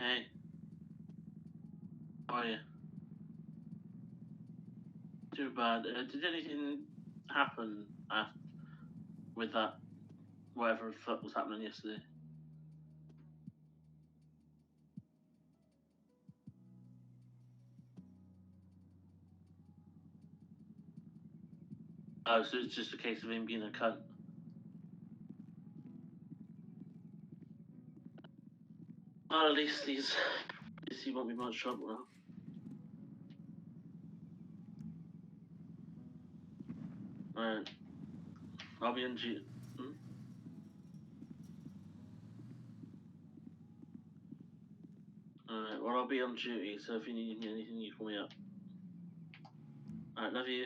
Hey, how are you? Too bad. Did anything happen with that, whatever the fuck was happening yesterday? Oh, so it's just a case of him being a cunt. Well, at least he won't be much trouble now. Alright, I'll be on duty. Alright, well, I'll be on duty, so if you need anything, you call me up. Alright, love you.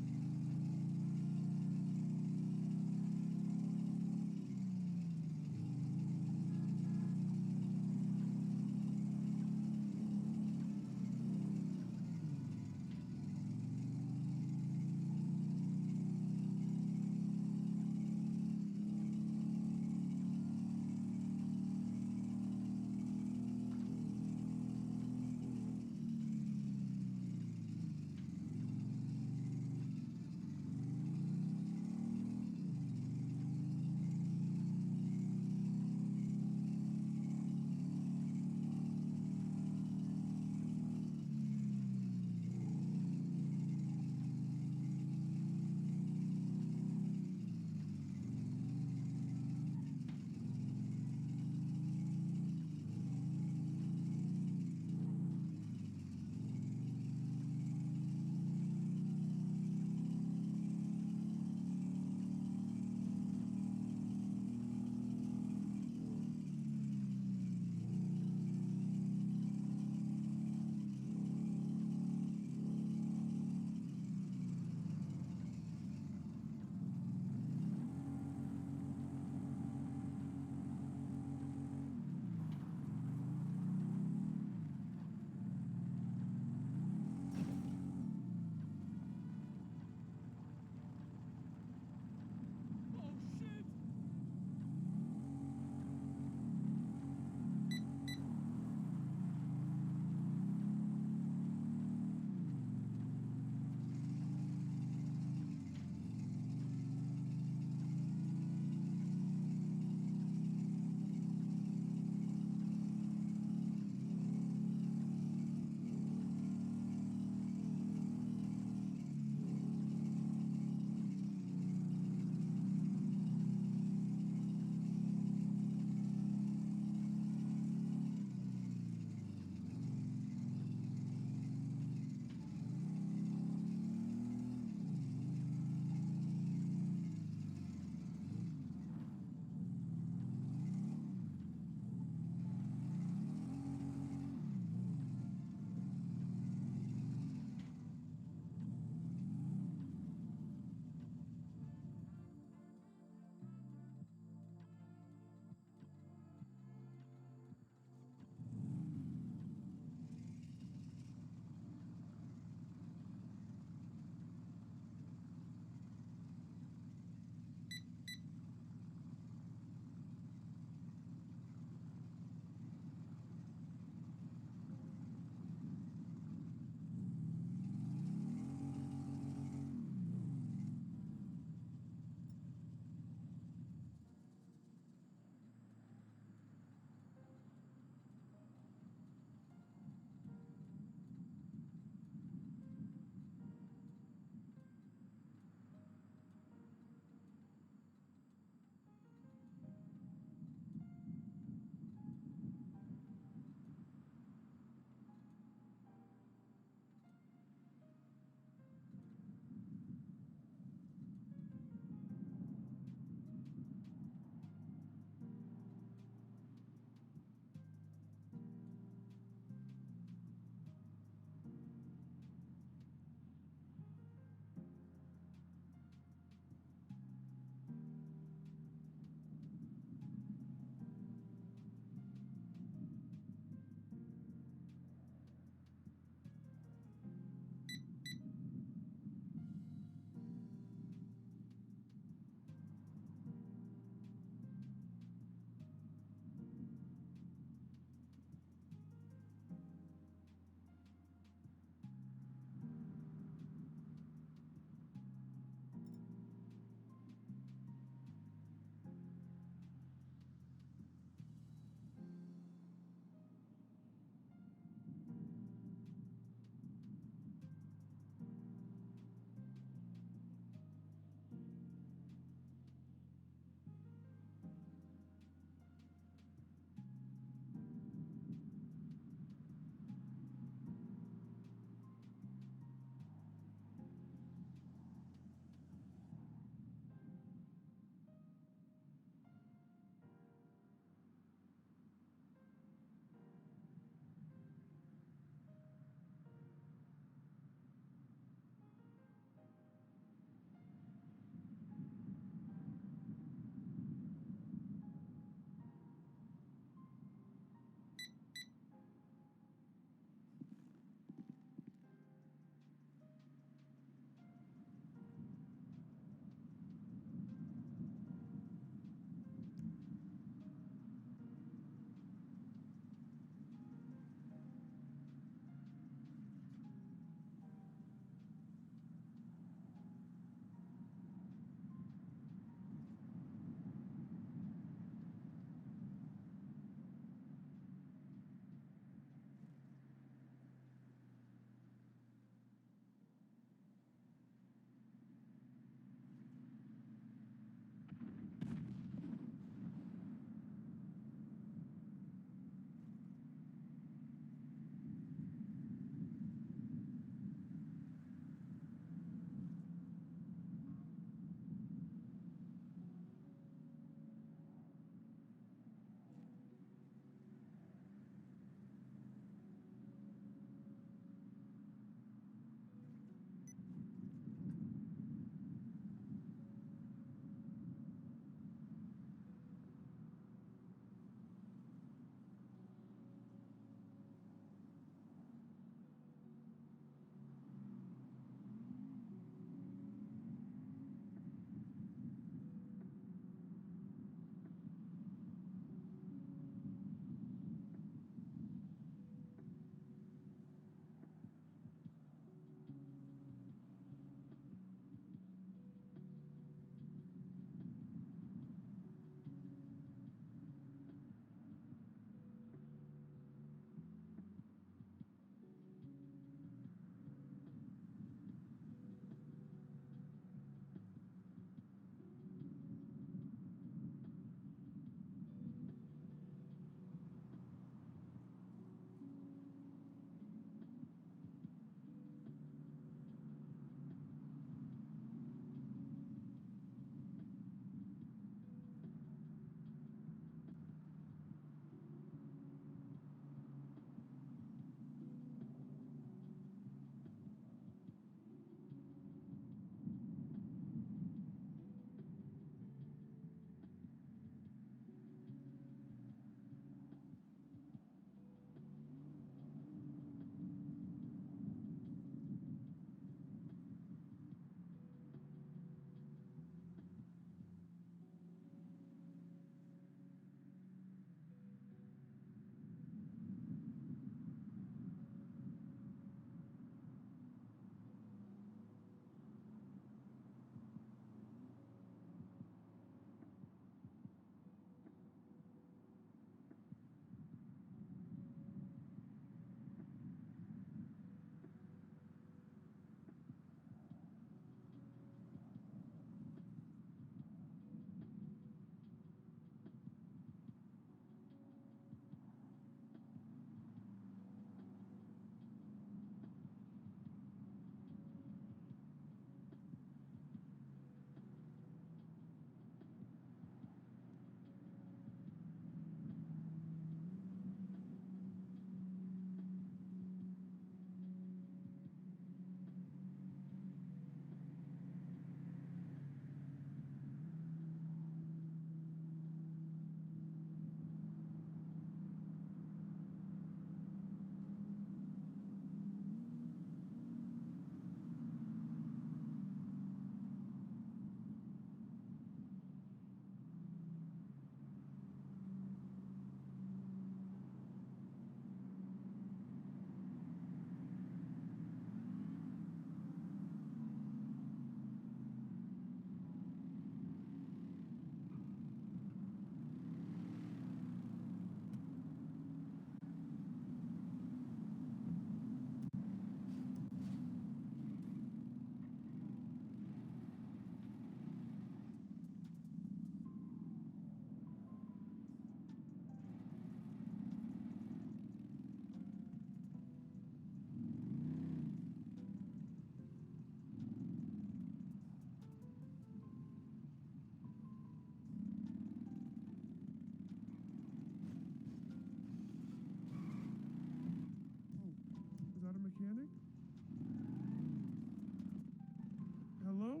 Hello?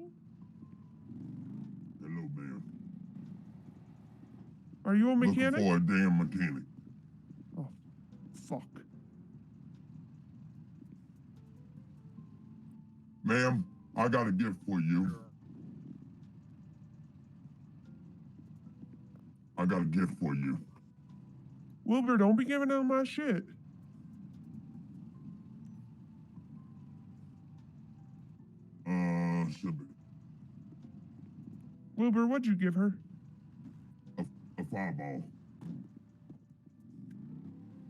Hello, ma'am. Are you a Looking mechanic? for a damn mechanic. Oh, fuck. Ma'am, I got a gift for you. I got a gift for you. Wilbur, don't be giving out my shit. Should be Wilbur, what'd you give her? a fireball.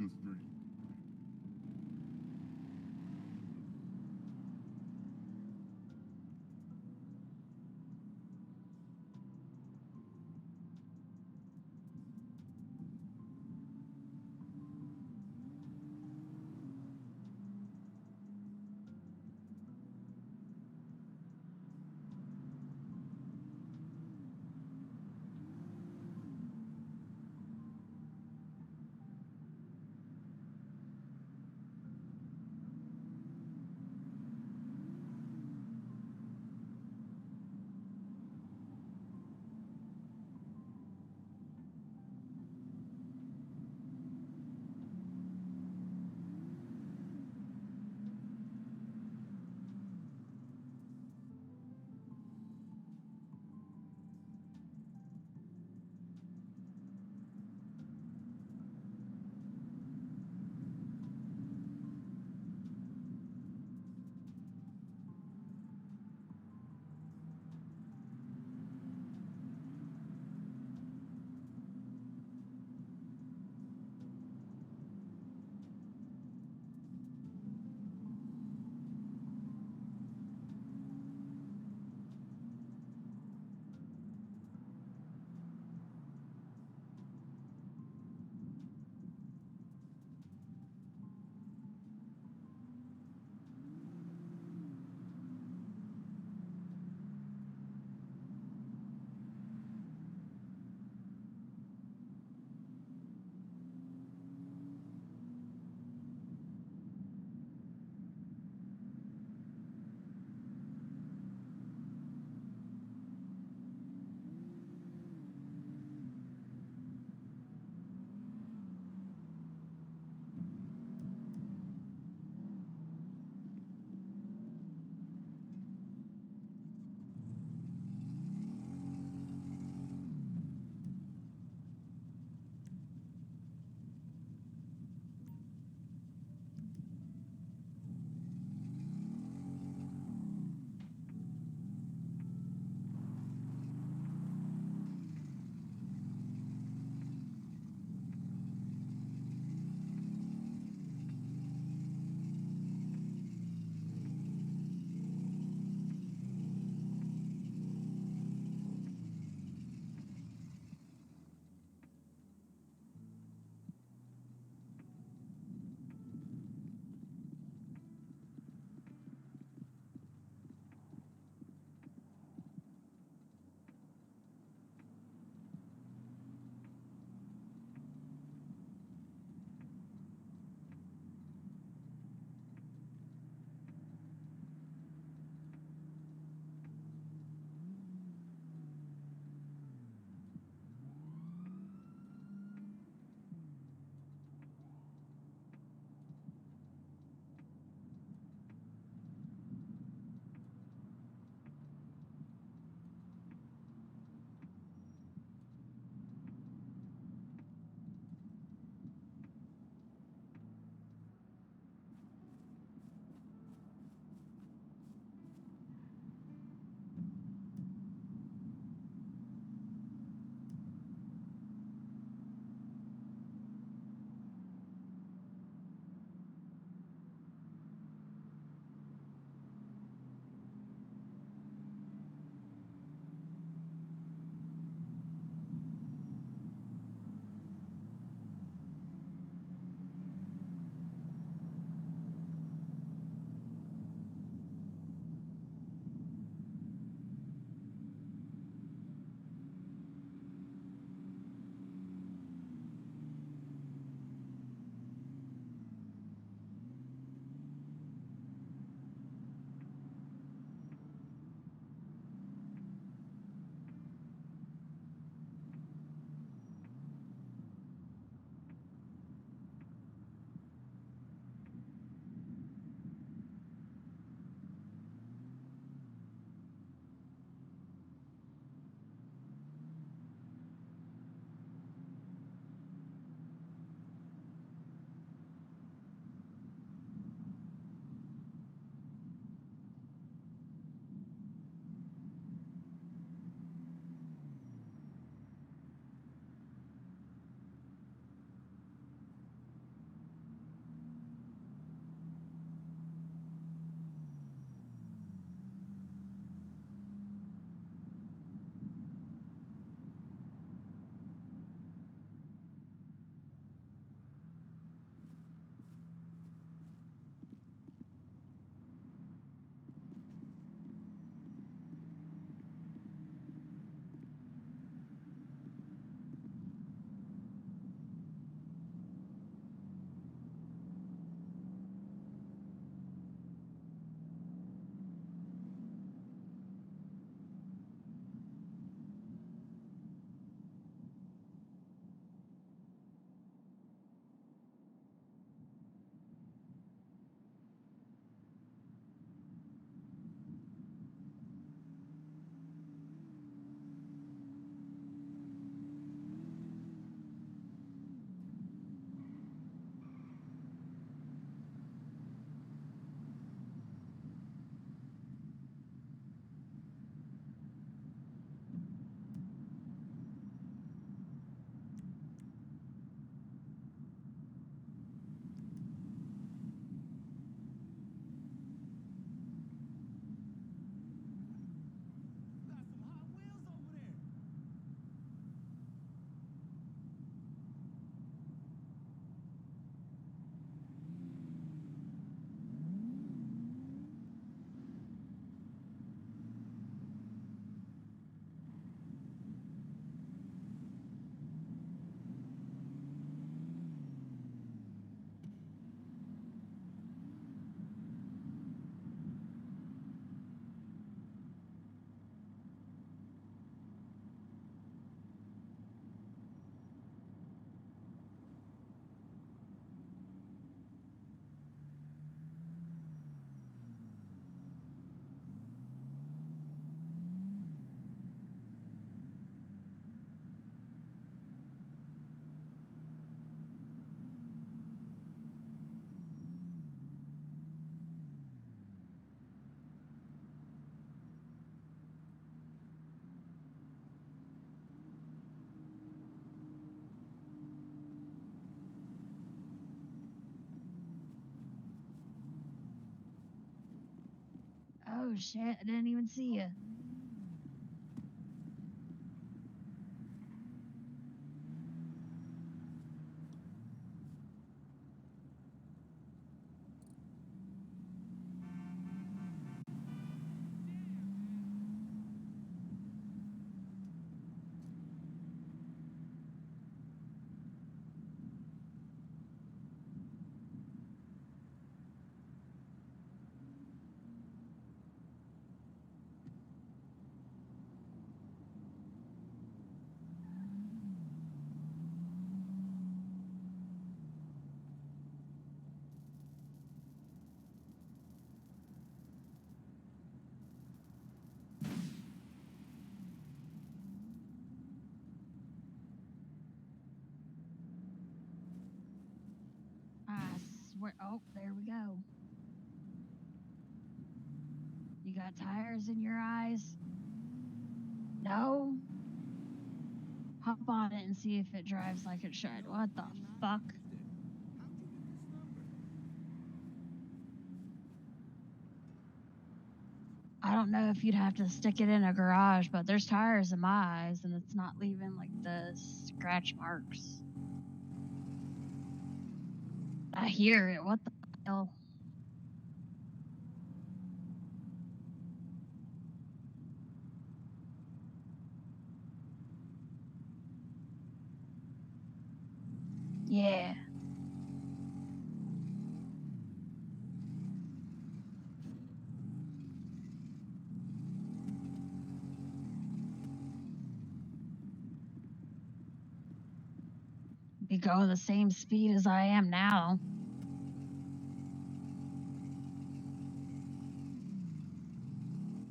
Just drink. Oh shit, I didn't even see you. I swear. Oh, there we go. You got tires in your eyes? No? Hop on it and see if it drives like it should. What the fuck? I don't know if you'd have to stick it in a garage, but there's tires in my eyes and it's not leaving like the scratch marks. I hear it. What the hell? Yeah. Be going the same speed as I am now.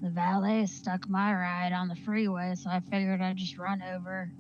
The valet stuck my ride on the freeway, so I figured I'd just run over.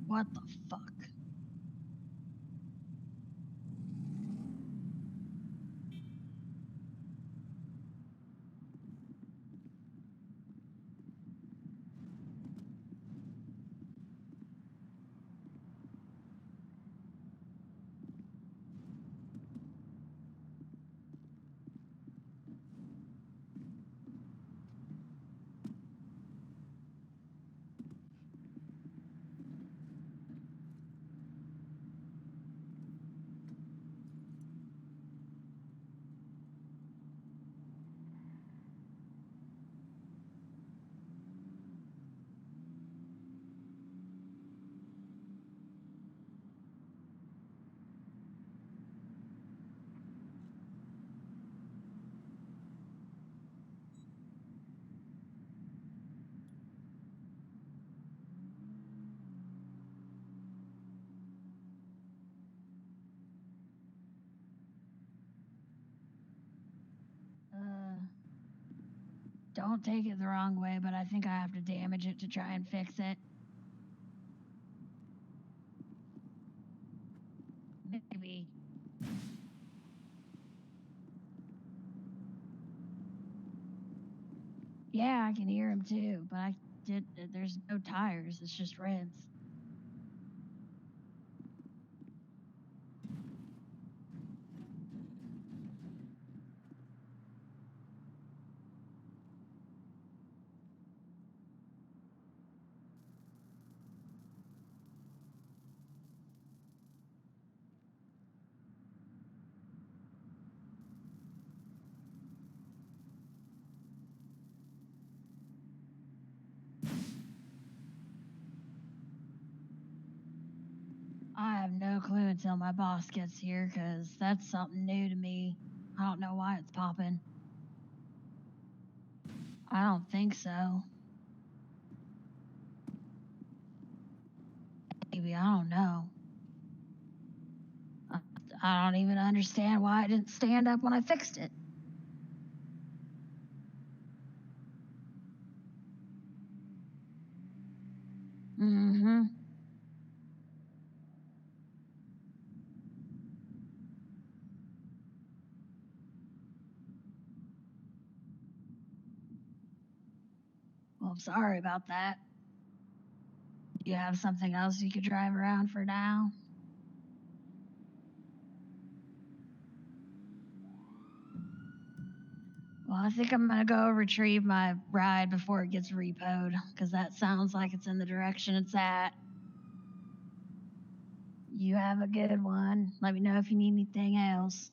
What the fuck? Don't take it the wrong way, but I think I have to damage it to try and fix it. Maybe. Yeah, I can hear him too, but there's no tires, it's just rims. have no clue until my boss gets here, because that's something new to me. I don't know why it's popping. I don't think so. Maybe, I don't know. I don't even understand why it didn't stand up when I fixed it. Mm-hmm. Well, I'm sorry about that. Do you have something else you could drive around for now? Well, I think I'm gonna go retrieve my ride before it gets repoed, because that sounds like it's in the direction it's at. You have a good one. Let me know if you need anything else.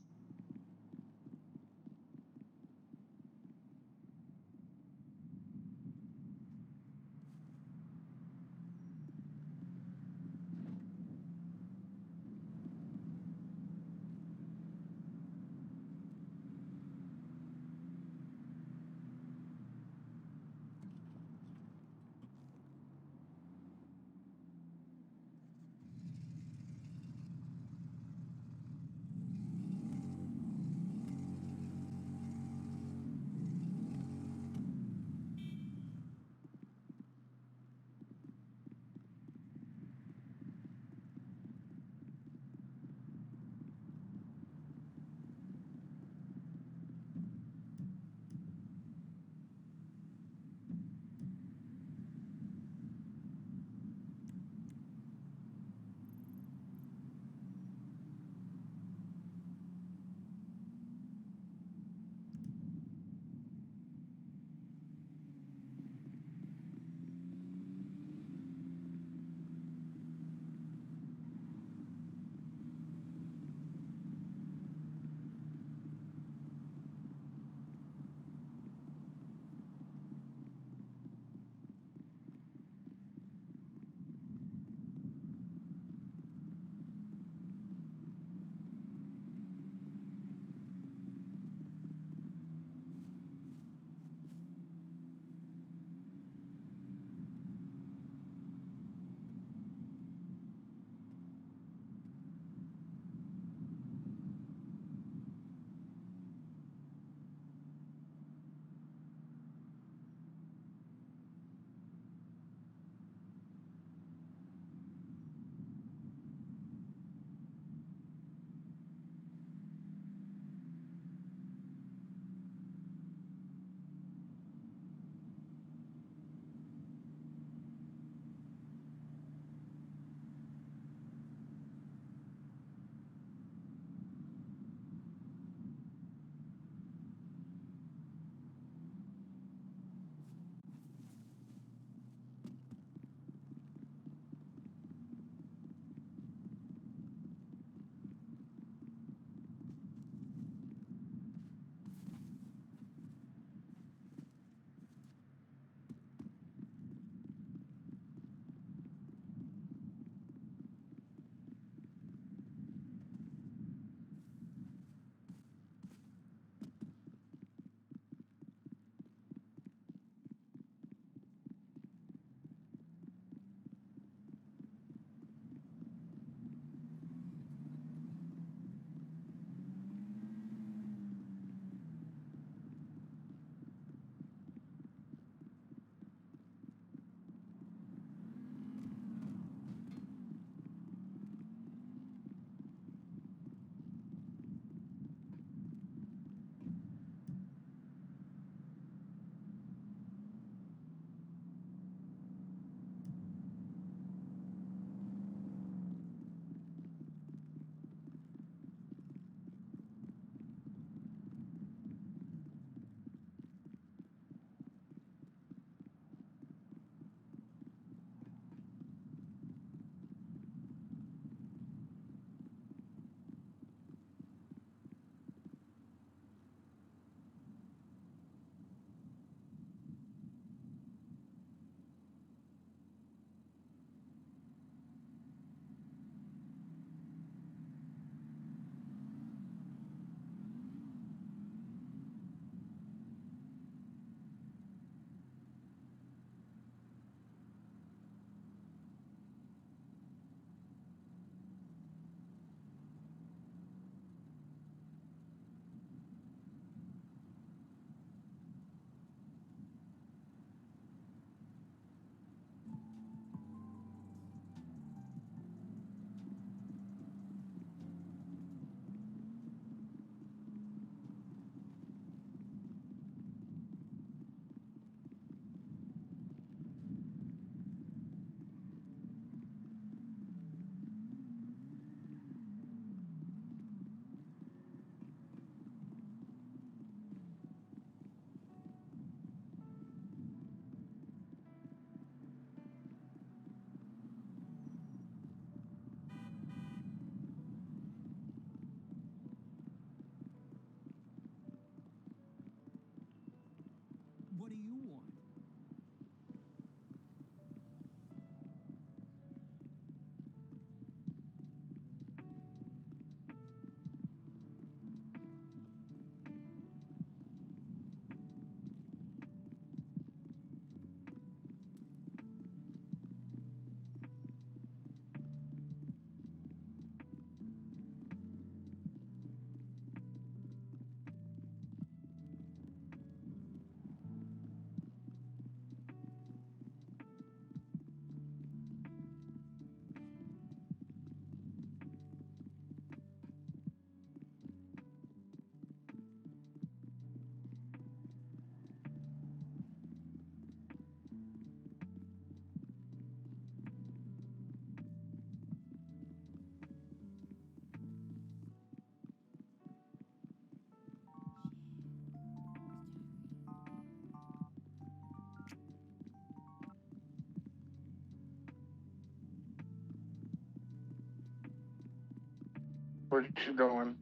What you doing?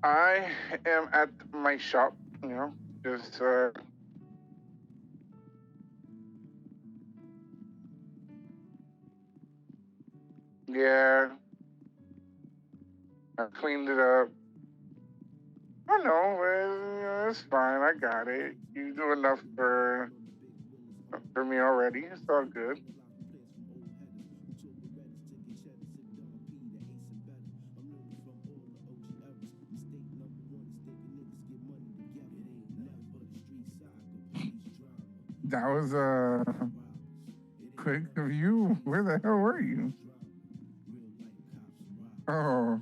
I am at my shop, you know, just yeah, I cleaned it up. I know, it's fine. I got it. You do enough for me already. It's all good. That was quick of you. Where the hell were you? Oh,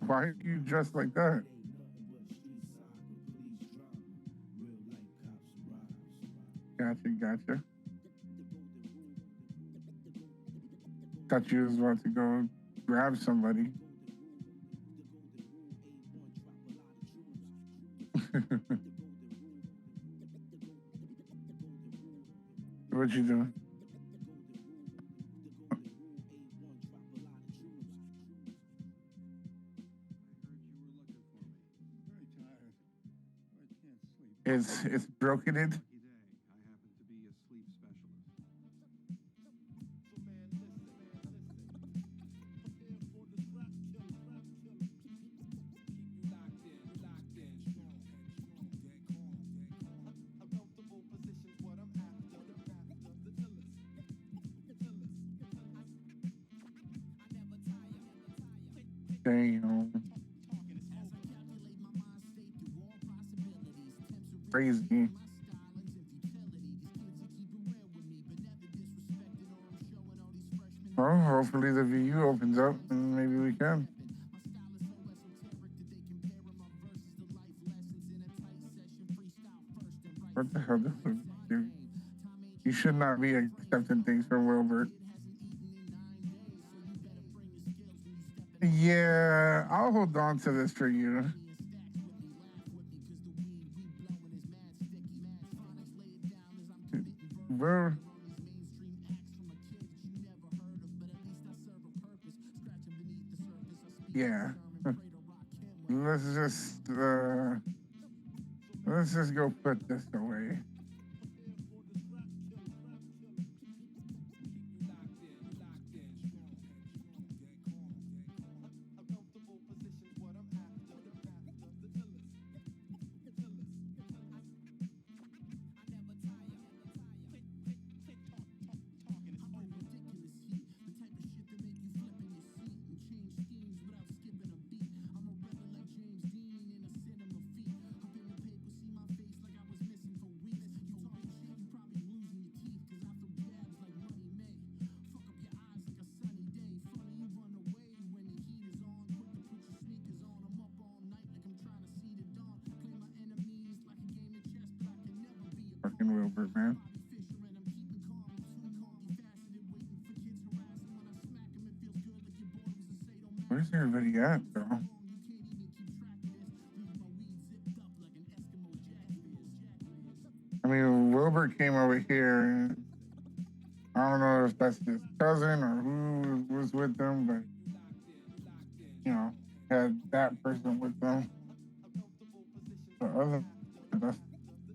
why are you dressed like that? Gotcha. Thought you was about to go grab somebody. What you doing? It's broken it. Damn. Crazy. Well, hopefully the VU opens up and maybe we can. What the hell? You should not be accepting things from Wilbert. Yeah, I'll hold on to this for you. We're... Yeah. Let's just go put this away. Fucking Wilbert, man. Where's everybody at, though? I mean, Wilbert came over here, and I don't know if that's his cousin or who was with them, but, you know, had that person with them. But other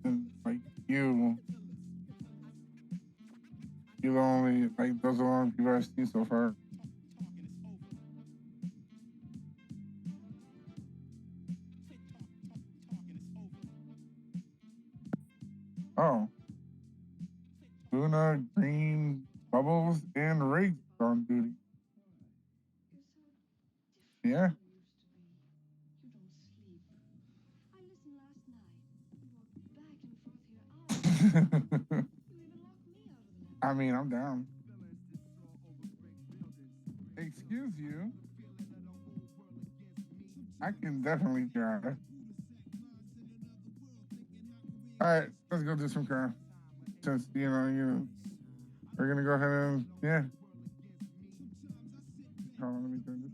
than like you the only, like, those are the only people I've seen so far. Oh. Luna, Green, Bubbles, and Rig on duty. Yeah. I mean, I'm down. Excuse you. I can definitely drive. All right, let's go do some crime. Since, you know, we're gonna go ahead and, yeah. Hold on, let me turn this.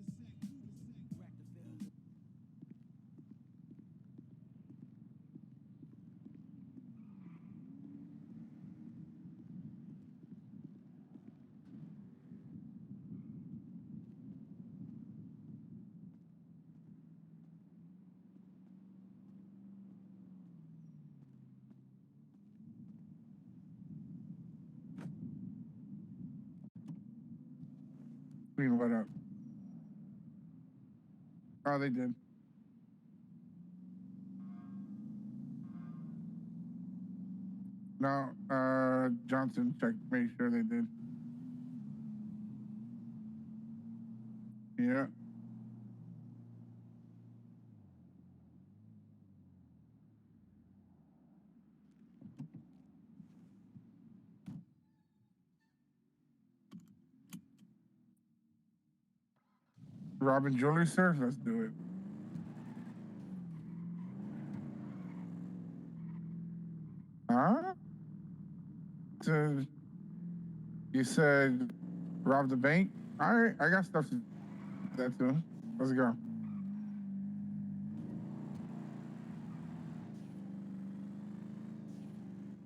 Clean what up? Oh, they did. No, Johnson checked, made sure they did. Yeah. Robin Jewelry, sir? Let's do it. Huh? So, you said rob the bank? All right, I got stuff to do that too. Let's go.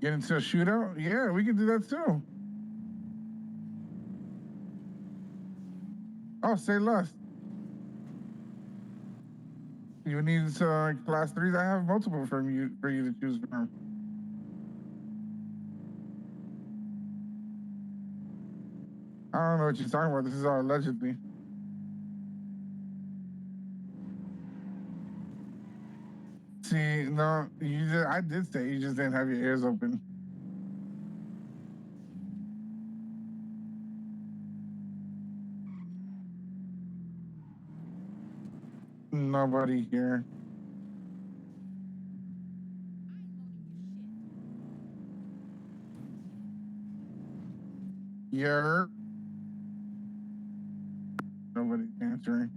Get into a shootout? Yeah, we can do that too. Oh, say less. You need class 3s? I have multiple for you to choose from. I don't know what you're talking about. This is all allegedly. See, no, I did say you just didn't have your ears open. Nobody here. Yeah. Nobody's answering.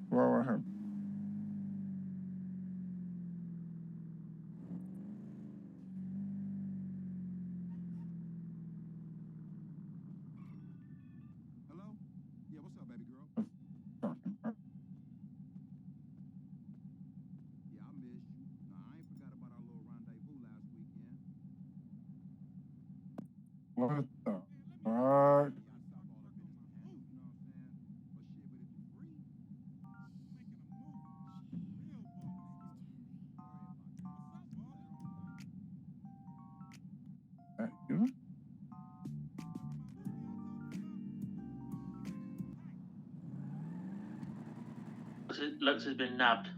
Well, what happened? Hello? Yeah, what's up, baby girl? Talking about? Yeah, I missed you. Nah, I ain't forgot about our little rendezvous last weekend. What the fuck? Yeah, I stop all up in his handle, you know what I'm saying? But shit, but if you free, making a move. Real ball. That you? Lux has been nabbed.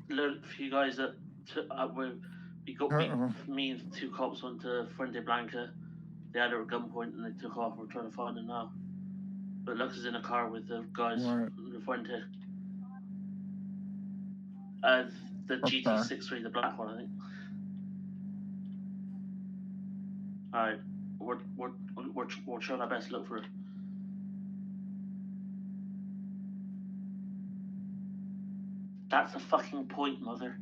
Look for you guys that we got me and 2 cops went to Fuente Blanca. They had her at gunpoint and they took off. We're trying to find them now. But Lux is in a car with the guys What? from the Fuente. The Okay. GT63, the black one, I think. Alright, we're trying our best to look for her. That's the fucking point, mother.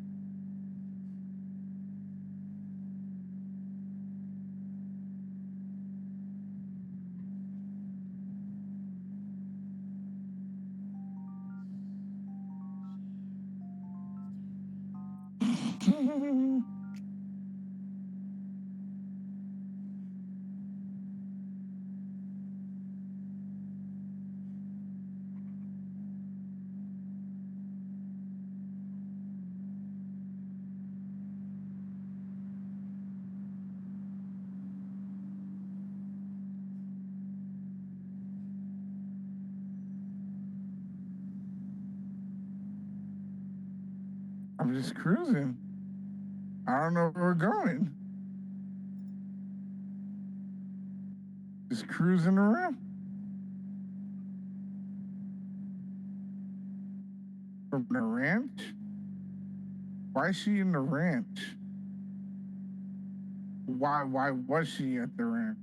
I'm just cruising. I don't know where we're going. Just cruising around. From the ranch? Why is she in the ranch? Why was she at the ranch?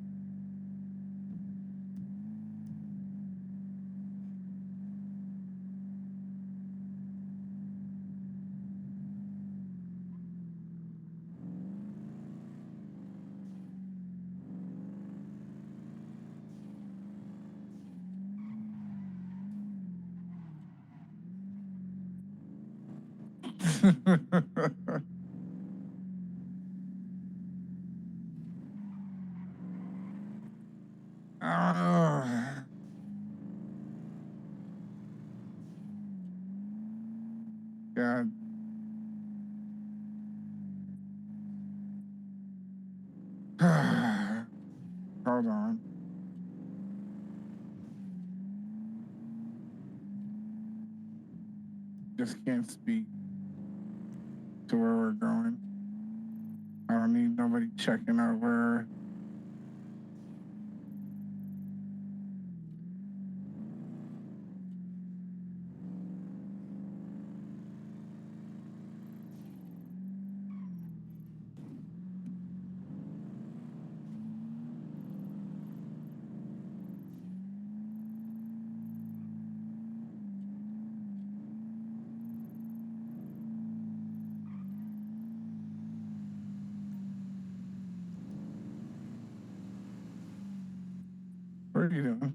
Ah. God. Hold on. Just can't speak to where we're going. I don't need nobody checking out where. What are you doing?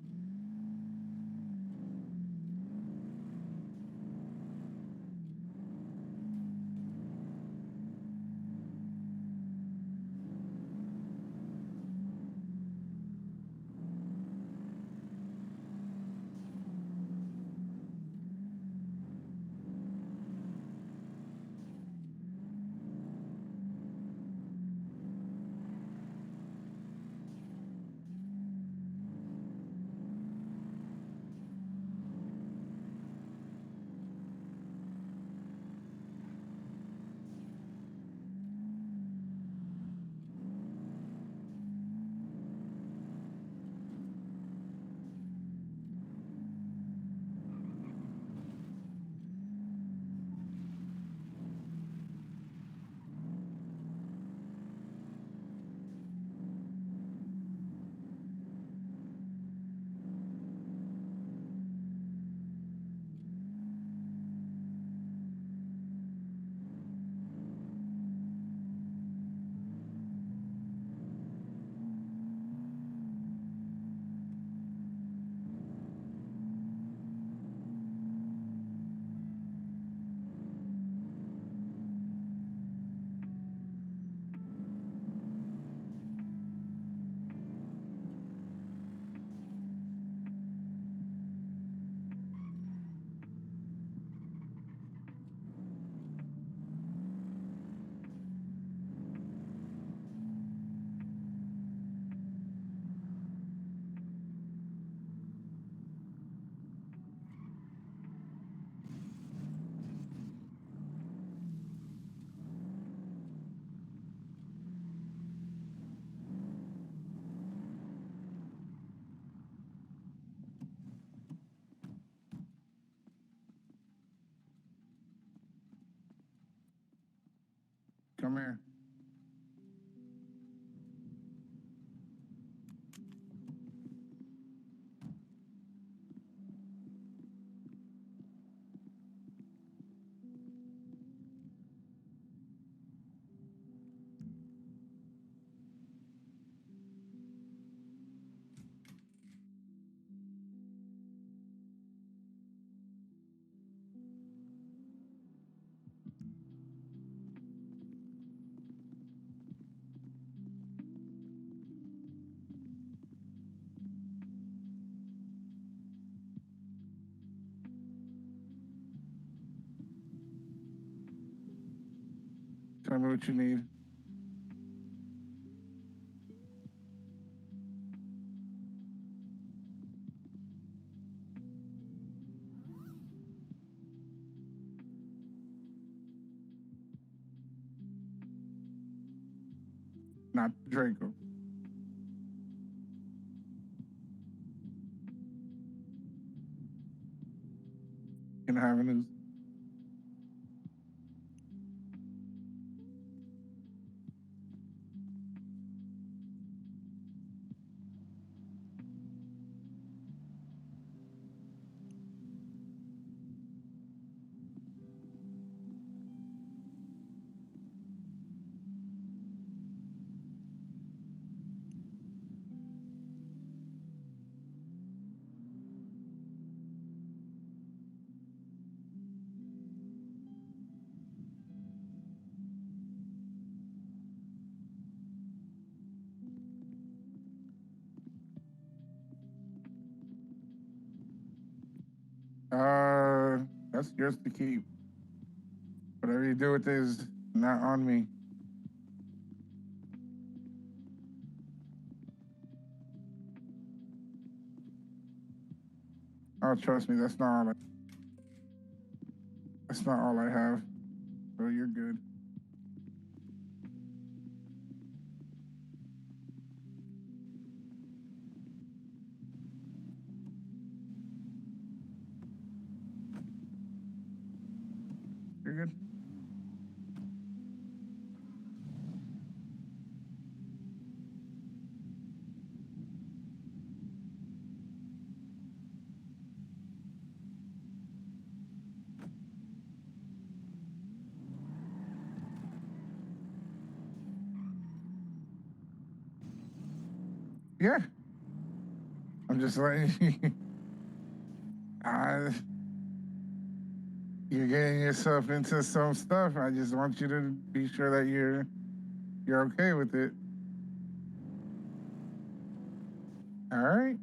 Come here. Tell me what you need. Not Draco. Can have news. That's yours to keep. Whatever you do with this is not on me. Oh, trust me, that's not all I have. So you're good. You're good. Yeah. I'm just letting you. You're getting yourself into some stuff. I just want you to be sure that you're okay with it. All right.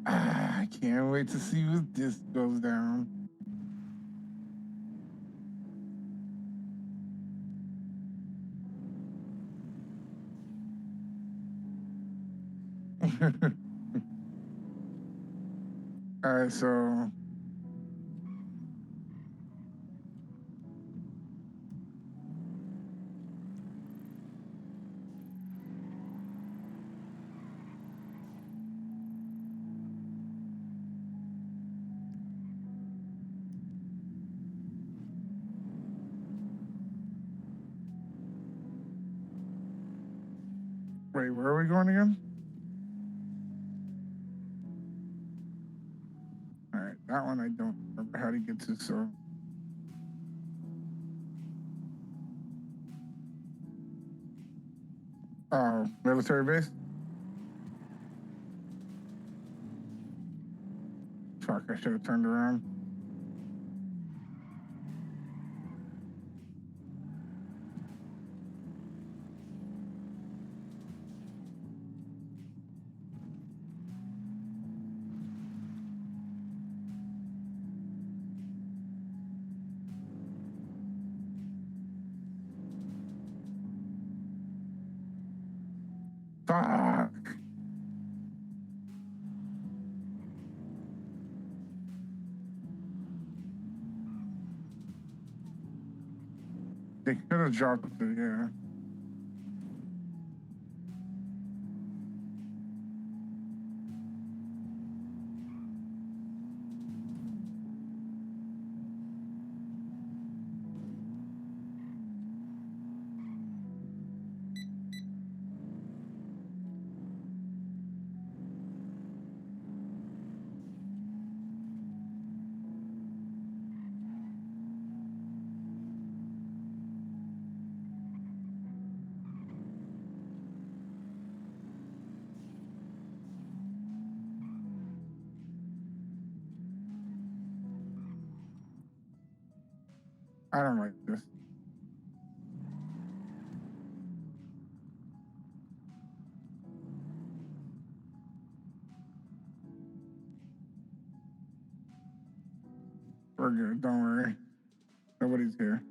I can't wait to see what this goes down. All right, so wait, where are we going again? All right, that one I don't remember how to get to, so. Military base? Fuck, I should have turned around. Fuck. They could have dropped it, yeah. I don't like this. We're good, don't worry. Nobody's here.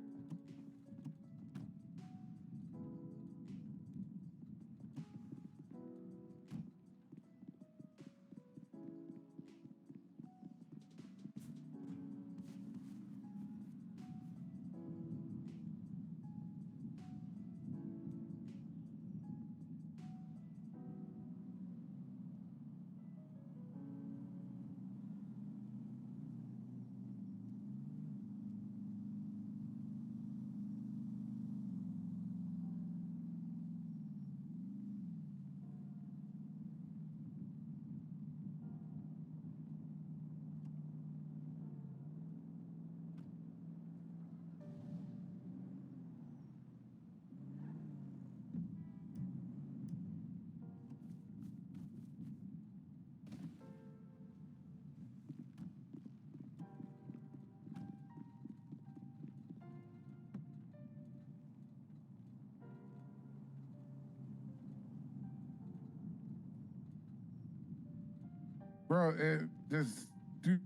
Bro, it just do.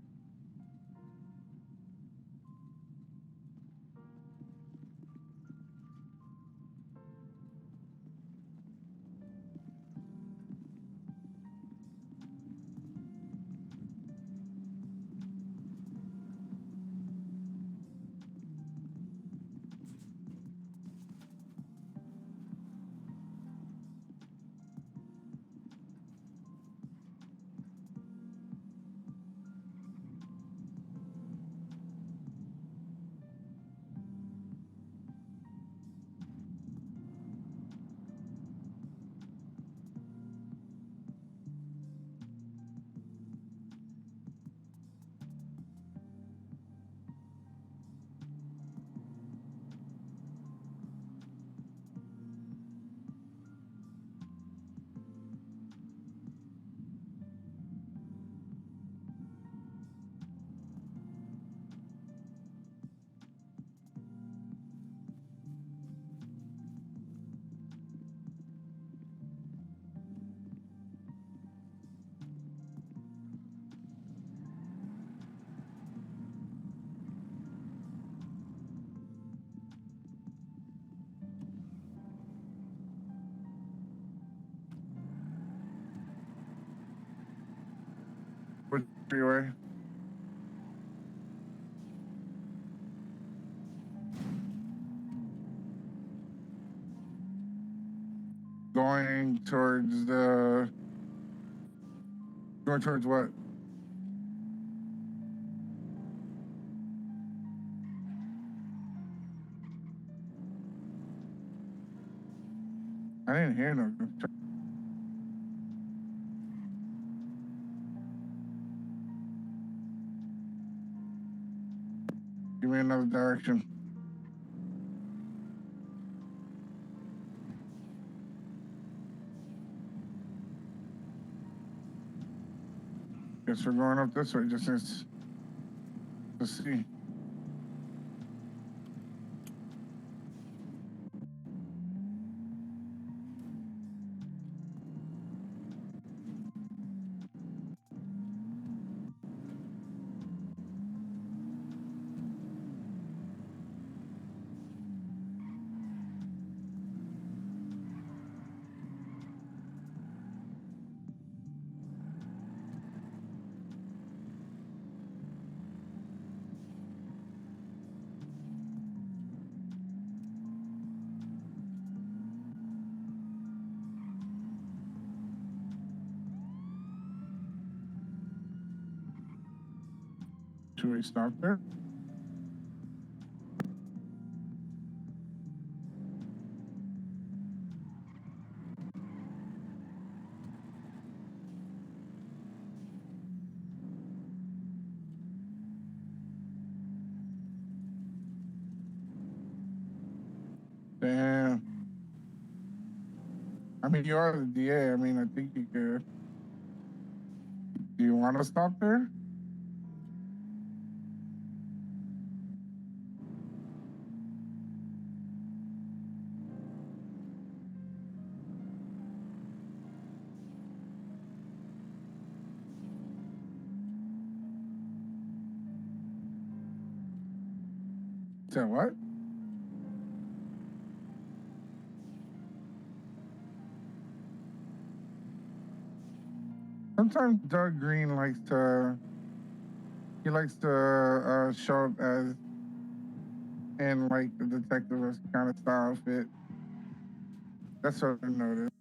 freeway. Going towards what? I didn't hear no. Give me another direction. Guess we're going up this way just to see. Should we stop there? Damn. I mean, you are the DA. I mean, I think you could. Do you want to stop there? Say what? Sometimes Doug Green likes to show up as in like the detective kind of style fit. That's what I noticed.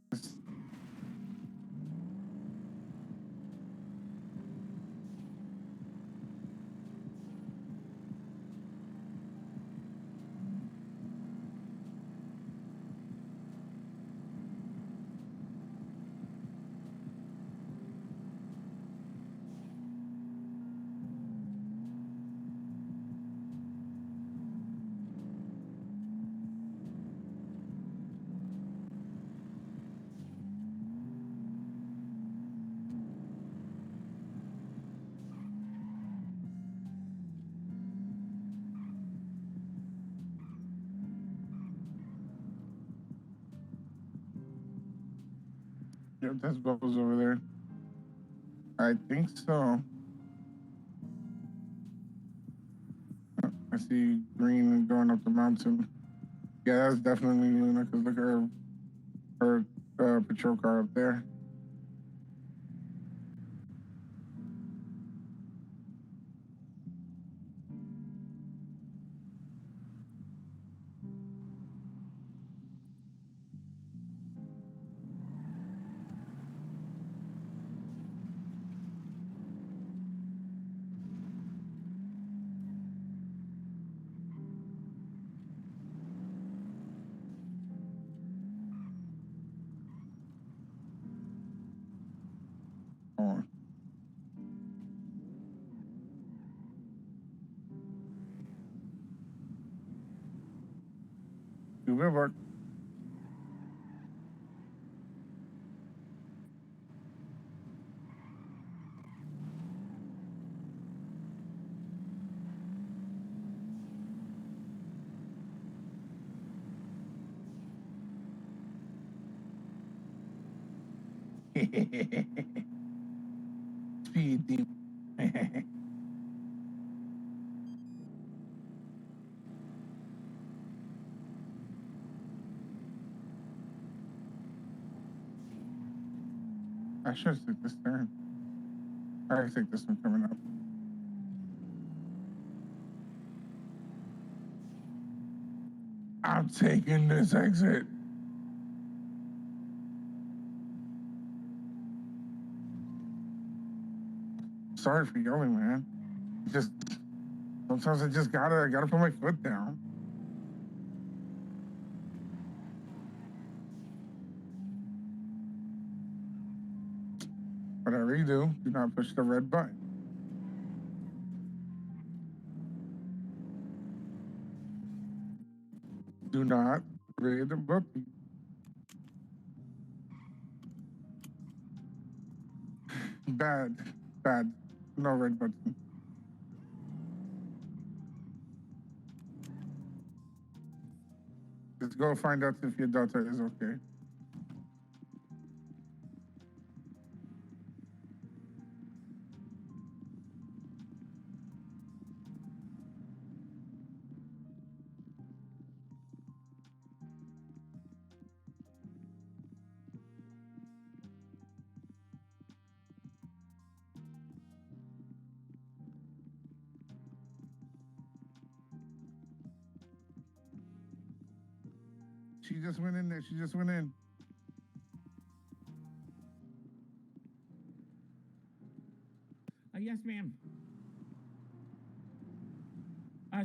Yep, that's Bubbles over there. I think so. I see Green going up the mountain. Yeah, that's definitely Luna, because look at her patrol car up there. Hold on. Do we work? Speed deep. I should have took this turn. I think this one coming up. I'm taking this exit. Sorry for yelling, man. Just sometimes I gotta put my foot down. Whatever you do not push the red button. Do not read the book. Bad. No red button. Just go find out if your daughter is okay. She just went in there. She just went in. Yes, ma'am.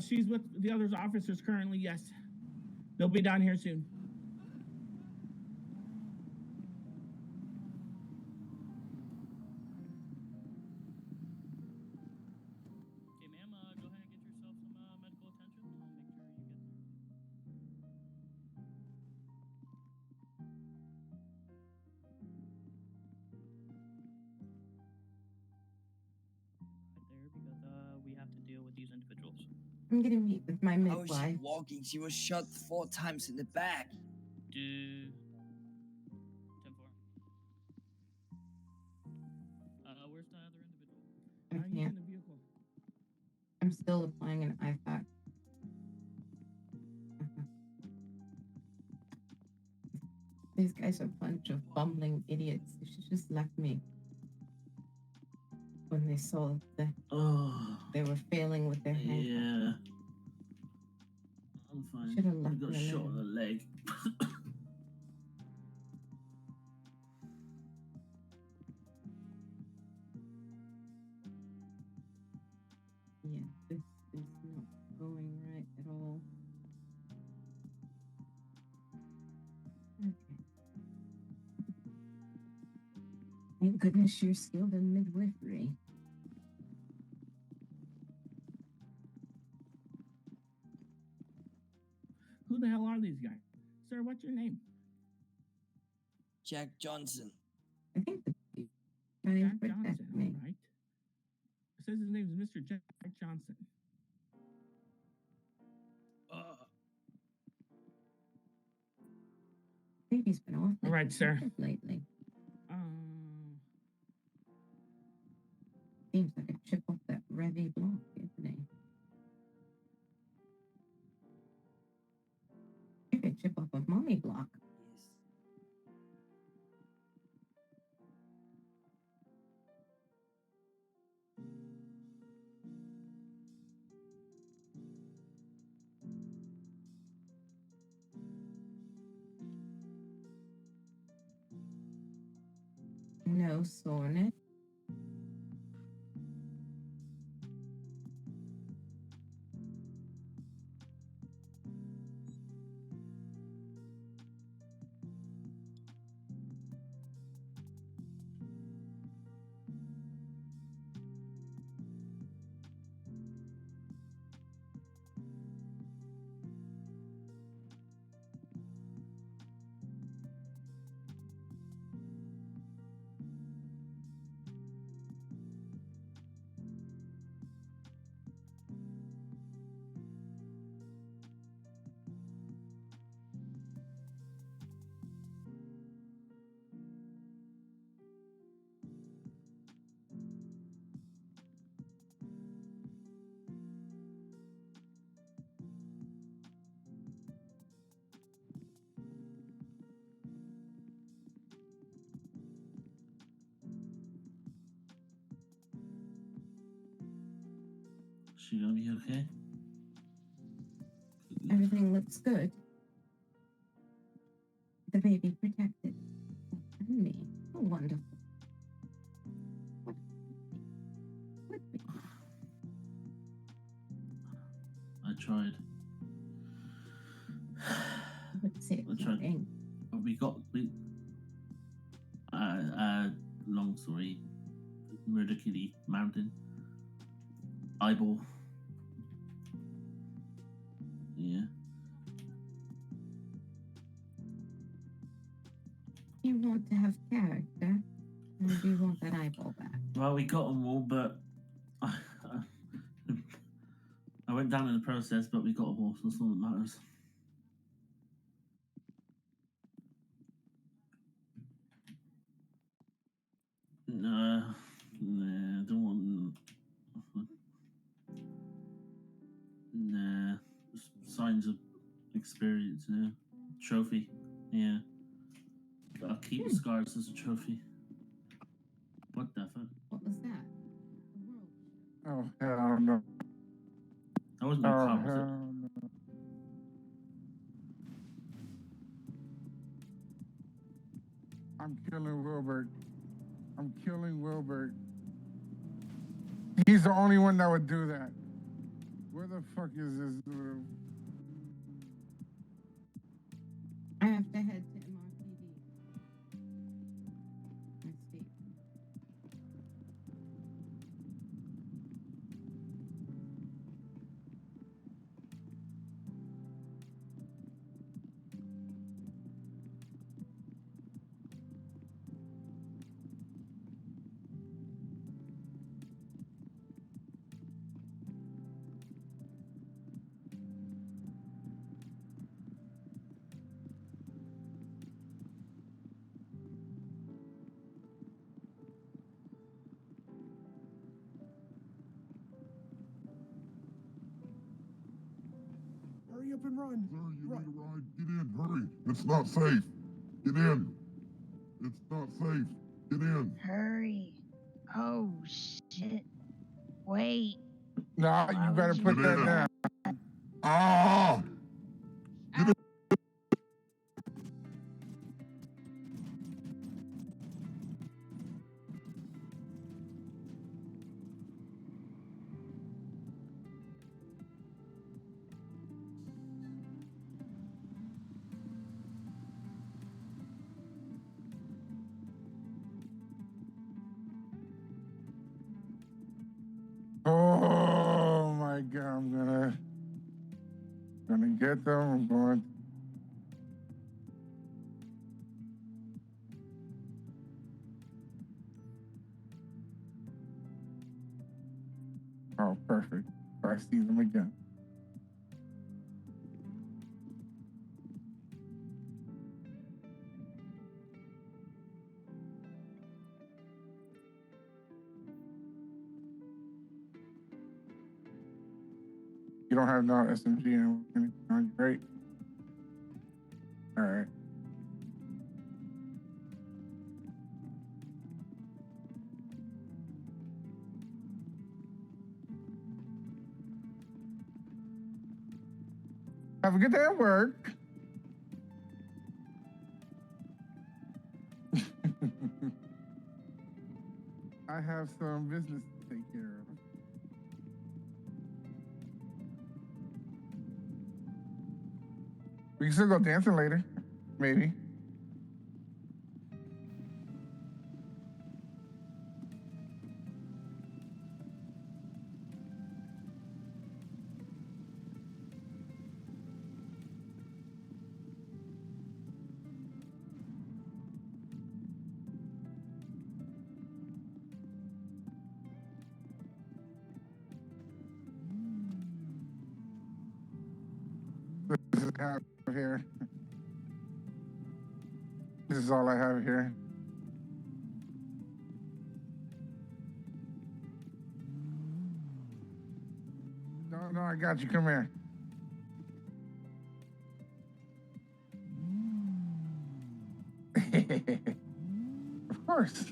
She's with the other officers currently, yes. They'll be down here soon. Okay, ma'am, go ahead and get yourself some medical attention. I'll make sure you get there. Right there, because we have to deal with these individuals. I'm gonna meet with my How was she midwife. walking? She was shot 4 times in the back. 10-4. Where's the other individual? I He's in can't. the vehicle. I'm still applying an IFAC. These guys are a bunch of bumbling idiots. They should just left me when they saw that they were failing with their handcuffs. Yeah. I'm fine. Should have left I got me shot alone. in the leg. Yeah, this is not going right at all. Okay. Thank goodness you're skilled in midwifery. Who the hell are these guys? Sir, what's your name? Jack Johnson. I think the guy Jack protect Johnson, me. all right. It says his name is Mr. Jack Johnson. Baby's been awfully All right, sir. protective lately. Um, Seems like a chip off that Revy block, isn't he? Maybe a chip off of mommy block. Yes. No soreness. she gonna be okay? Everything looks good. The baby protected. And me. Oh, wonderful. Would be. I tried. I would say I it's tried. nothing. But we long story. Murder Kitty Mountain. Eyeball. Yeah. You want to have character, and do you want that eyeball back? Well, we got them all, but I went down in the process, but we got them all, so that's all that matters. Nah, don't want. Nah, signs of experience, yeah. Trophy, yeah. I'll keep the scars as a trophy. What the fuck? What was that? The world. Oh, hell no. That wasn't your Oh, car, was hell it? no. I'm killing Wilbert. I'm killing Wilbert. He's the only one that would do that. Where the fuck is this? I have to head to MRPD. Let's see. Hurry up and run. Sir, you Run. need a ride? Get in, hurry. It's not safe. Get in. It's not safe. Get in. Hurry. Oh, shit. Wait. Nah, Why you better would you put do that that? down. Ah! Oh my god, I'm gonna get them. I'm going. Oh, perfect. I see them again. You don't have no SMG anymore, right? All right. Have a good day at work. I have some business to take care of. We can still go dancing later, maybe. This is what I have here. This is all I have here. No, I got you. Come here. Of course.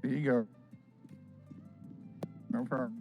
There you go. No problem.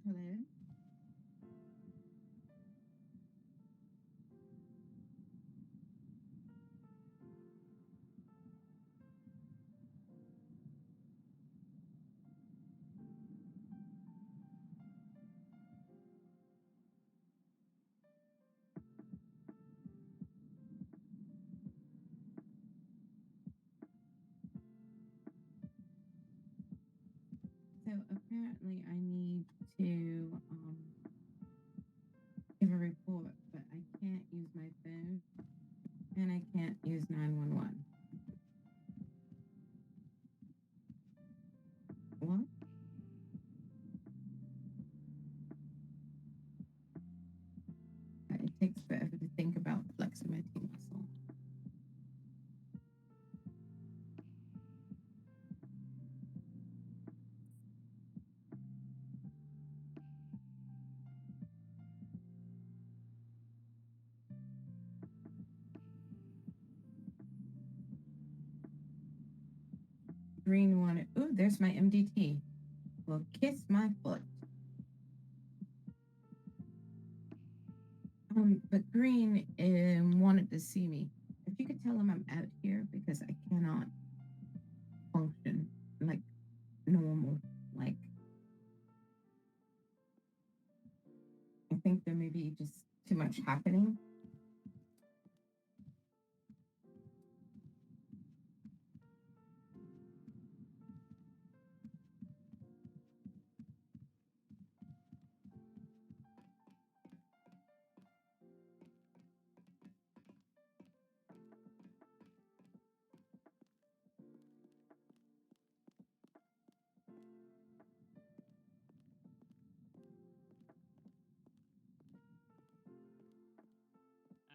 Hello? So apparently I need to give a report, but I can't use my phone and I can't use 911. What? It takes forever to think about flexing my T muscle. Green wanted, ooh, there's my MDT. Well, kiss my foot. But Green wanted to see me. If you could tell him I'm out here because I cannot function like normal. Like, I think there may be just too much happening.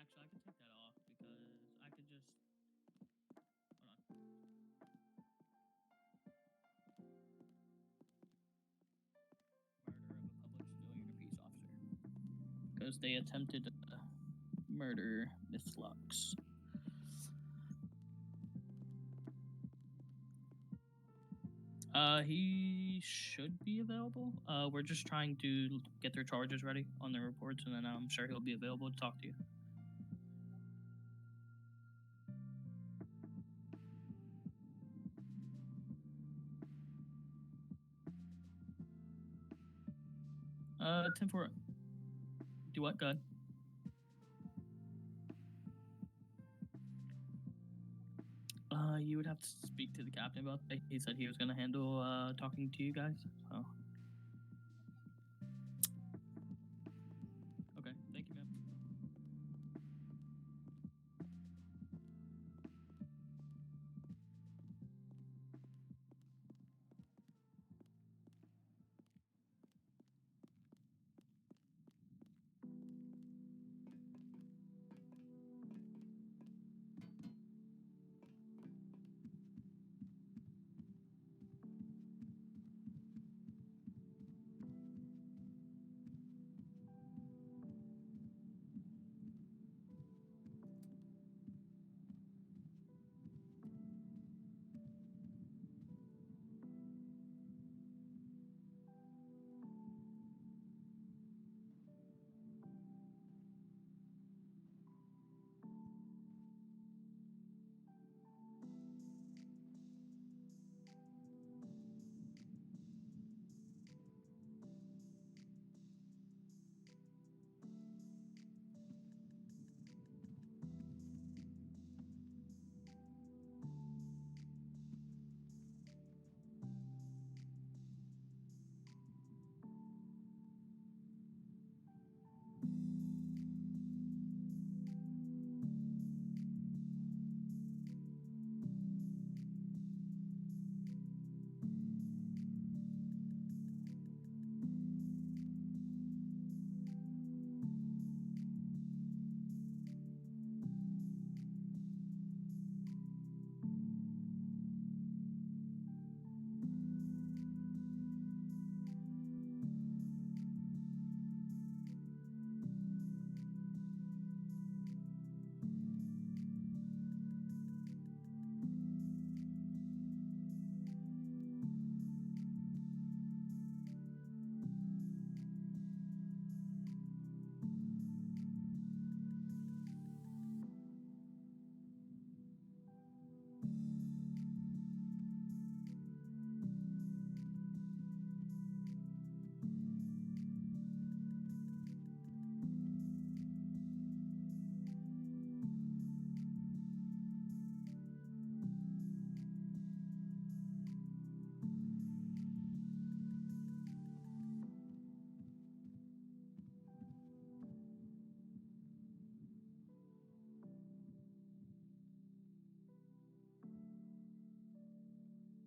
Actually, I could take that off because I could just. Hold on. Murder of a public civilian or peace officer. Because they attempted to murder Miss Lux. He should be available. We're just trying to get their charges ready on their reports, and then I'm sure he'll be available to talk to you. Tim for do what? Go ahead. You would have to speak to the captain about that. He said he was going to handle talking to you guys. So. Okay, thank you, ma'am.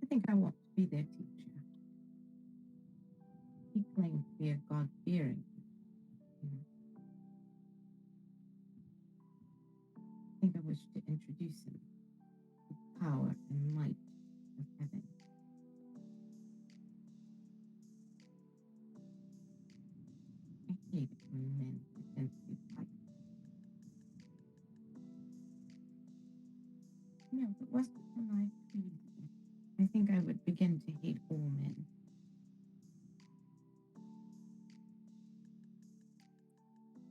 I think I want to be their teacher. He claimed to be a God-fearing. I think I wish to introduce him to the power and light of heaven. I hate it when men pretend to be pious. No, if it wasn't for my treason, I think I would begin to hate all men.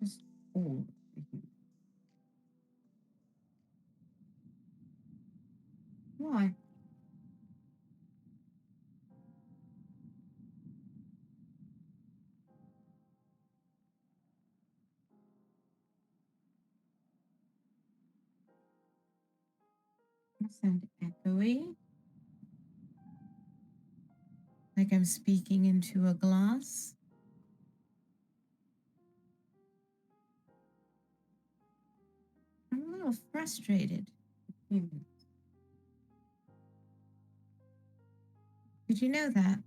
Just all the humans. Why? I sound echoey. Like I'm speaking into a glass. I'm a little frustrated with humans. Did you know that?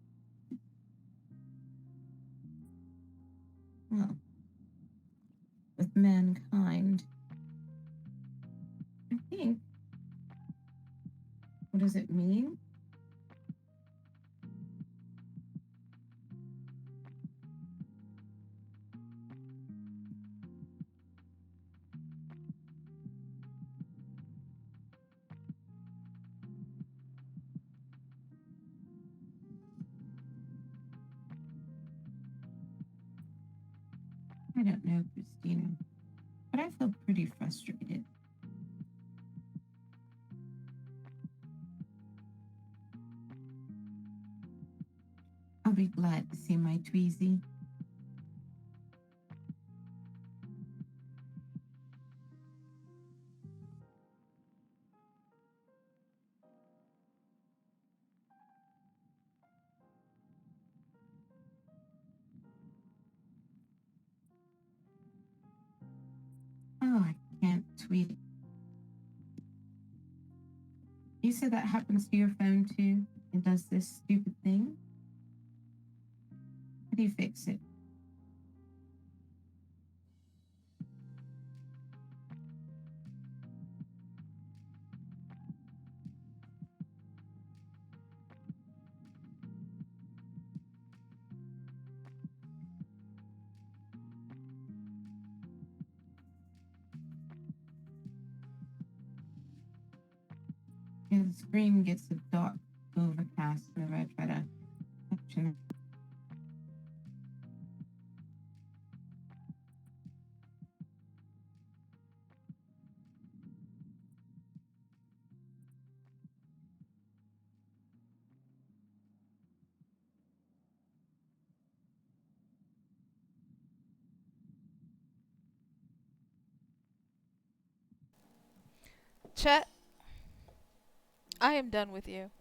Well, with mankind, I think. What does it mean? I don't know, Kristina, but I feel pretty frustrated. I'll be glad to see my Tweezy. Oh, I can't tweet. You said that happens to your phone too? It does this stupid thing? How do you fix it? Yeah, the screen gets a dark overcast whenever I try to capture it. Chet, I am done with you.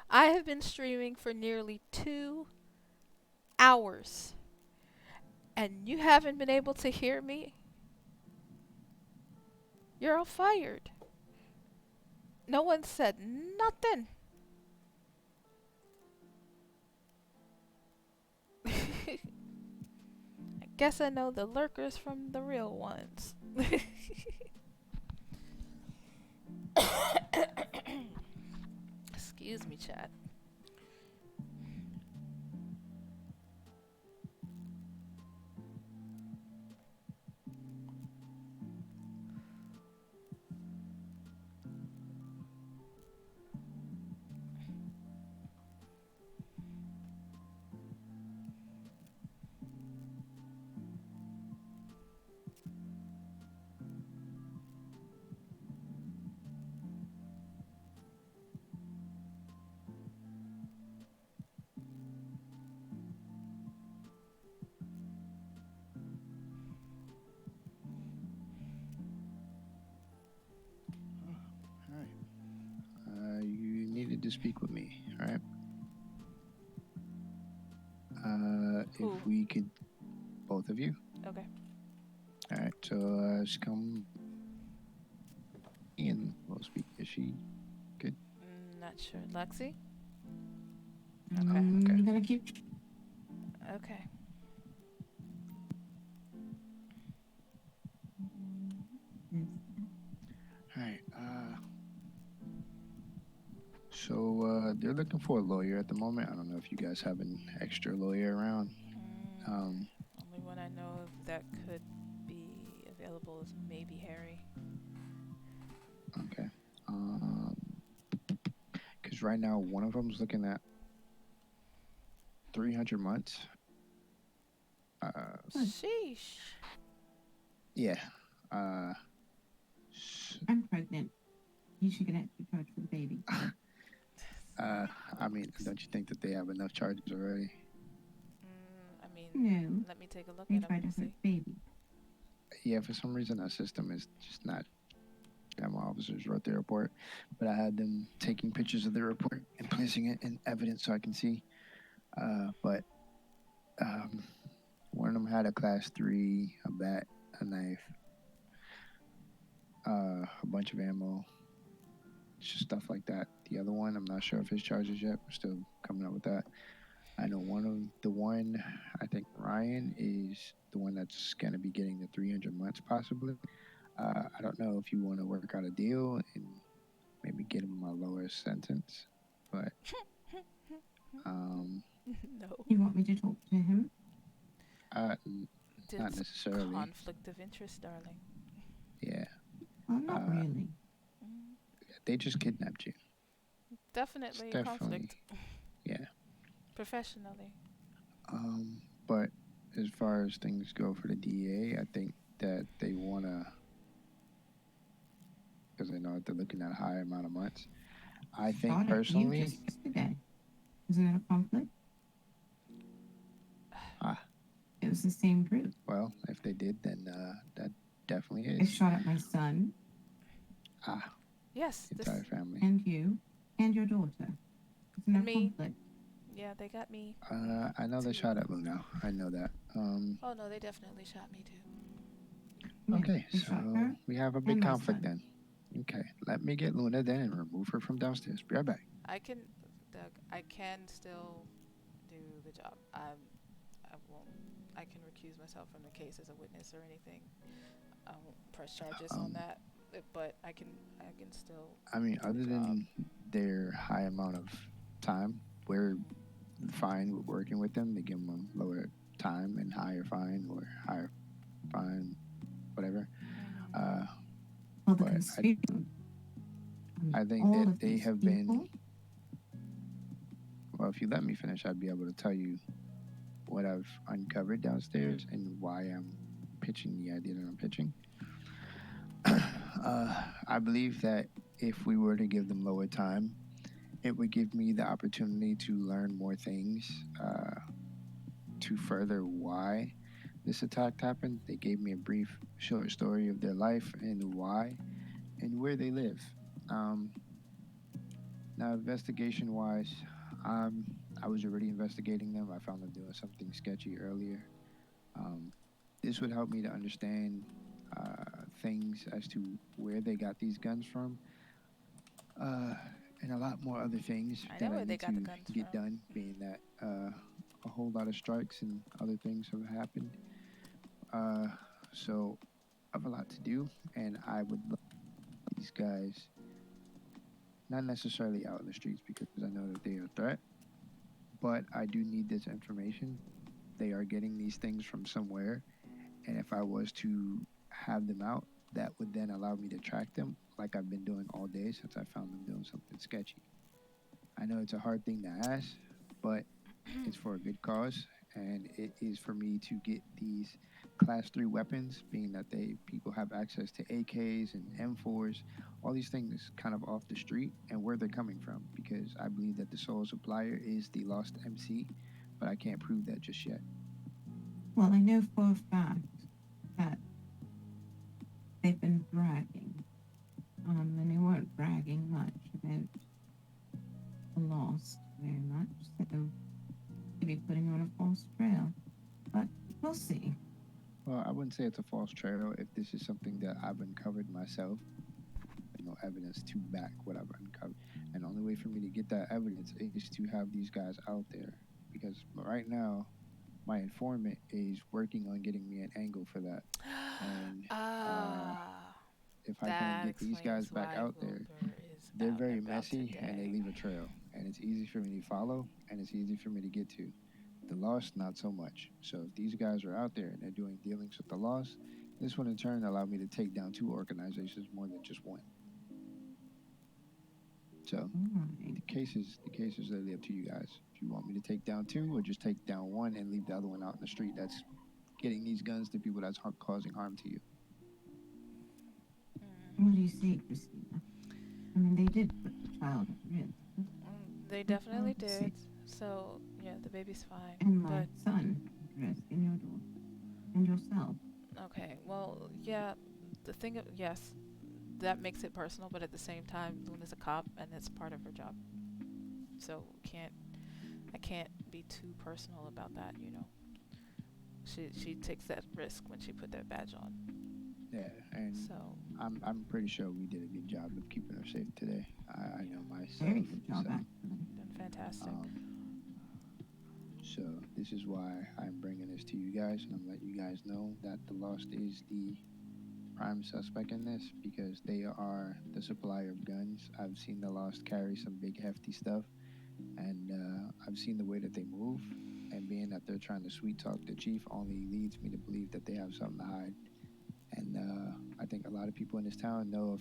I have been streaming for nearly 2 hours, and you haven't been able to hear me? You're all fired. No one said nothing. I guess I know the lurkers from the real ones. Excuse me, chat. Hi. You needed to speak with me, all right? Who? If we could, both of you. Okay. All right, so just come and we'll speak. Is she good? Not sure. Lexi? Okay. I'm gonna keep. Okay. All right. So they're looking for a lawyer at the moment. I don't know if you guys have an extra lawyer around. Only one I know of that could be available is maybe Harry. Okay. Because right now one of them's looking at 300 months. Sheesh. Yeah. I'm pregnant. You should get charged for the baby. I mean, don't you think that they have enough charges already? I mean, No. let me take a look They at them tried to and hurt see. baby. Yeah, for some reason our system is just not. My officers wrote their report, but I had them taking pictures of the report and placing it in evidence so I can see. But one of them had a class 3, a bat, a knife, a bunch of ammo, just stuff like that. The other one, I'm not sure of his charges yet. We're still coming up with that. I know I think Ryan is the one that's going to be getting the 300 months possibly. I don't know if you want to work out a deal and maybe get him a lower sentence, but No. You want me to talk to him? Not necessarily. Conflict of interest, darling. Yeah. Oh, not really. They just kidnapped you. Definitely It's conflict. Yeah. Professionally. But as far as things go for the DEA, I think that they want to, because they know that they're looking at a high amount of months. I think personally. You just yesterday. Isn't that a conflict? It was the same group. Well, if they did, then that definitely is. They shot at my son. Yes. The entire family. And you. And your daughter. Isn't that a conflict? Yeah, they got me. I know they shot at Luna. I know that. Oh no, they definitely shot me too. Okay, so we have a big conflict then. Okay, let me get Luna then and remove her from downstairs. Be right back. I can, Doug. I can still do the job. I won't. I can recuse myself from the case as a witness or anything. I won't press charges on that. But I can still. I mean, other than their high amount of time, we're fine with working with them. They give them a lower time and higher fine or higher fine, whatever. But I think that they have been. Well, if you let me finish, I'd be able to tell you what I've uncovered downstairs and why I'm pitching the idea that I'm pitching. I believe that if we were to give them lower time, it would give me the opportunity to learn more things to further why this attack happened. They gave me a brief, short story of their life and why and where they live. Now, investigation-wise, I was already investigating them. I found them doing something sketchy earlier. This would help me to understand things as to where they got these guns from, and a lot more other things that I need to get done, being that a whole lot of strikes and other things have happened. So I have a lot to do, and I would love these guys not necessarily out in the streets because I know that they are a threat, but I do need this information. They are getting these things from somewhere, and if I was to have them out, that would then allow me to track them like I've been doing all day since I found them doing something sketchy. I know it's a hard thing to ask, but it's for a good cause, and it is for me to get these class 3 weapons, being that people have access to AKs and M4s, all these things kind of off the street and where they're coming from, because I believe that the sole supplier is the Lost MC, but I can't prove that just yet. Well, I know for a fact that they've been bragging, and they weren't bragging much about the lost very much, so maybe putting on a false trail, but we'll see. Well, I wouldn't say it's a false trail if this is something that I've uncovered myself. No evidence to back what I've uncovered. And the only way for me to get that evidence is to have these guys out there. Because right now, my informant is working on getting me an angle for that. And if I can't get these guys back out there, they're very messy and they leave a trail. And it's easy for me to follow and it's easy for me to get to. The lost, not so much. So if these guys are out there and they're doing dealings with the lost, this would in turn allow me to take down 2 organizations more than just one. So the case is really up to you guys. If you want me to take down 2 or just take down 1 and leave the other one out in the street that's getting these guns to people that's causing harm to you. What do you say, Kristina? I mean, they did put the child at risk. They definitely did. So, yeah, the baby's fine. And my son at risk, and your daughter, and yourself. Okay, well, yeah, the thing, yes, that makes it personal, but at the same time, Luna's a cop, and it's part of her job. So, I can't be too personal about that, you know. She takes that risk when she put that badge on. Yeah, and so I'm pretty sure we did a good job of keeping her safe today. I know myself. Very good job, so, actually. Fantastic. So this is why I'm bringing this to you guys, and I'm letting you guys know that the Lost is the prime suspect in this because they are the supplier of guns. I've seen the Lost carry some big hefty stuff, and I've seen the way that they move, and being that they're trying to sweet talk the chief only leads me to believe that they have something to hide. And I think a lot of people in this town know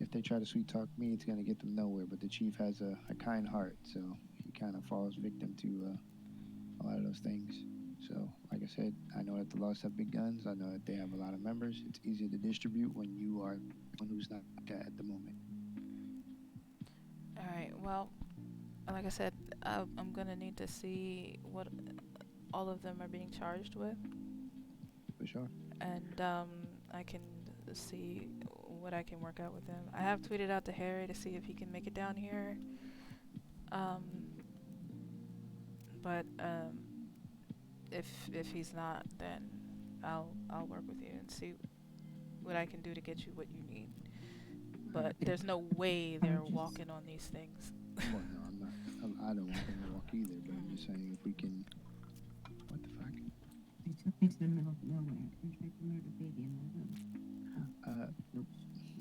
if they try to sweet talk me, it's going to get them nowhere. But the chief has a kind heart, so he kind of falls victim to a lot of those things. So, like I said, I know that the Lost have big guns. I know that they have a lot of members. It's easy to distribute when you are one who's not at the moment. All right, well, like I said, I'm going to need to see what all of them are being charged with. For sure. And I can see what I can work out with them. I have tweeted out to Harry to see if he can make it down here. But if he's not, then I'll work with you and see what I can do to get you what you need. But there's no way they're walking on these things. Well, no, I'm not. I don't want them to walk either. But I'm just saying if we can. What the fuck? They took me to the middle of nowhere and tried to murder baby in my room.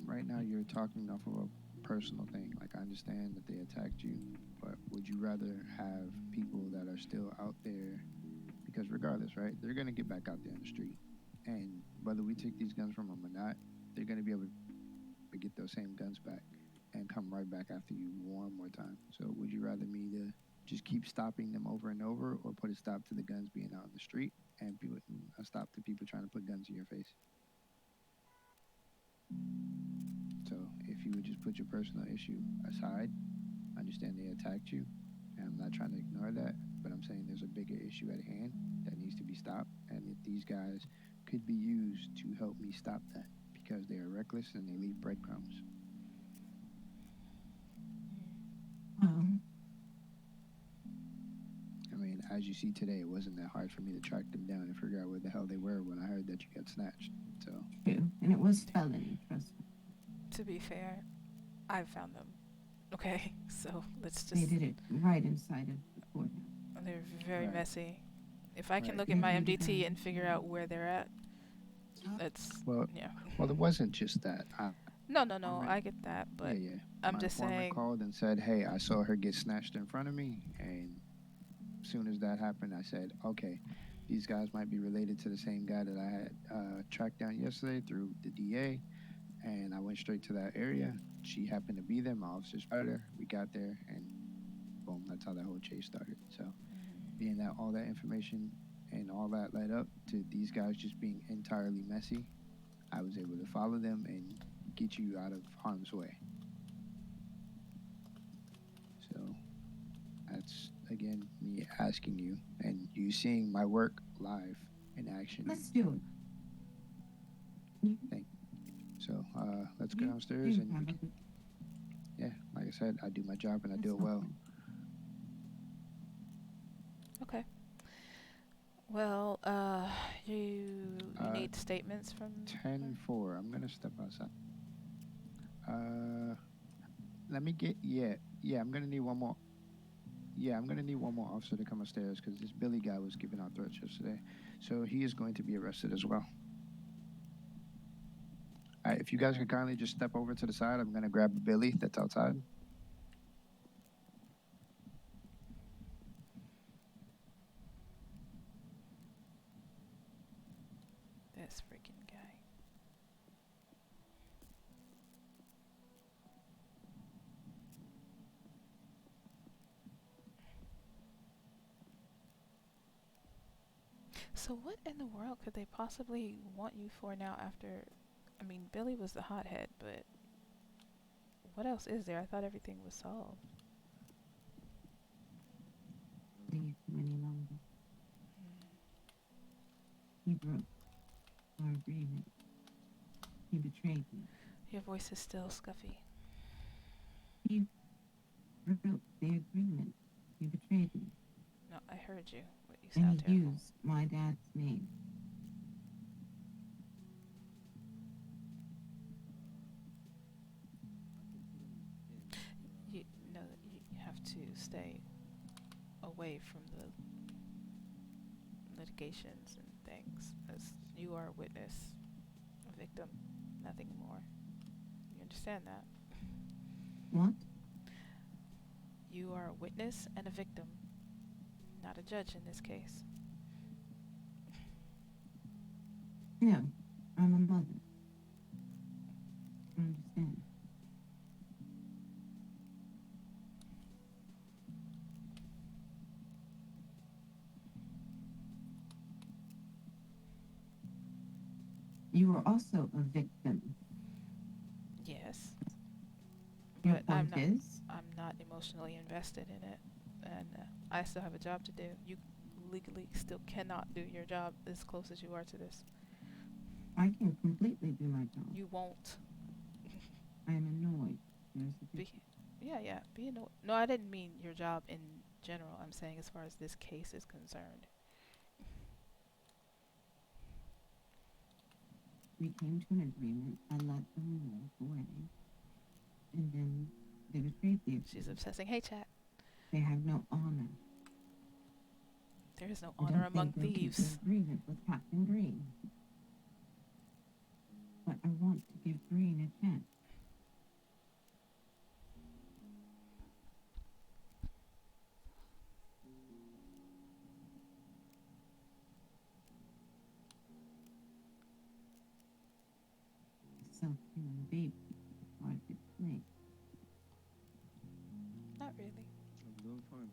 Right now you're talking off of a personal thing. Like, I understand that they attacked you, but would you rather have people that are still out there? Because regardless, right, they're going to get back out there in the street. And whether we take these guns from them or not, they're going to be able to get those same guns back and come right back after you one more time. So would you rather me to just keep stopping them over and over, or put a stop to the guns being out in the street and a stop to people trying to put guns in your face? So if you would just put your personal issue aside, understand they attacked you, and I'm not trying to ignore that, but I'm saying there's a bigger issue at hand that needs to be stopped, and if these guys could be used to help me stop that, because they are reckless and they leave breadcrumbs. I mean, as you see today, it wasn't that hard for me to track them down and figure out where the hell they were when I heard that you got snatched. So. True, and it was felony, trust me. To be fair, I found them. Okay, so let's just. They did it right inside of the courthouse. They're very messy. If I can look at my MDT and figure out where they're at, that's yeah. Well, it wasn't just that. No, I get that, but I'm my just saying. Called and said, "Hey, I saw her get snatched in front of me," and as soon as that happened, I said, "Okay, these guys might be related to the same guy that I had tracked down yesterday through the DA." And I went straight to that area. She happened to be there. My officer spotted her. We got there, and boom, that's how that whole chase started. So, being that all that information and all that led up to these guys just being entirely messy, I was able to follow them and get you out of harm's way. So, that's, again, me asking you, and you seeing my work live in action. Let's do it. Thank you. So let's go downstairs and yeah, like I said, I do my job and I do it well. Okay. Well, you need statements from 10-4. I'm gonna step outside. Let me get. Yeah. I'm gonna need one more. Yeah, I'm gonna need one more officer to come upstairs because this Billy guy was giving out threats yesterday, so he is going to be arrested as well. All right, if you guys could kindly just step over to the side, I'm gonna grab Billy that's outside. This freaking guy. So what in the world could they possibly want you for now after... I mean, Billy was the hothead, but what else is there? I thought everything was solved. Leave him any longer. He broke our agreement. He betrayed me. Your voice is still scuffy. He broke the agreement. He betrayed me. No, I heard you, but you sound And he terrible. used my dad's name. You know that you have to stay away from the litigations and things, as you are a witness, a victim, nothing more. You understand that? What? You are a witness and a victim, not a judge in this case. No, I'm a mother. I understand. You were also a victim. Yes. Your But point is? I'm not emotionally invested in it, and I still have a job to do. You legally still cannot do your job as close as you are to this. I can completely do my job. You won't. I am annoyed. There's a difference. Yeah, be annoyed. No, I didn't mean your job in general. I'm saying as far as this case is concerned. We came to an agreement. I let them walk away. And then they betrayed the agreement. She's obsessing. Hey, chat. They have no honor. There is no I honor don't among think they'll keep thieves. the agreement with Captain Green. But I want to give Green a chance. Self-human baby. Why did play? Not really. I'm doing fine.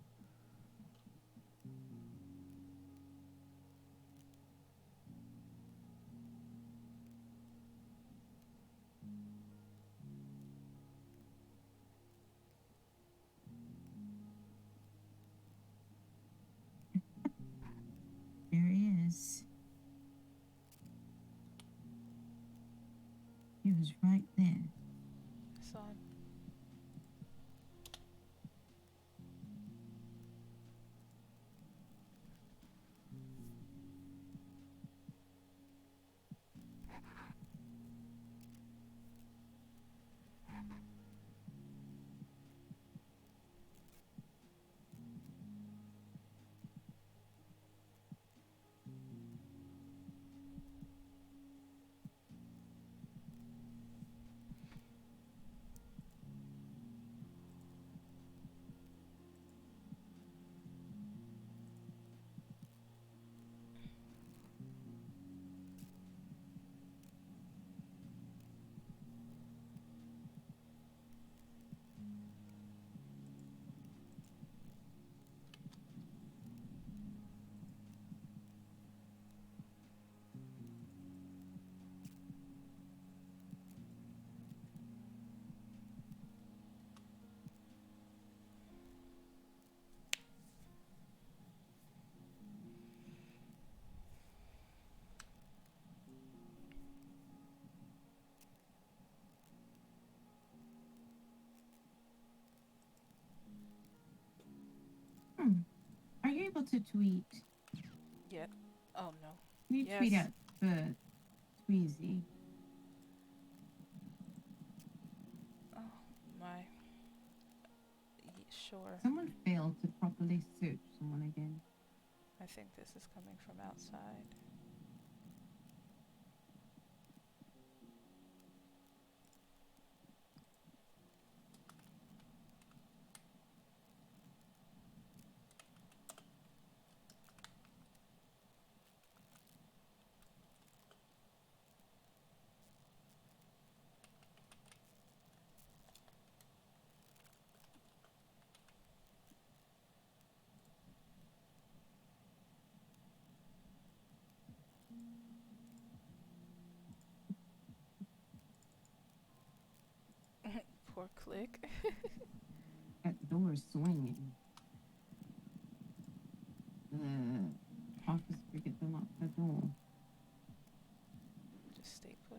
There he is. He was right there. I saw him. Are you able to tweet? Yeah. Oh no. Can you tweet out for Tweezy? Oh my. sure. Someone failed to properly search someone again. I think this is coming from outside. Poor Click. That door is swinging. The office forget to lock the door. Just stay put.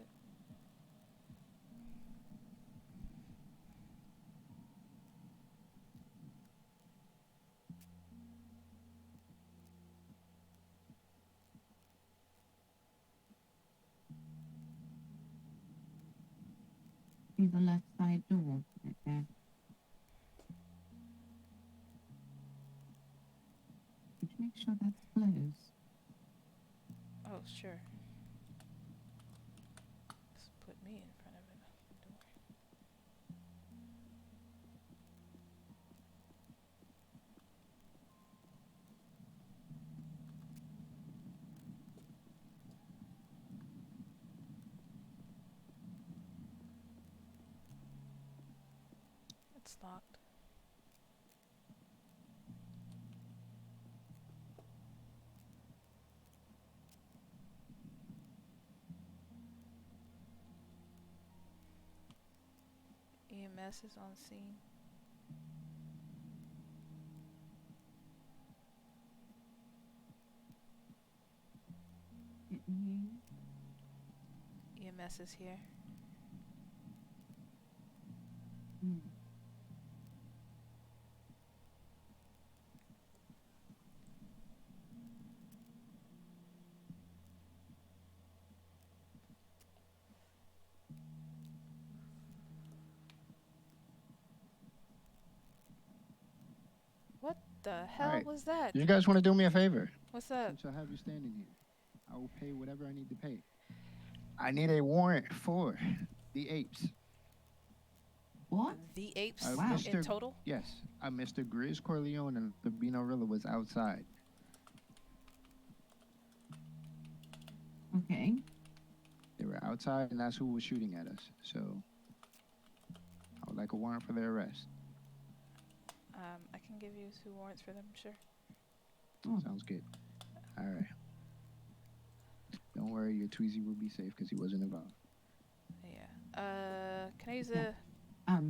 See the left side door right there. Could you make sure that's closed? Oh, sure. Just put me in front of it. Door. It's locked. EMS is on scene. Didn't hear you. EMS is here. Hmm. What the All hell right. was that? You guys want to do me a favor? What's that? Since I have you standing here, I will pay whatever I need to pay. I need a warrant for the apes. What? The apes Wow. in total? Yes, Mr. Grizz Corleone and the Bino Rilla was outside. Okay. They were outside, and that's who was shooting at us. So I would like a warrant for their arrest. I can give you 2 warrants for them, sure. Oh. Sounds good. All right. Don't worry, your Tweezy will be safe because he wasn't involved. Yeah. Can I use Yeah. the...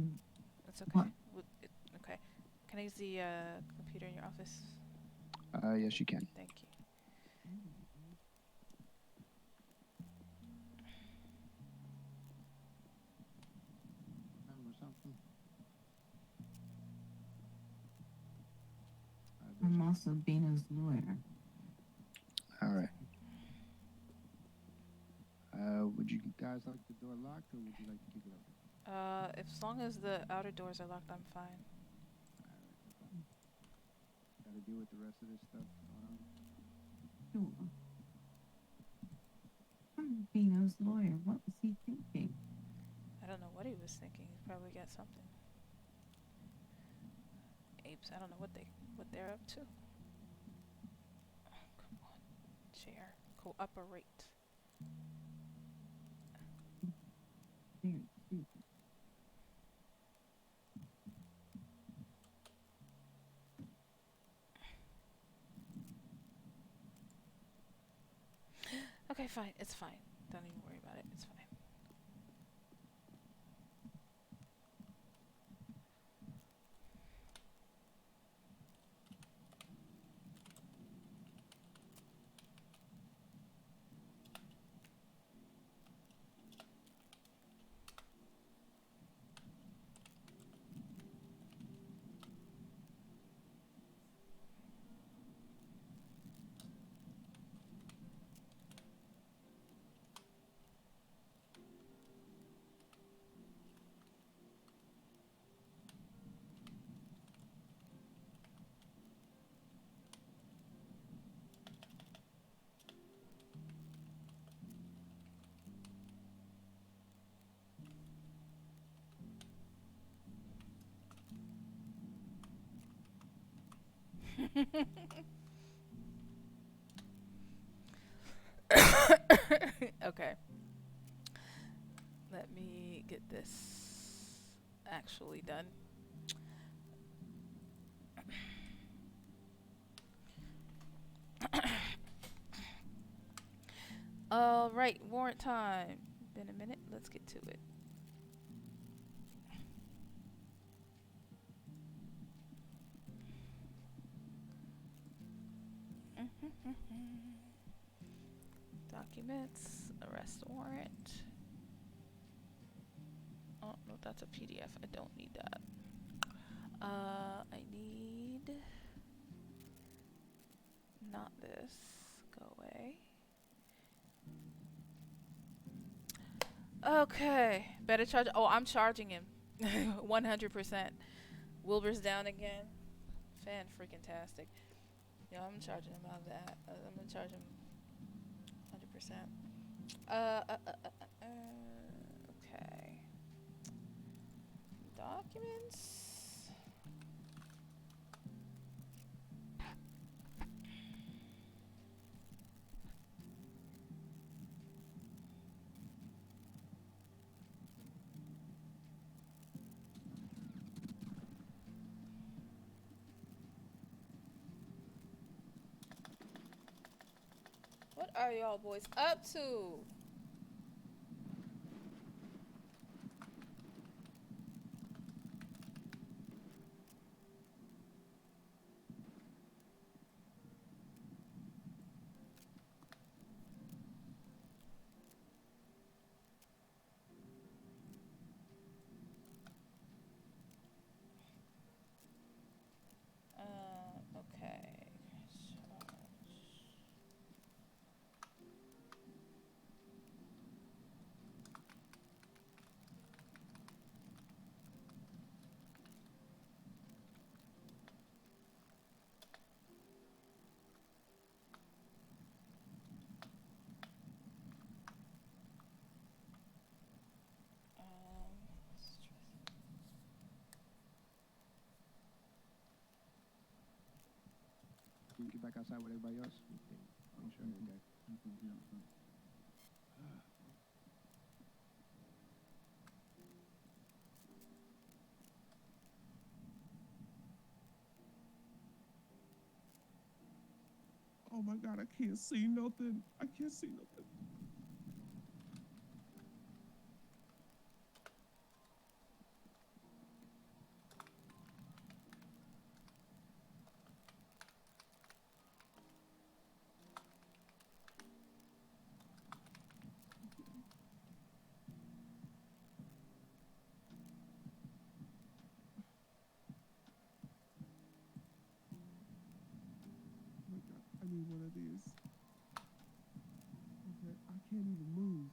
That's okay. What? Okay. Can I use the computer in your office? Yes, you can. Thank you. Remember something? I'm also Bino's lawyer. All right. Would you guys like the door locked, or would you like to keep it open? As long as the outer doors are locked, I'm fine. All right. Got to deal with the rest of this stuff going on. Sure. I'm Bino's lawyer. What was he thinking? I don't know what he was thinking. He's probably got something. Apes, I don't know what they're up to. Oh, come on. Chair. Cooperate. Very stupid. Okay, fine. It's fine. Don't even worry about it. It's fine. Okay. Let me get this actually done. All right, warrant time. Been a minute. Let's get to it. Documents, arrest warrant. Oh, no, that's a PDF. I don't need that. I need not this. Go away. Okay, better charge. Oh, I'm charging him 100%. Wilbur's down again. Fan freaking tastic. Yo, I'm charging him out of that. I'm gonna charge him 100%. Okay. Documents. What are y'all boys up to? Okay. Can you get back outside with everybody else? I'm sure you guys. Oh my God, I can't see nothing. I can't see nothing. Oh my God, I need one of these. Okay, I can't even move.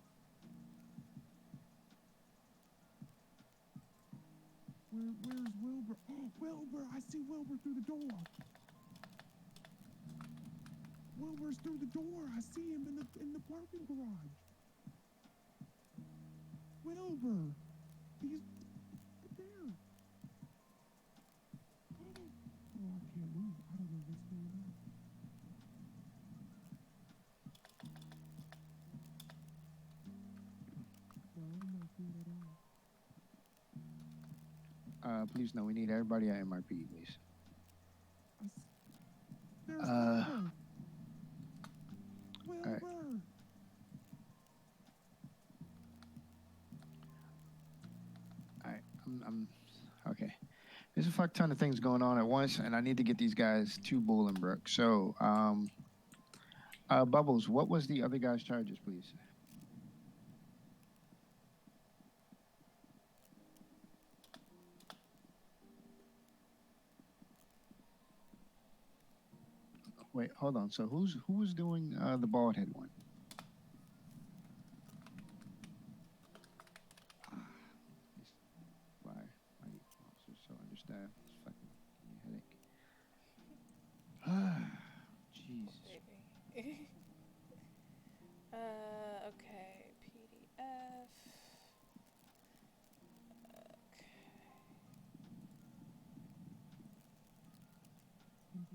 Where's Wilbur? Oh, Wilbur! I see Wilbur through the door. Wilbur's through the door. I see him in the parking garage. Wilbur! He's there. Oh, I can't move. I don't know what's going on. No, I'm not good at all. Please no, we need everybody at MRP, please. There's Wilbur. All right. All right, I'm okay. There's a fuck ton of things going on at once, and I need to get these guys to Bolingbrook. So, Bubbles, what was the other guy's charges, please? Wait, hold on. So who was doing the bald head one? Why officers so understaffed? It's fucking give me a headache. Jesus. Baby. Okay. PDF. Okay.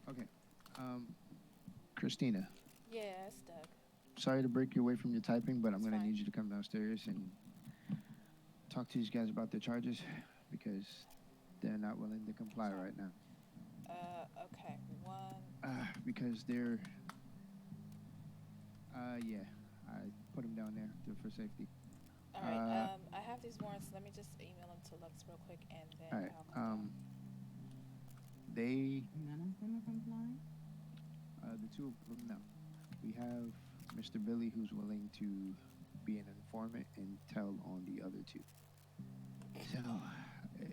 Okay. Kristina, Yes, Doug. sorry to break you away from your typing, but I'm It's going to fine. need you to come downstairs and talk to these guys about their charges because they're not willing to comply right now. Okay. One. Because they're, yeah, I put them down there for safety. All right. I have these warrants. Let me just email them to Lux real quick, and then All right. I'll come down. They, None of them are complying? the two of them, no. We have Mr. Billy who's willing to be an informant and tell on the other two. So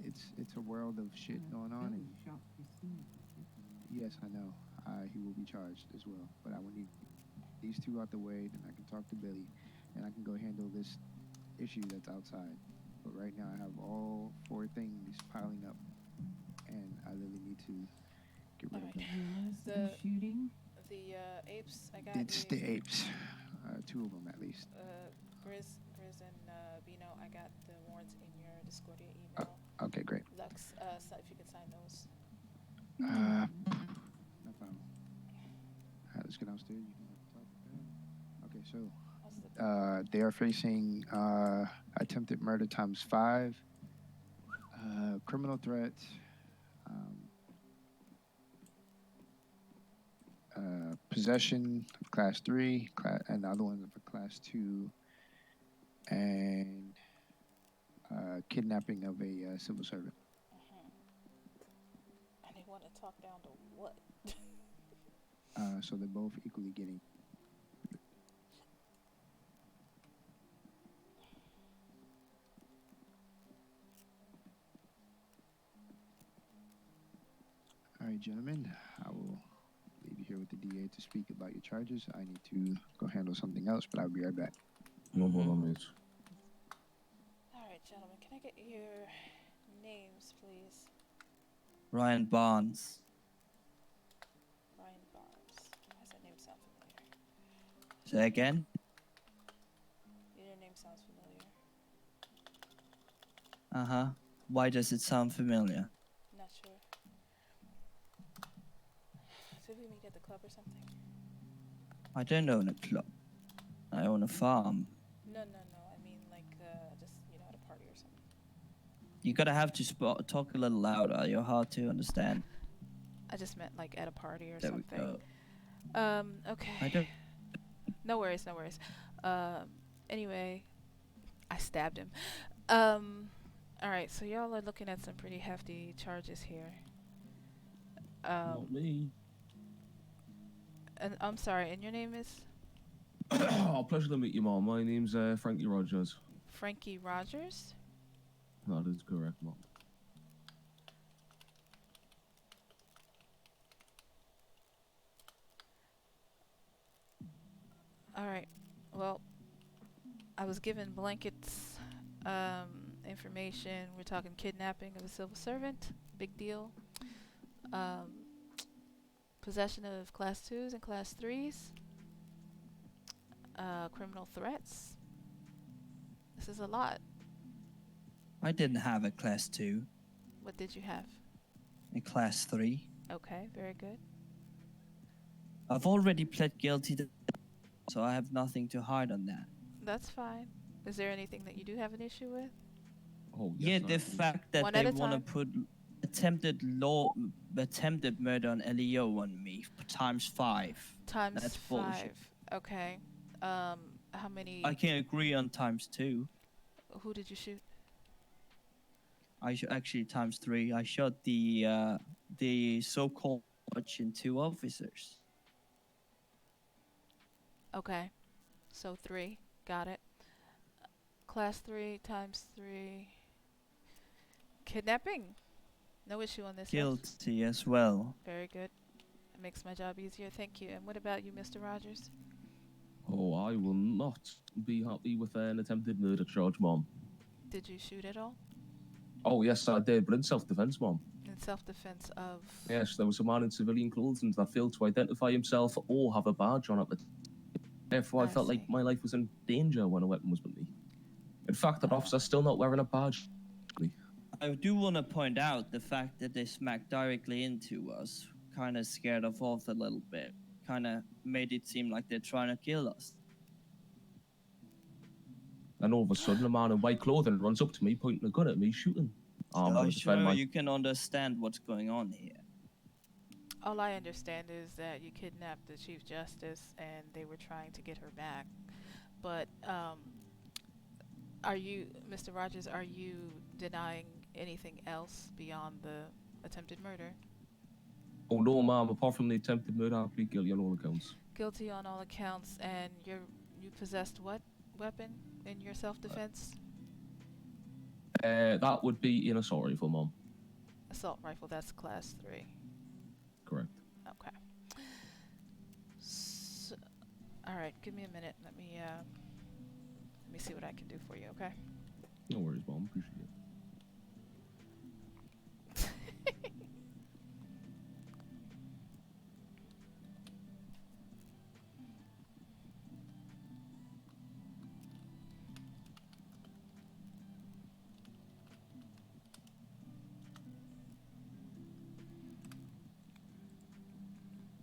it's a world of shit going on. Billy And shot Kristina. yes, I know. He will be charged as well. But I will need these two out the way, then I can talk to Billy, and I can go handle this issue that's outside. But right now I have all 4 things piling up, and I really need to get rid of them. The shooting? The apes. I got It's the apes. 2 of them at least. Grizz and Bino. I got the warrants in your Discordia email. Okay, great. Lux, so if you could sign those. No problem. All right, let's get downstairs. You can talk with them. Okay, so they are facing attempted murder ×5, criminal threats, possession of class 3, and the other ones are for class 2, and kidnapping of a civil servant. And they want to talk down to what? So they're both equally getting. All right, gentlemen, I will leave you here with the DA to speak about your charges. I need to go handle something else, but I'll be right back. No problem, mate. All right, gentlemen, can I get your names, please? Ryan Barnes. Ryan Barnes. Why does that name sound familiar? Say again? Your name sounds familiar. Uh-huh. Why does it sound familiar? Not sure. Did we meet at the club or something? I don't own a club. I own a farm. No. I mean, like, just, at a party or something. You gotta have to talk a little louder. You're hard to understand. I just meant, like, at a party or There something. we go. Okay. I don't. No worries. Anyway, I stabbed him. All right, so y'all are looking at some pretty hefty charges here. Not me. And I'm sorry, and your name is? Oh, pleasure to meet you, Mom. My name's Frankie Rogers. Frankie Rogers? That is correct, Mom. All right. Well, I was given blankets, information. We're talking kidnapping of a civil servant. Big deal. Possession of class 2s and class 3s. Criminal threats. This is a lot. I didn't have a class 2. What did you have? A class 3. Okay, very good. I've already pled guilty to, so I have nothing to hide on that. That's fine. Is there anything that you do have an issue with? Oh, yeah, the fact that One they at a want to time. put attempted murder on Leo on me ×5. Times That's 5. bullshit. Okay. How many? I can agree on ×2. Who did you shoot? Actually times 3. I shot the so-called watching 2 officers. Okay. So 3. Got it. Class 3 times 3. Kidnapping. No issue on this. Guilty as well. Very good. It makes my job easier. Thank you. And what about you, Mr. Rogers? Oh, I will not be happy with an attempted murder charge, Mom. Did you shoot at all? Oh, yes, I did, but in self-defense, Mom. In self-defense of... Yes, there was a man in civilian clothes that failed to identify himself or have a badge on it. Therefore, I felt like my life was in danger when a weapon was with me. In fact, that officer's still not wearing a badge. I do want to point out the fact that they smacked directly into us kind of scared us off a little bit. Kind of made it seem like they're trying to kill us. And all of a sudden, a man in white clothing runs up to me, pointing a gun at me, shooting. I'm sure you can understand what's going on here. All I understand is that you kidnapped the Chief Justice and they were trying to get her back. But, are you, Mr. Rogers, are you denying anything else beyond the attempted murder? Oh, no, ma'am. Apart from the attempted murder, I plead guilty on all accounts. Guilty on all accounts, and you possessed what weapon in your self-defense? That would be an assault rifle, Mom. Assault rifle, that's class 3. Correct. Okay. So, all right, give me a minute. Let me see what I can do for you, okay? No worries, Mom. Appreciate it.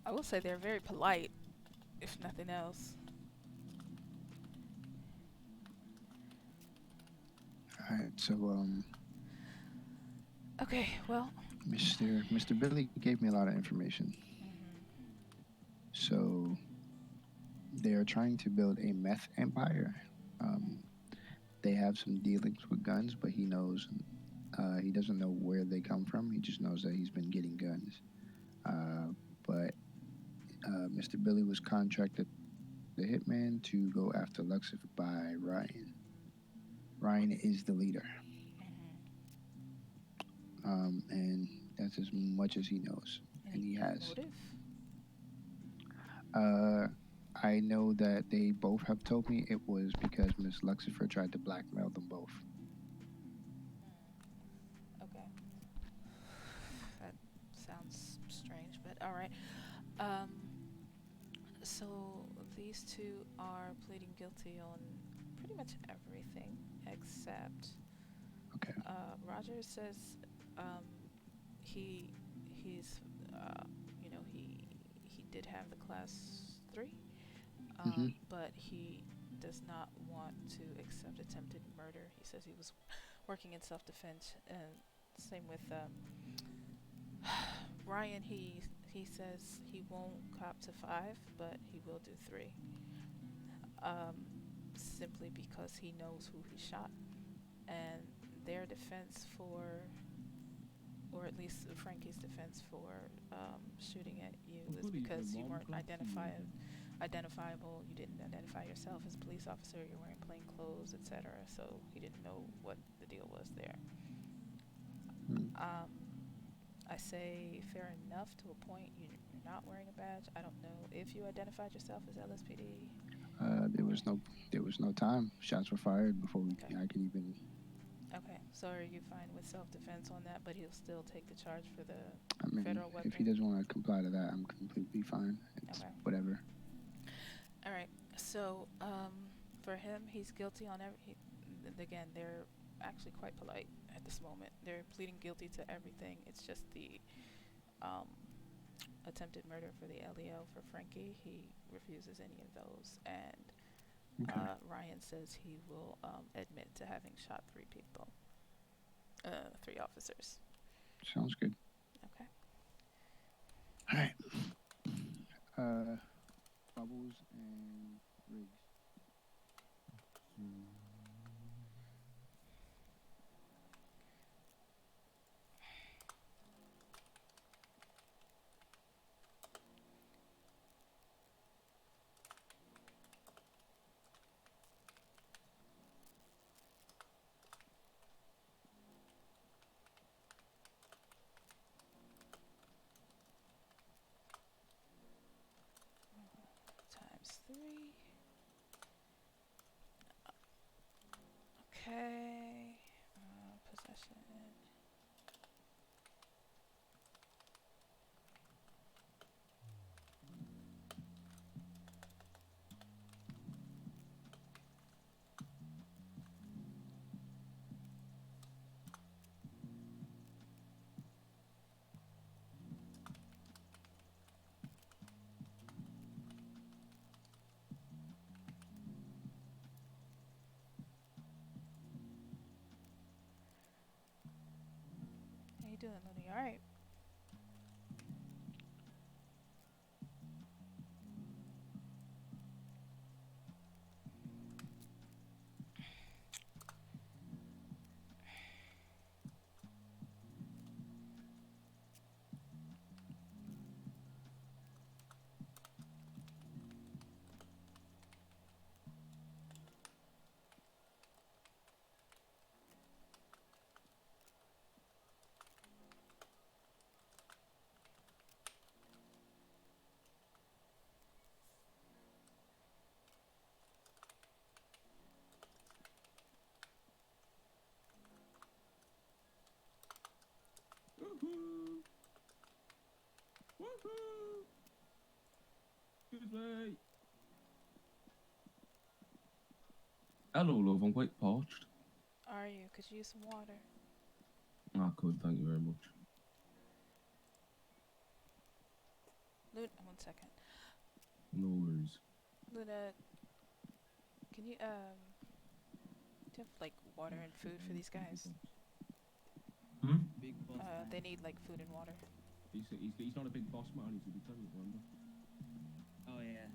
I will say they're very polite, if nothing else. Alright, so, Okay, well... Mr. Billy gave me a lot of information. So, they are trying to build a meth empire. They have some dealings with guns, but he knows, he doesn't know where they come from. He just knows that he's been getting guns. But Mr. Billy was contracted the hitman to go after Luxifer by Ryan. Ryan is the leader. And that's as much as he knows. And he has. I know that they both have told me it was because Miss Luxifer tried to blackmail them both. Okay. That sounds strange, but alright. So these two are pleading guilty on pretty much everything except Roger says he did have the class 3, but he does not want to accept attempted murder. He says he was working in self-defense, and same with Ryan. He says he won't cop to 5, but he will do 3. Simply because he knows who he shot, and their defense for, or at least Frankie's defense for shooting at you is because you weren't identifiable. You didn't identify yourself as a police officer. You're wearing plain clothes, etc. So he didn't know what the deal was there. I say fair enough to a point. You're not wearing a badge. I don't know if you identified yourself as LSPD. There was no time. Shots were fired before I could even. Okay, so are you fine with self-defense on that? But he'll still take the charge for the federal weapon. If he doesn't want to comply to that, I'm completely fine. It's whatever. All right. So for him, he's guilty on again, they're actually quite polite at this moment. They're pleading guilty to everything. It's just the attempted murder for the LEO for Frankie. He refuses any of those, and Ryan says he will admit to having shot 3 people, 3 officers. Sounds good. Okay. All right. Bubbles and Riggs. Okay. Possession. How you doing, Looney? All right. Woohoo! Woohoo! Excuse me. Hello, love. I'm quite parched. Are you? Could you use some water? I could, thank you very much. Luna, one second. No worries. Luna, can you do you have like water and food for these guys? Hmm? They need like food and water. He's not a big boss man, he's a lieutenant, remember? Oh yeah.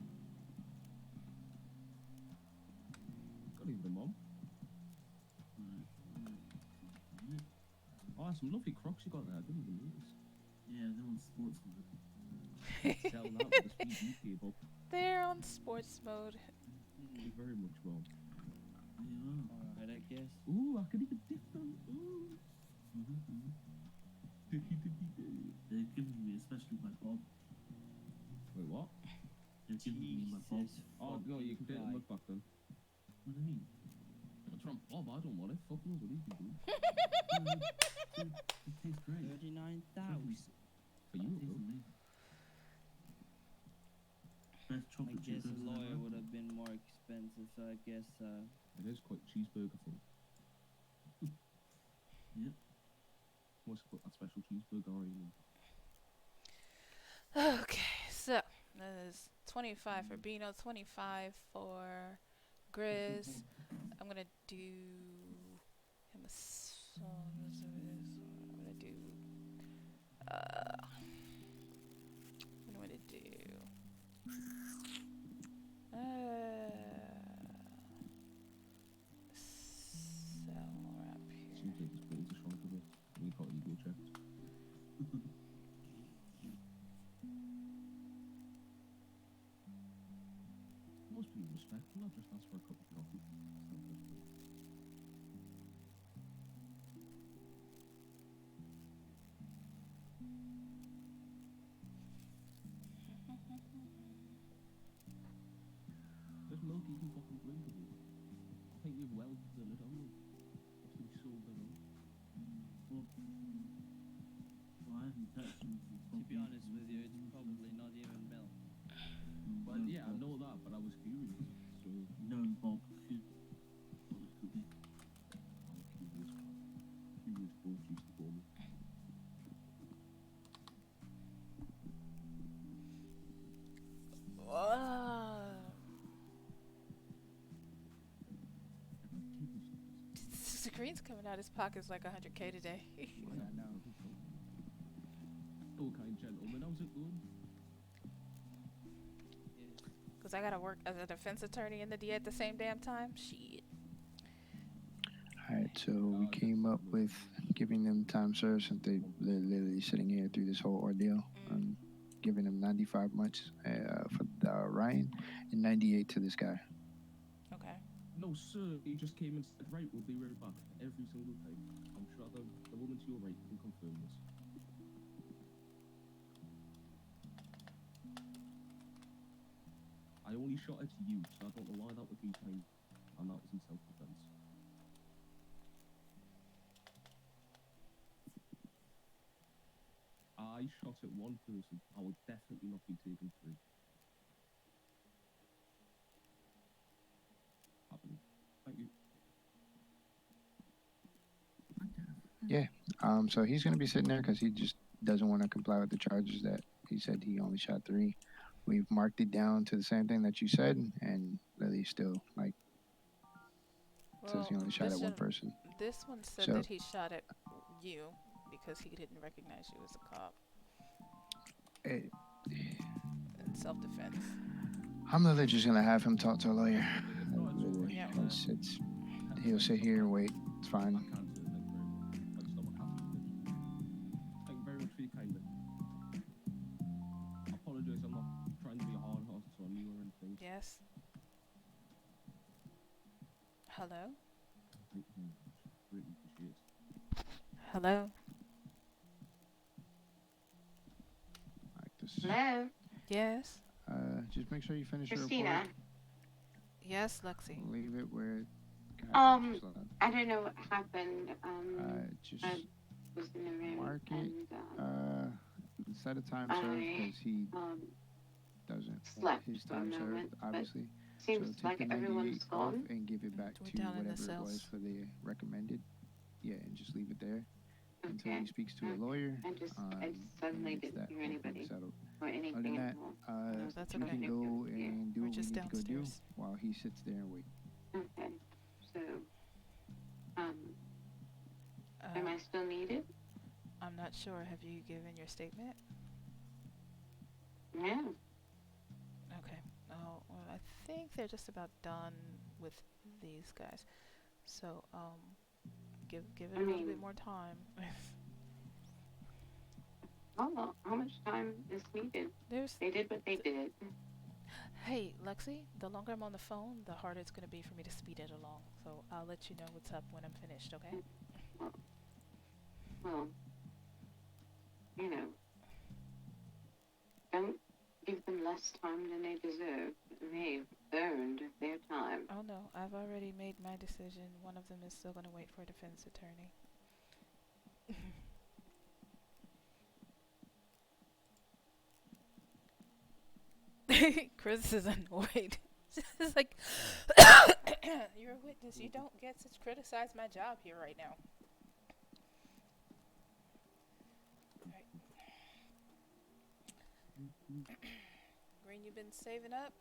Got even a mom. Oh, some lovely crocs you got there, I didn't even notice. Yeah, they're on sports mode. Tell that with the speed you keep up. They're on sports mode. You're very much wrong. Yeah. Alright, I guess. Ooh, I could even dip them. Ooh. They're giving me, especially my bob. Wait, what? They're giving me my bob. Oh, no, you can take the mug back then. What do you mean? It's from Bob, I don't want it. Fuck knows what he can do. It tastes great. 39,000. For you, It tastes though. amazing. Best I chocolate chip guess a cookies lawyer ever. would have been more expensive, so I guess It is quite cheeseburger full. Yep. Must put that special cheeseburger on you. Okay, so that is 25 for Beano, 25 for Grizz. I'm gonna do him a song. I'm gonna do. What am I gonna do? Cell wrap here. Seems like his balls are shrunk a bit. We got ego checked. Most people respectful, not just ask for a cup of coffee. There's milk you can fucking drink of it. I think you've welded the lid on them. After we sold them out. Well, I haven't touched them since to be honest with you, it's probably not even milk. Well, yeah, I know that, but I was curious. So, known Bob could. What it could be. I'm curious. Curious both used to call me. The green's coming out his pockets like 100K today. I know. Oh, kind gentleman, how's it going? Because I gotta work as a defense attorney and the DA at the same damn time? Shit. Alright, so we came up with giving them time served since they're literally sitting here through this whole ordeal. Giving them 95 months for Ryan and 98 to this guy. Okay. No, sir, he just came and said, right, we'll be right back every single time. I'm sure the woman to your right can confirm this. I only shot at you, so I don't know why that would be time, and that was in self-defense. I shot at one person, I would definitely not be taking 3. Happening. Thank you. Yeah. So he's gonna be sitting there because he just doesn't want to comply with the charges that he said he only shot 3. We've marked it down to the same thing that you said, and Lily still says he only shot at one person. This one said So that he shot at you because he didn't recognize you as a cop. in self-defense. I'm literally just gonna have him talk to a lawyer. Yeah. He'll sit here and wait. It's fine. Thank you very much for your kindness. I apologize, I'm not trying to be a hard horse on you or anything. Yes. Hello? Thank you very much. Really appreciate it. Hello? Hello? Yes? Just make sure you finish your Kristina? report. Yes, Lexi. Leave it where it I don't know what happened. just I was in the room mark it. Set a time served because he doesn't want slept his for a time served, moment, but obviously. seems so take like the 98 everyone's off gone. and give it back We're to down in the whatever it was cells. for the recommended. Yeah, and just leave it there until Okay. he speaks to a lawyer. I suddenly and it's didn't that hear whole thing anybody settled. or Other anything than that, anymore. that's you okay. can go and do We're what we just need to go do downstairs. while he sits there and wait. Okay. So, am I still needed? I'm not sure. Have you given your statement? Yeah. Okay. Oh, well, I think they're just about done with these guys. So, give it a little bit more time. How much time is needed? They did what they did. Hey, Lexi, the longer I'm on the phone, the harder it's going to be for me to speed it along. So I'll let you know what's up when I'm finished, okay? Well, you know, don't give them less time than they deserve. They've earned their time. Oh no, I've already made my decision. One of them is still going to wait for a defense attorney. Chris is annoyed. It's like, you're a witness. You don't get to criticize my job here right now. Right. Green, you been saving up?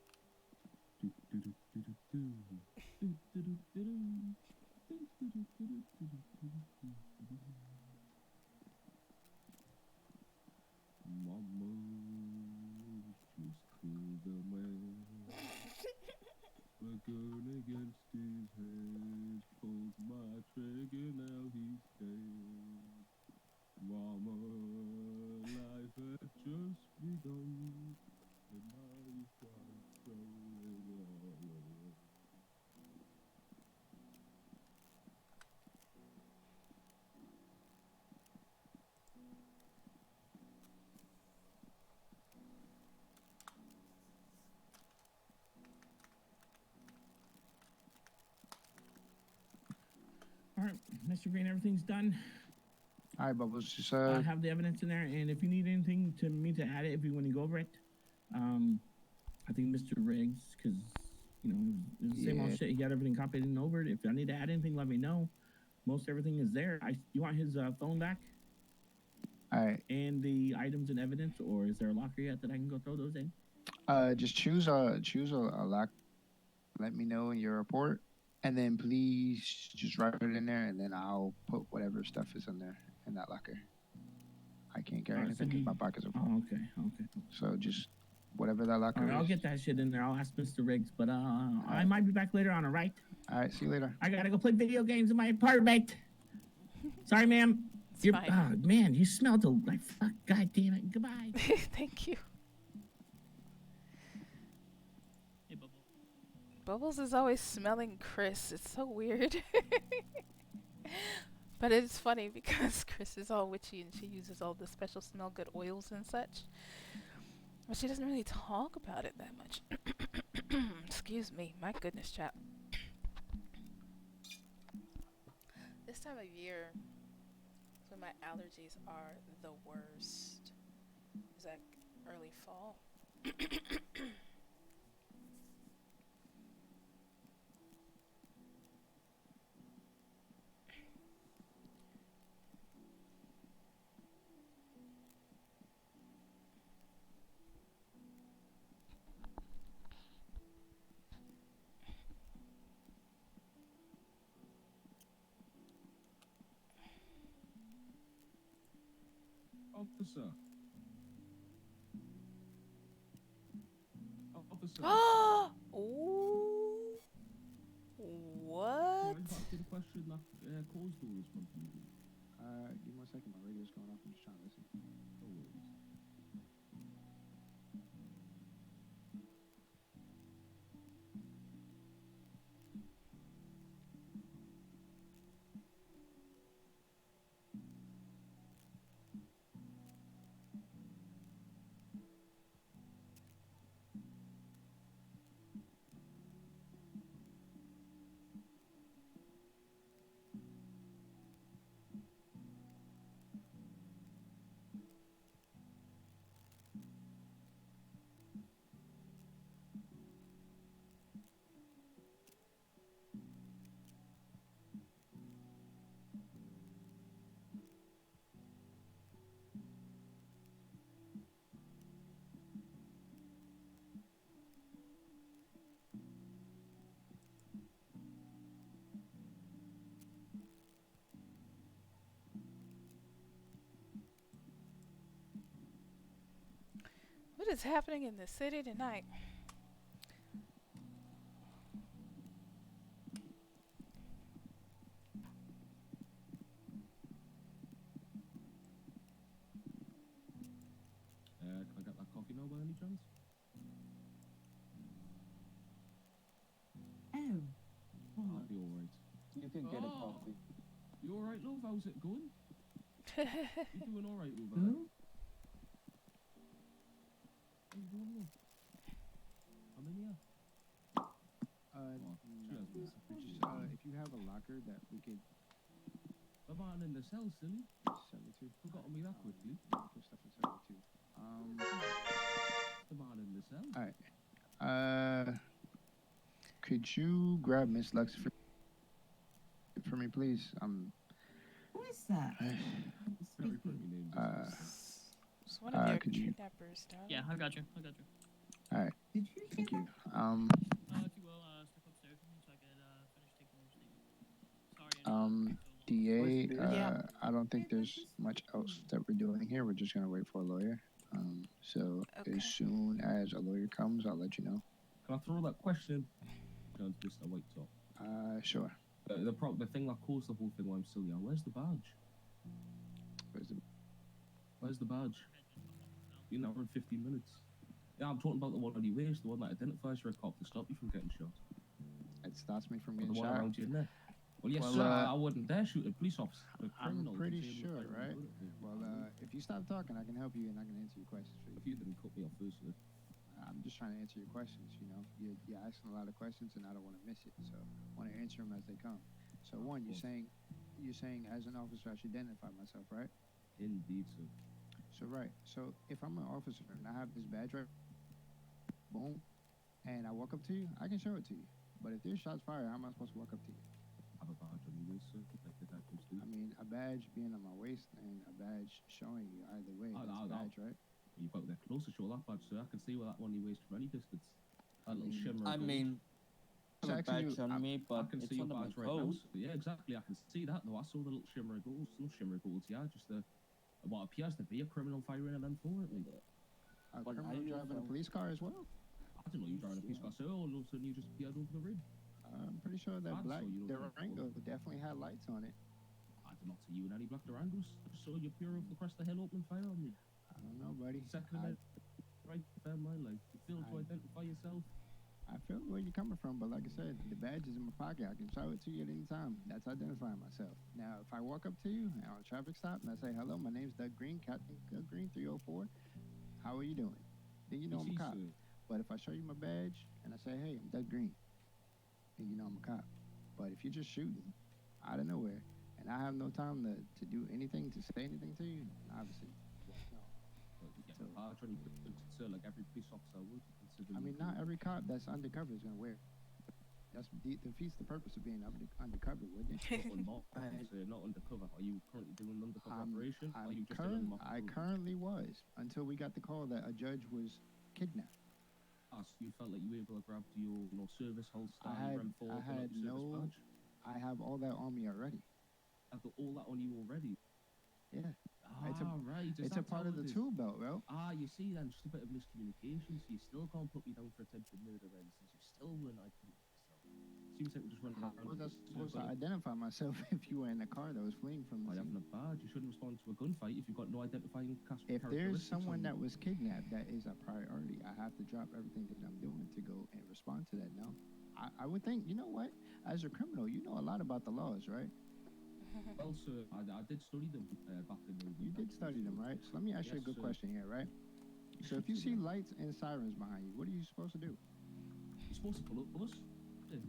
Gun against his head, pulled my trigger, now he's dead. Mama, life had just begun, and now you try to throw it all away. All right, Mr. Green, everything's done. All right, Bubbles, just I have the evidence in there, and if you need anything to me to add it, if you want to go over it, I think Mr. Riggs, because you know it was the same old shit. He got everything copied and over it. If I need to add anything, let me know. Most everything is there. You want his phone back? All right. And the items and evidence, or is there a locker yet that I can go throw those in? Just choose a lock. Let me know in your report, and then please just write it in there, and then I'll put whatever stuff is in there in that locker. I can't carry anything because my pockets are full. Oh, okay. So just whatever that locker All right, is. I'll get that shit in there. I'll ask Mr. Riggs, but I might be back later on. All right. All right. See you later. I gotta go play video games in my apartment. Sorry, ma'am. Oh man, you smell like fuck. God damn it. Goodbye. Thank you. Hey, Bubble. Bubbles is always smelling Chris. It's so weird. But it's funny because Chris is all witchy and she uses all the special smell good oils and such. But she doesn't really talk about it that much. Excuse me. My goodness, chap. This time of year is when my allergies are the worst. is that early fall? Officer. Officer. Ooh. What? Sorry, back to the question that caused all this confusion. Give me 1 second. My radio's going off. I'm just trying to listen. No worries. What is happening in the city tonight? Can I get that coffee now by any chance? Oh. I'll be alright. You can get a coffee. You alright, love? How's it going? You doing alright, love? Who? How you doing, love? I'm in here. Just, if you have a locker that we could I'm out in the cell, silly. send it to. Forgot me that quickly. Put stuff inside it too. The man in the cell. Alright. Could you grab Miss Lux for me, please? Who is that? Very pretty name. It's one of your could you? kidnappers, darling. Yeah, I got you. Alright. Did you Thank you. If you will, step upstairs with me so I could finish taking your statement. Sorry. DA, I don't think there's much else that we're doing here. We're just gonna wait for a lawyer. So as soon as a lawyer comes, I'll let you know. Can I throw that question? Down to Mr. White Top. Sure. The thing that caused the whole thing why I'm still here. Where's the badge? Where's the badge? Been there in 15 minutes. Yeah, I'm talking about the one that he wears, the one that identifies your cop to stop you from getting shot. It stops me from Or getting the one shot. around your neck. Well, yes, Well, sir. I wouldn't dare shoot a police officer. A I'm criminal. pretty disabled sure, fighter right? would do it. Well, if you stop talking, I can help you and I can answer your questions for you. If you didn't cut me off first, sir. I'm just trying to answer your questions. You know, you're asking a lot of questions, and I don't want to miss it. So I want to answer them as they come. So one, you're saying as an officer, I should identify myself, right? Indeed, sir. So right. So if I'm an officer and I have this badge, right, boom, and I walk up to you, I can show it to you. But if there's shots fired, how am I supposed to walk up to you? Have a badge on your waist, sir. Like the detectives do. I mean, a badge being on my waist and a badge showing you either way. That's a badge, right? You've got that close to show that badge, sir. I can see where that one he weighs from any distance. That little shimmer. I mean, I have a badge on me, but I can it's see your under my badge right now. coat. Yeah, exactly. I can see that though. I saw the little shimmer of goals. No shimmer of goals, yeah. Just what appears to be a criminal firing an M4 at me. A criminal driving a police car as well? I didn't know you driving a police car, sir. All of a sudden you just appeared over the rim. I'm pretty sure that black Durango definitely had lights on it. I did not see you in any black Durangos. I saw you peer over across the hill opening fire on me. I don't know, buddy. Second right there, my life. You failed to identify yourself. I feel where you're coming from, but like I said, the badge is in my pocket. I can show it to you at any time. That's identifying myself. Now, if I walk up to you on a traffic stop and I say, hello, my name's Doug Green, Captain Doug Green, 304, how are you doing? Then you know I'm a cop. But if I show you my badge and I say, hey, I'm Doug Green, then you know I'm a cop. But if you're just shooting out of nowhere and I have no time to do anything, to say anything to you, obviously, no. So you get a badge on your boots, so like every police officer would consider. I mean, not every cop that's undercover is gonna wear. That's defeats the purpose of being undercover, wouldn't it? Not undercover. Are you currently doing undercover operation? Or are you just I currently was until we got the call that a judge was kidnapped. So you felt like you were able to grab your service holster, I had no. I have all that on me already. I've got all that on you already. Yeah. Right. It's a part of the tool belt, bro. You see, then just a bit of miscommunication. So you still can't put me down for attempted murder, then, since you still weren't identified. Seems like we're just running around. How was I supposed to identify myself if you were in a car that was fleeing from the scene? Having a badge, you shouldn't respond to a gunfight if you've got no identifying characteristics. If there's someone that was kidnapped, that is a priority. I have to drop everything that I'm doing to go and respond to that now. I would think, you know what? As a criminal, you know a lot about the laws, right? Well, sir, I did study them back in the... You did study them, right? So let me ask you a good question here, right? So if you see lights and sirens behind you, what are you supposed to do? You're supposed to pull up with us.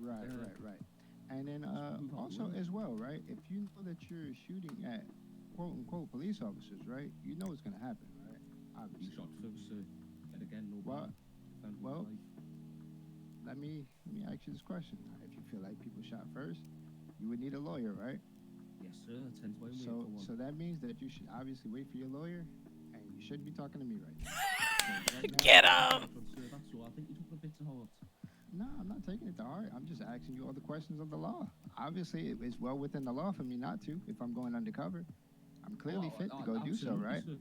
Right. And then also as well, right? If you know that you're shooting at quote unquote police officers, right? You know what's gonna happen, right? Obviously. You shot first, yet again, no. Well, let me ask you this question. If you feel like people shot first, you would need a lawyer, right? Yes, sir. That's hence why so that means that you should obviously wait for your lawyer, and you shouldn't be talking to me right now. Get him! That's all. I think you took a bit to heart. No, I'm not taking it to heart. I'm just asking you all the questions of the law. Obviously, it's well within the law for me not to if I'm going undercover. I'm clearly fit to go do so, right? Sir.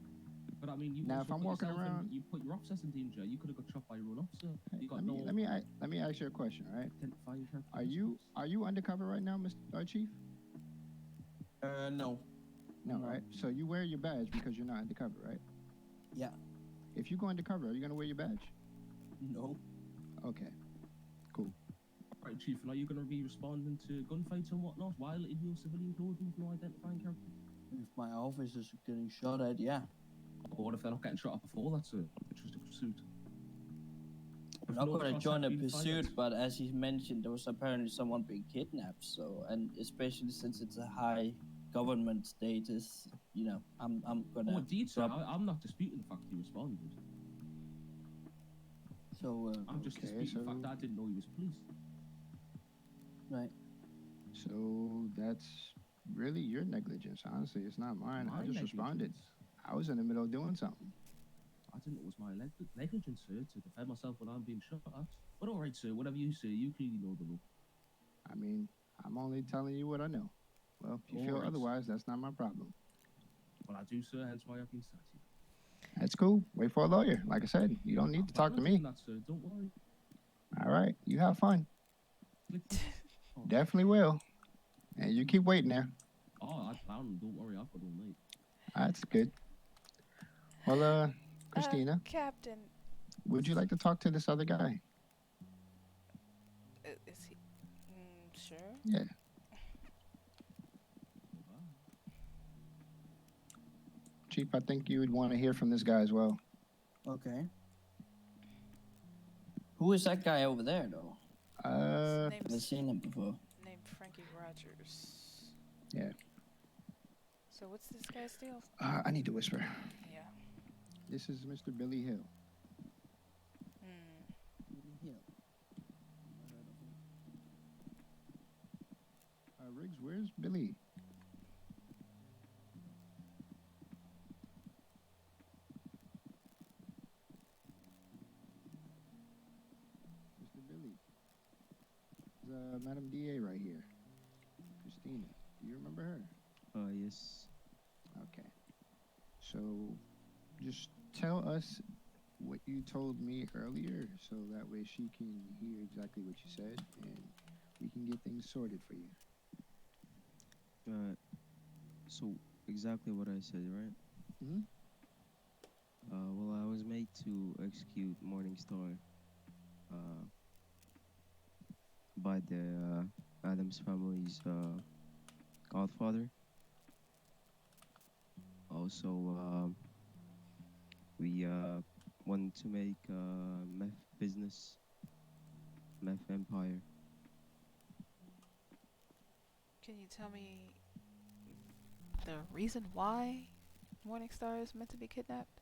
But I mean, you now if I'm walking around, you put your officers in danger. You could have got shot by your own officer. You got let me ask you a question, right? Are you undercover right now, Mr. Chief? No. No, right? So you wear your badge because you're not undercover, right? Yeah. If you go undercover, are you gonna wear your badge? No. Okay. Cool. Right, Chief, and are you going to be responding to gunfights and whatnot while in your civilian clothes with no identifying character? If my officers are getting shot at, yeah. Or what if they're not getting shot at before? That's just a pursuit. I'm not going to join a pursuit, but as he mentioned, there was apparently someone being kidnapped. So, and especially since it's a high government status, you know, I'm going to. Oh, indeed, sir. I'm not disputing the fact he responded. So, I'm just disputing the fact that I didn't know he was police. Right. So that's really your negligence, honestly. It's not mine. I just responded. I was in the middle of doing something. I didn't know it was my negligence, sir, to defend myself when I'm being shot at. But all right, sir, whatever you say, you clearly know the law. I mean, I'm only telling you what I know. Well, if you feel otherwise, that's not my problem. Well, I do, sir, hence why I've been sat here. That's cool. Wait for a lawyer. Like I said, you don't need to talk to me. That, sir. Don't worry. All right. You have fun. Definitely will. And you keep waiting there. Oh, I plan. Don't worry. I've got all night. That's good. Well, Kristina. Captain. Would you like to talk to this other guy? Is he? Sure. Yeah. Chief, I think you would want to hear from this guy as well. Okay. Who is that guy over there, though? I've seen him before. Named Frankie Rogers. Yeah. So what's this guy's deal? I need to whisper. Yeah. This is Mr. Billy Hill. Hill. Riggs, where's Billy? Mr. Billy. There's Madam DA right here. Kristina. Do you remember her? Yes. Okay. So, just tell us what you told me earlier, so that way she can hear exactly what you said, and we can get things sorted for you. So exactly what I said, right? Mm-hmm. Well, I was made to execute Morningstar by the Adams family's godfather. Also, we wanted to make meth business, meth empire. Can you tell me the reason why Morningstar is meant to be kidnapped?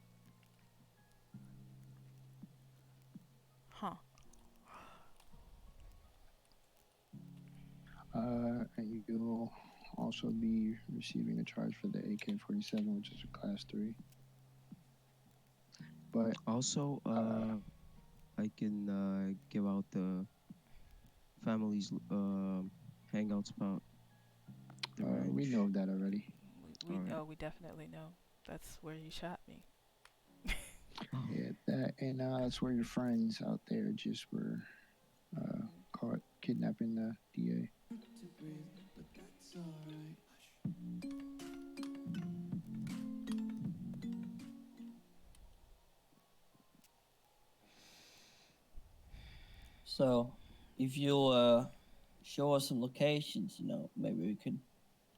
you'll also be receiving a charge for the AK-47, which is a Class 3. But Also, I can give out the family's hangout spot. The we ranch. know of that already. We Alright. know. We definitely know. That's where you shot me. Yeah, that and that's where your friends out there just were caught kidnapping the DA. So, if you'll show us some locations, maybe we could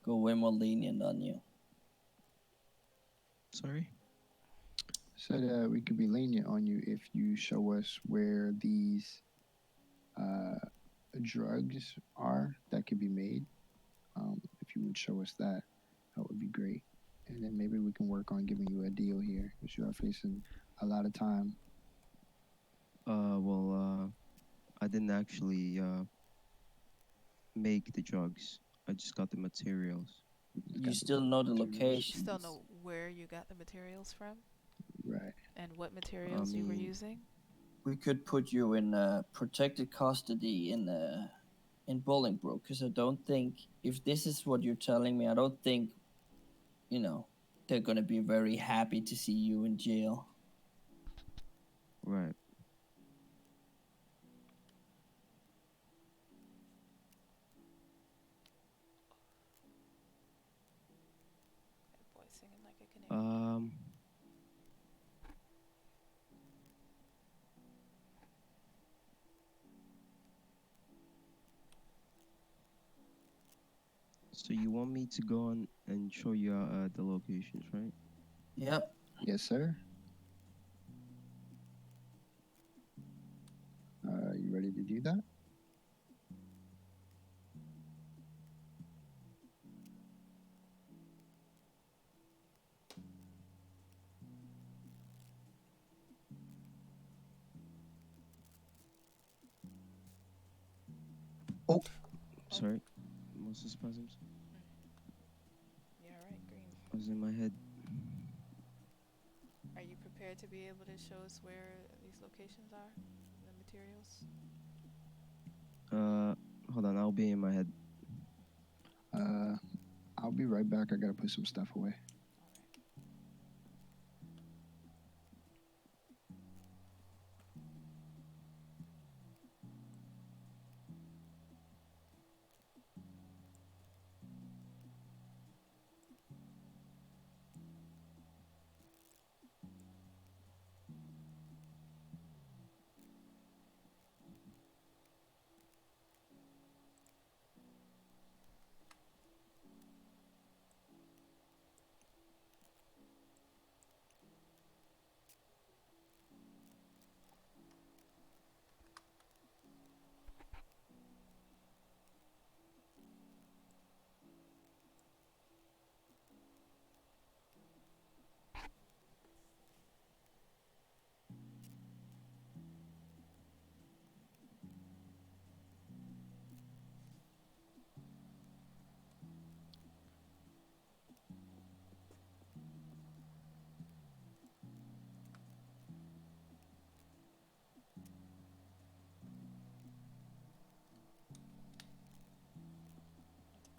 go way more lenient on you. Sorry? Said we could be lenient on you if you show us where these drugs are that could be made. If you would show us that, that would be great. And then maybe we can work on giving you a deal here because you are facing a lot of time. Well, I didn't actually make the drugs. I just got the materials. You still know the You location. still know where you got the materials from? Right. And what materials you were using? We could put you in protected custody in Bolingbroke, because I don't think, if this is what you're telling me, I don't think, they're going to be very happy to see you in jail. Right. That boy singing like a canary. So you want me to go on and show you the locations, right? Yep. Yes, sir. You ready to do that? Oh, sorry. What's the spasms? Yeah, right, Green. I was in my head. Are you prepared to be able to show us where these locations are? The materials? Hold on. I'll be in my head. I'll be right back. I gotta put some stuff away.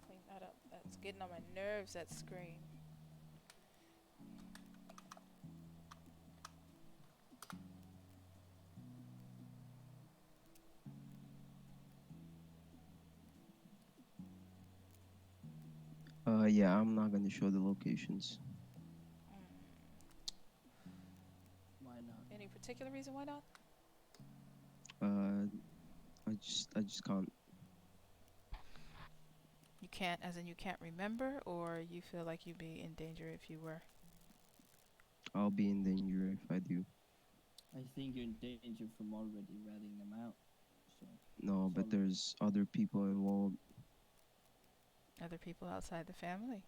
Clean that up. That's getting on my nerves, that screen. Yeah, I'm not gonna show the locations. Why not? Any particular reason why not? I just can't. You can't, as in you can't remember, or you feel like you'd be in danger if you were? I'll be in danger if I do. I think you're in danger from already ratting them out. So No, but there's other people involved. Other people outside the family?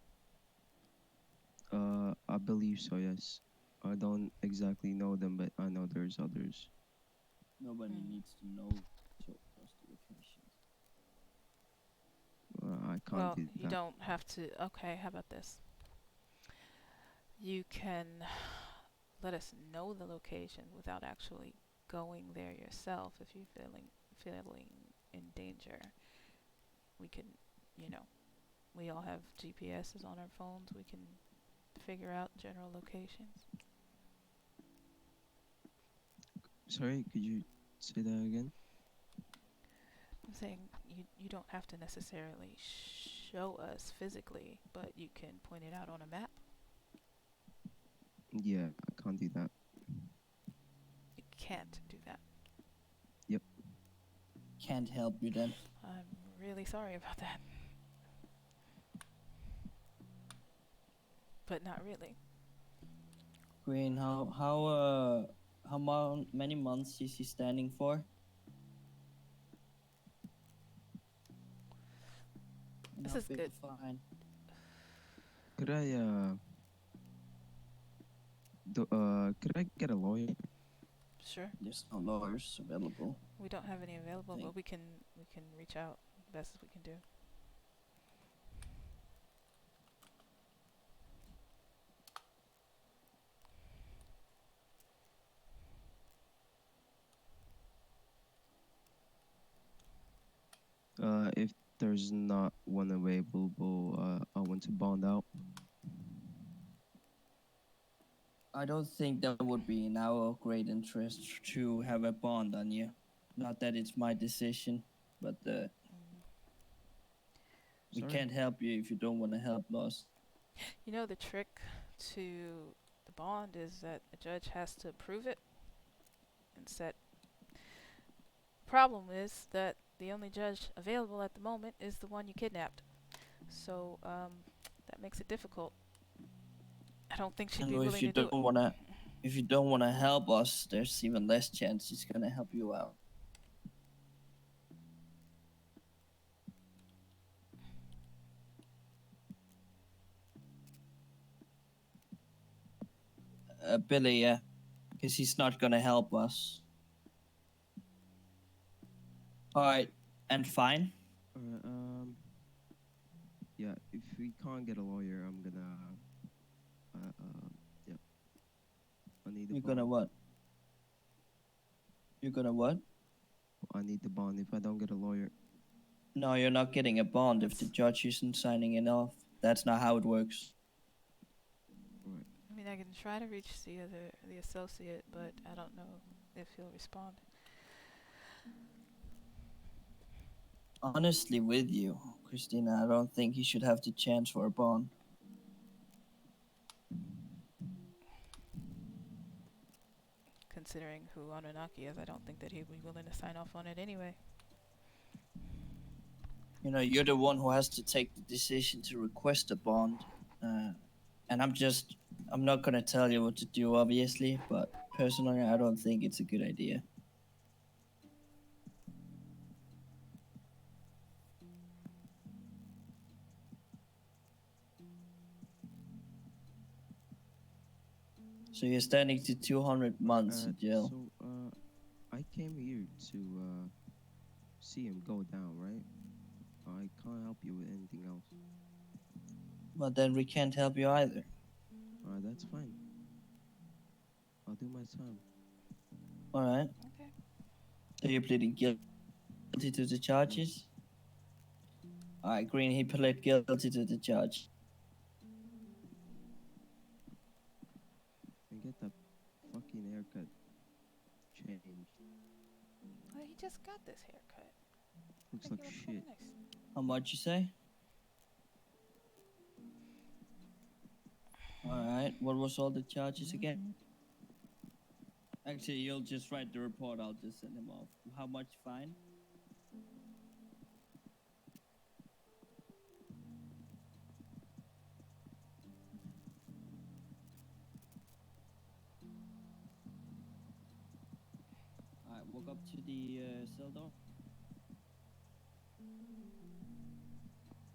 I believe so, yes. I don't exactly know them, but I know there's others. Nobody needs to know. Show us the locations. I can't Well, do you that. don't have to. Okay, how about this? You can let us know the location without actually going there yourself if you're feeling in danger. We can, you know, we all have GPSs on our phones. We can figure out general locations. Sorry, could you say that again? I'm saying you don't have to necessarily show us physically, but you can point it out on a map. Yeah, I can't do that. You can't do that. Yep. Can't help you then. I'm really sorry about that. But not really. Green, many months is he standing for? And This how is big good. a fine? Could I could I get a lawyer? Sure. There's no lawyers available. We don't have any available, but we can reach out best as we can do. If there's not one available, I want to bond out. I don't think that would be in our great interest to have a bond on you. Not that it's my decision, but we Sorry. can't help you if you don't want to help us. You know, the trick to the bond is that a judge has to approve it and set. Problem is that the only judge available at the moment is the one you kidnapped. So that makes it difficult. I don't think she'd And be if willing you to do don't wanna, if you don't wanna help us, there's even less chance she's gonna help you out. Billy, yeah, because he's not gonna help us. All right, and fine. Yeah, if we can't get a lawyer, I'm gonna yeah. I need a You're bond. gonna what? You're gonna what? I need the bond if I don't get a lawyer. No, you're not getting a bond if the judge isn't signing it off. That's not how it works. Right. I mean, I can try to reach the associate, but I don't know if he'll respond. Honestly, with you, Kristina, I don't think he should have the chance for a bond. Considering who Anunnaki is, I don't think that he'd be willing to sign off on it anyway. You know, you're the one who has to take the decision to request a bond. And I'm not gonna tell you what to do, obviously, but personally, I don't think it's a good idea. So you're standing to 200 months in jail. So I came here to see him go down, right? I can't help you with anything else. But then we can't help you either. That's fine. I'll do my time. All right. Okay. So you're pleading guilty to the charges? All right, Green, he pled guilty to the charge. And get that fucking haircut changed. Well, he just got this haircut. Looks Make like it look shit. nice. How much you say? All right. What was all the charges again? Actually, you'll just write the report. I'll just send him off. How much fine? All right. Walk up to the cell door.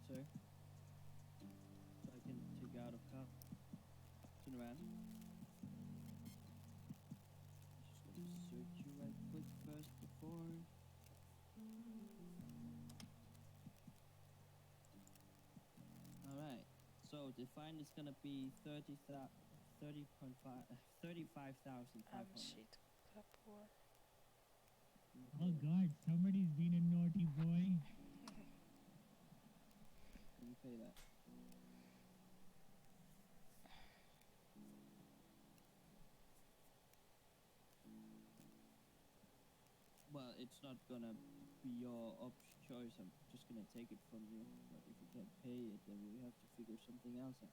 Sir. So I can take you out of cuff. Turn around. Just gonna search you right quick first before. the fine is gonna be 35,500. Sheet Kapoor. Oh God, somebody's been a naughty boy. Can you pay that? Well, it's not gonna be your choice. I'm just gonna take it from you. But if you can't pay it, then we have to figure something else out.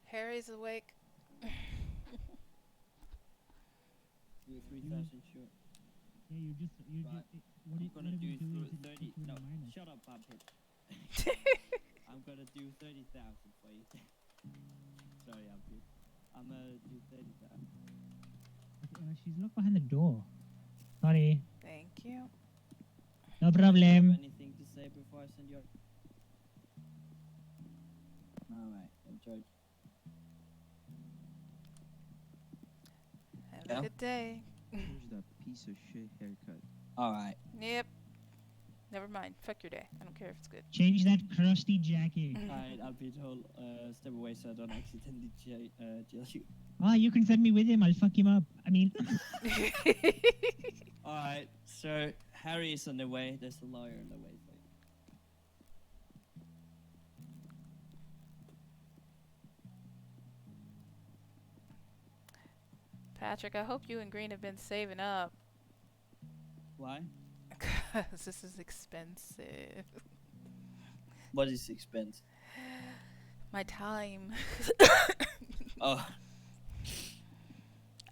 Harry's awake. You're 3,000 short. Yeah, you just what I'm gonna do do 30. No, shut up, Pumpkin. I'm gonna do 30,000 for you. Sorry, I'm good. I'm gonna do 30,000. She's locked behind the door. Sorry. Thank you. No Do you have problem. anything to say before I send you? All right, enjoy. Have a good day. Here's that piece of shit haircut. All right. Yep. Never mind. Fuck your day. I don't care if it's good. Change that crusty jacket. Alright, I'll be told, step away so I don't accidentally jail you. Oh, you can send me with him. I'll fuck him up. I mean. Alright, so Harry is on the way. There's a lawyer on the way for you. Patrick, I hope you and Green have been saving up. Why? Because this is expensive. What is expense? My time. Oh.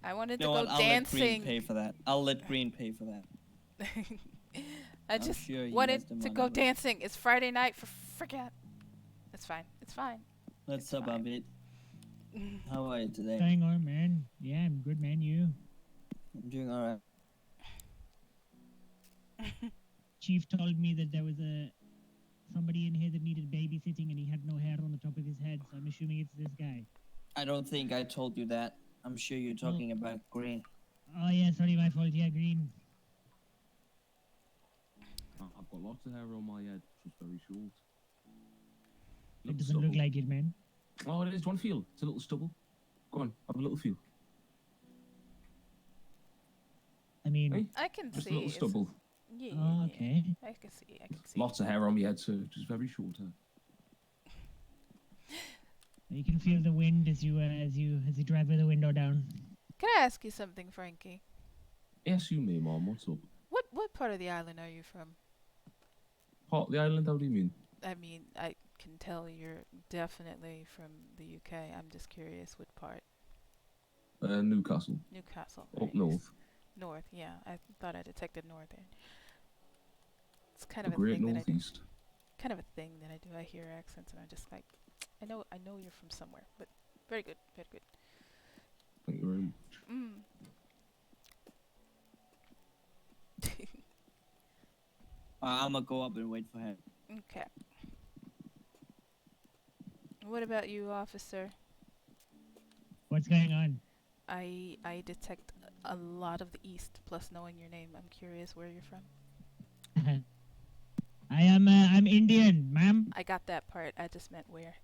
I wanted You to know go what? I'll dancing. let Green pay for that. I'll let Green pay for that. I I'm just sure he wanted has the to money, go but- dancing. It's Friday night for forget. It's fine. It's fine. Let's up a bit. How are you today? Hang on, man. Yeah, I'm good, man. You? I'm doing alright. Chief told me that there was somebody in here that needed babysitting and he had no hair on the top of his head, so I'm assuming it's this guy. I don't think I told you that. I'm sure you're talking about Green. Oh yeah, sorry, my fault. Yeah, Green. I've got lots of hair on my head, just very short. It doesn't look like it, man. Oh, it is. Do you want to feel? It's a little stubble. Go on, have a little feel. I mean, Hey? I can Just see. a little it's- stubble. Yeah, Oh, okay. yeah. I can see. I can see. Lots of hair on my head, so just very short hair. You can feel the wind as you drive with the window down. Can I ask you something, Frankie? Yes, you may, Mom. What's up? What part of the island are you from? Part of the island? How do you mean? I mean, I can tell you're definitely from the UK. I'm just curious what part. Newcastle. Newcastle. Up right. north. North, yeah. I thought I detected northern. It's kind The of a great thing that I do. northeast. Kind of a thing that I do. I hear accents and I'm just like, I know you're from somewhere, but very good, very good. Thank you very much. I'm gonna go up and wait for him. Okay. What about you, officer? What's going on? I detect a lot of the East, plus knowing your name. I'm curious where you're from. I'm Indian, ma'am. I got that part. I just meant where.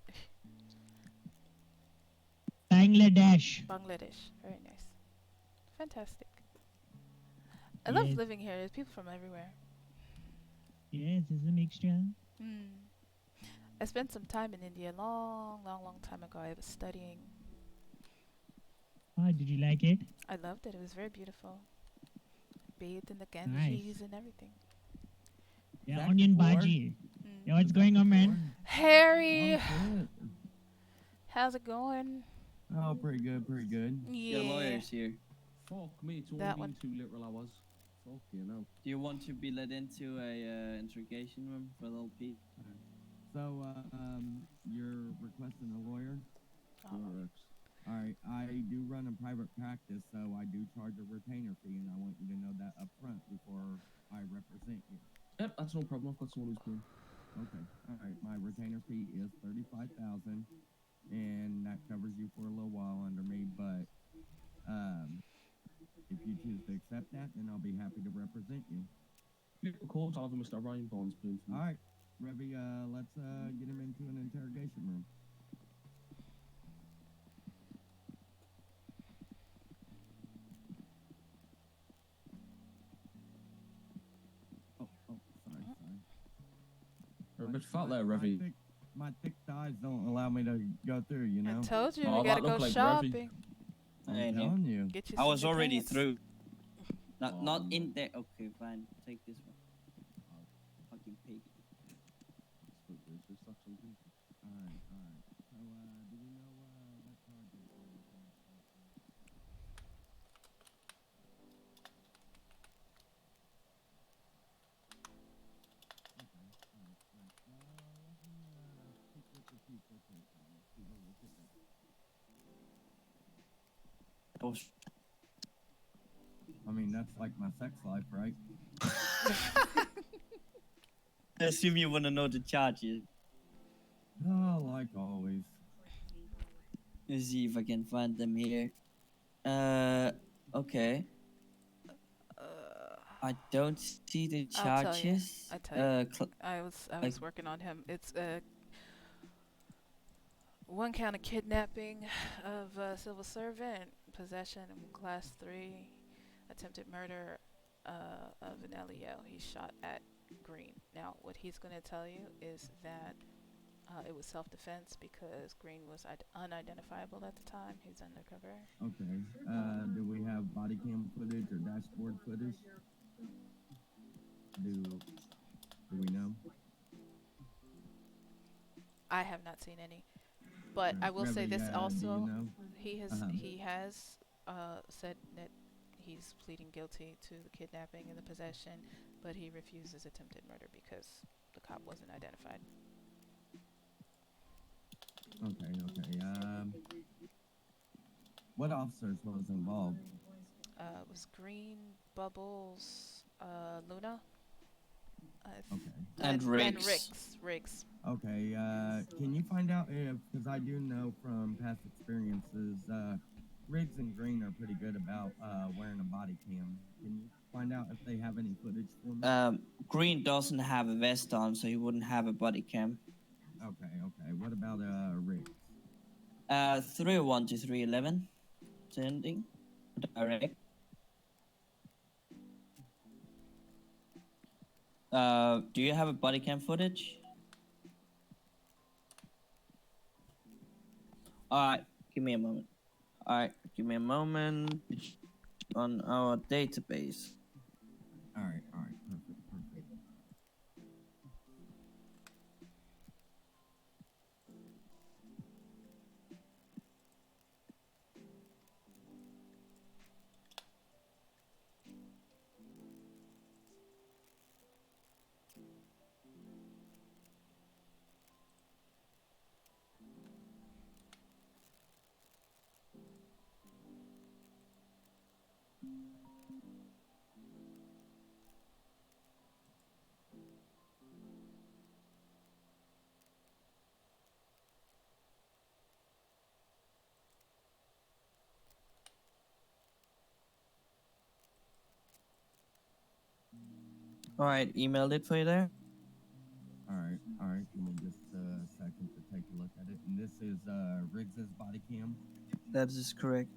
Bangladesh. Bangladesh. Very nice. Fantastic. I love Yes. living here. There's people from everywhere. Yes, it's a mixture. I spent some time in India long time ago. I was studying. Oh, did you like it? I loved it. It was very beautiful. Bathed in the Nice. Ganges and everything. Yeah, That onion before? bhaji. Yeah, what's going on, man? Harry, Oh, good. how's it going? Oh, pretty good, pretty good. Your lawyer's here. Fuck me, it's only That been one. 2 literal hours. Fuck you know. Do you want to be led into a interrogation room for a little peek? So, you're requesting a lawyer? Correct. Alright, I do run a private practice, so I do charge a retainer fee, and I want you to know that up front before I represent you. Yep, that's no problem. I've got someone who's going. Okay, alright, my retainer fee is $35,000, and that covers you for a little while under me, but, if you choose to accept that, then I'll be happy to represent you. If you call Oliver Mr. Rainbow Spoon. All right, Revy, let's get him into an interrogation room. Oh, sorry. You're a bit fat there, Revy. My thick thighs don't allow me to go through, you know? I told you, Oh, we gotta that go looked like shopping. I'm Hey, telling you. Get you I some was new already pants. through. Not in there. Okay, fine. Take this one. Fucking pig. There's just such something. All right. So, do we know what charges? Okay, all right. Let me speak with the chief real quick. See what we can do. I mean, that's like my sex life, right? I assume you want to know the charges. Oh, like always. Let's see if I can find them here. Okay. I don't see the charges. I'll tell you. I was working on him. It's one count of kidnapping of a civil servant, possession of class 3, attempted murder of an LEO. He shot at Green. Now, what he's going to tell you is that it was self-defense because Green was unidentifiable at the time. He's undercover. Okay. Do we have body cam footage or dashboard footage? Do we know? I have not seen any, but I will say this also. You know? He has said that he's pleading guilty to the kidnapping and the possession, but he refuses attempted murder because the cop wasn't identified. Okay. What officers was involved? It was Green, Bubbles, Luna. Okay. And Riggs. Riggs. Okay. Can you find out if, because I do know from past experiences, Riggs and Green are pretty good about wearing a body cam. Can you find out if they have any footage for me? Green doesn't have a vest on, so he wouldn't have a body cam. Okay. What about Riggs? 301 to 311. Sending. Direct. Do you have a body cam footage? Alright, give me a moment. On our database. Alright, perfect. Alright, emailed it for you there. Alright. Give me just a second to take a look at it. And this is Riggs's body cam? That is correct.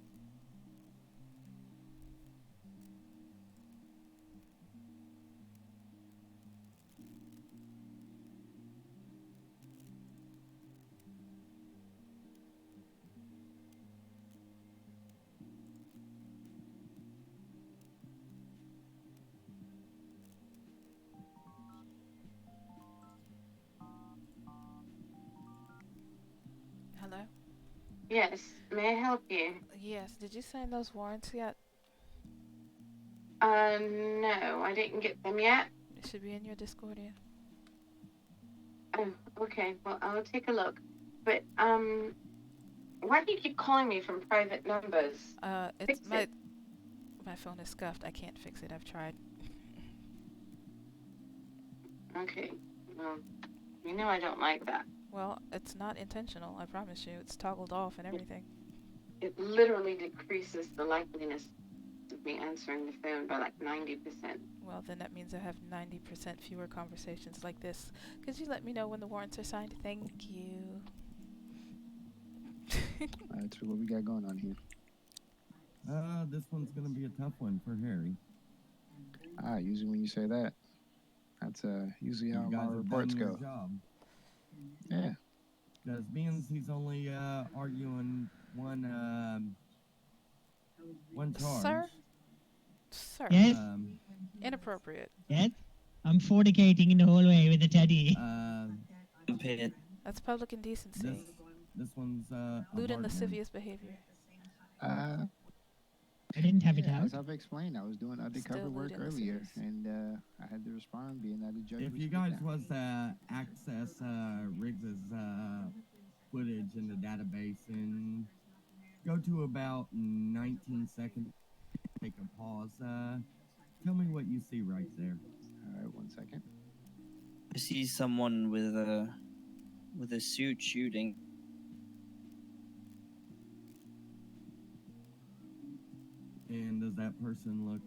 Hello? Yes, may I help you? Yes, did you sign those warrants yet? No, I didn't get them yet. It should be in your Discordia. Oh, okay, well, I'll take a look. But, why do you keep calling me from private numbers? It's my phone is scuffed. I can't fix it. I've tried. Okay, well, you know I don't like that. Well, it's not intentional, I promise you. It's toggled off and everything. It literally decreases the likeliness of me answering the phone by like 90%. Well, then that means I have 90% fewer conversations like this. Could you let me know when the warrants are signed? Thank you. Alright, so what we got going on here? This one's gonna be a tough one for Harry. Usually when you say that, that's usually how You my guys have reports done your go. job. Yeah. Because means he's only arguing one charge. Sir. Yes? Inappropriate. Yes? I'm fornicating in the hallway with a teddy. That's public indecency. This one's Lewd and a hard lascivious behavior. I didn't have it out. As I've explained, I was doing undercover Still work lewd and earlier, lascivious. and I had to respond, being that a judge. If was you guys kidnapped. was to access Riggs's footage in the database and go to about 19 seconds, take a pause. Tell me what you see right there. All right, 1 second. I see someone with a suit shooting. And does that person look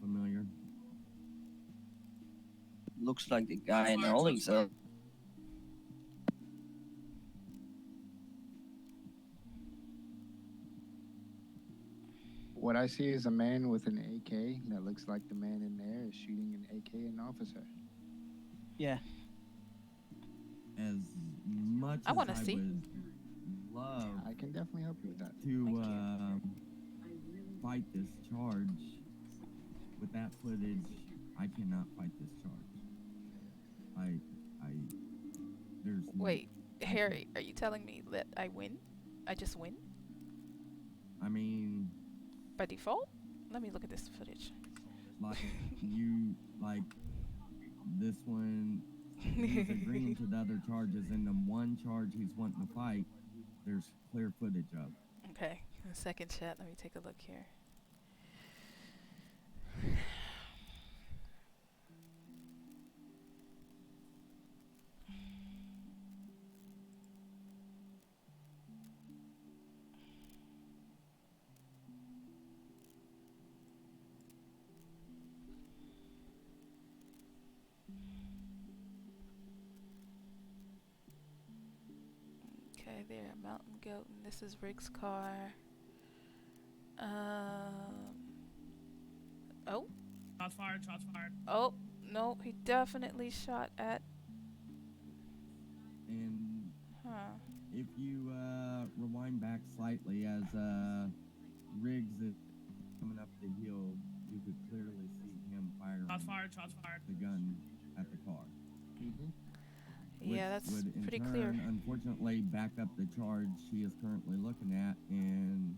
familiar? Looks like the guy in the holding cell. What I see is a man with an AK that looks like the man in there is shooting an AK at an officer. Yeah. As much I as wanna I see. would love I can definitely help you with that. to fight this charge, with that footage, I cannot fight this charge. There's no- Wait, Harry, are you telling me that I win? I just win? I mean, By default? Let me look at this footage. like this one, he's agreeing to the other charges, and the one charge he's wanting to fight, there's clear footage of. Okay, in a second, chat. Let me take a look here. Okay, there, Mountain Goat, and this is Rick's car. Oh. Shots fired, shots fired. Oh, no, he definitely shot at. And Huh. if you rewind back slightly as Riggs is coming up the hill, you could clearly see him firing Shots fired, shots fired. the gun at the car. Yeah, Which that's would in pretty turn, clear. Unfortunately, back up the charge he is currently looking at, and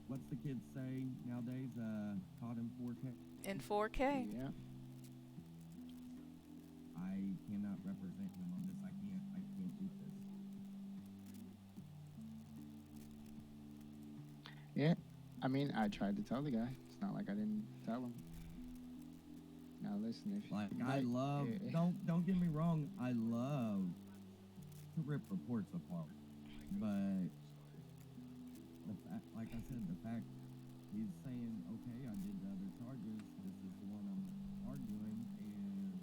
what's the kids say nowadays? Caught in 4K. In 4K. Yeah. I cannot represent him on this. I can't do this. Yeah. I mean, I tried to tell the guy. It's not like I didn't tell him. Now listen, if Like I love, don't get me wrong, I love to rip reports apart, but like I said, the fact he's saying, okay, I did the other charges, this is the one I'm arguing, and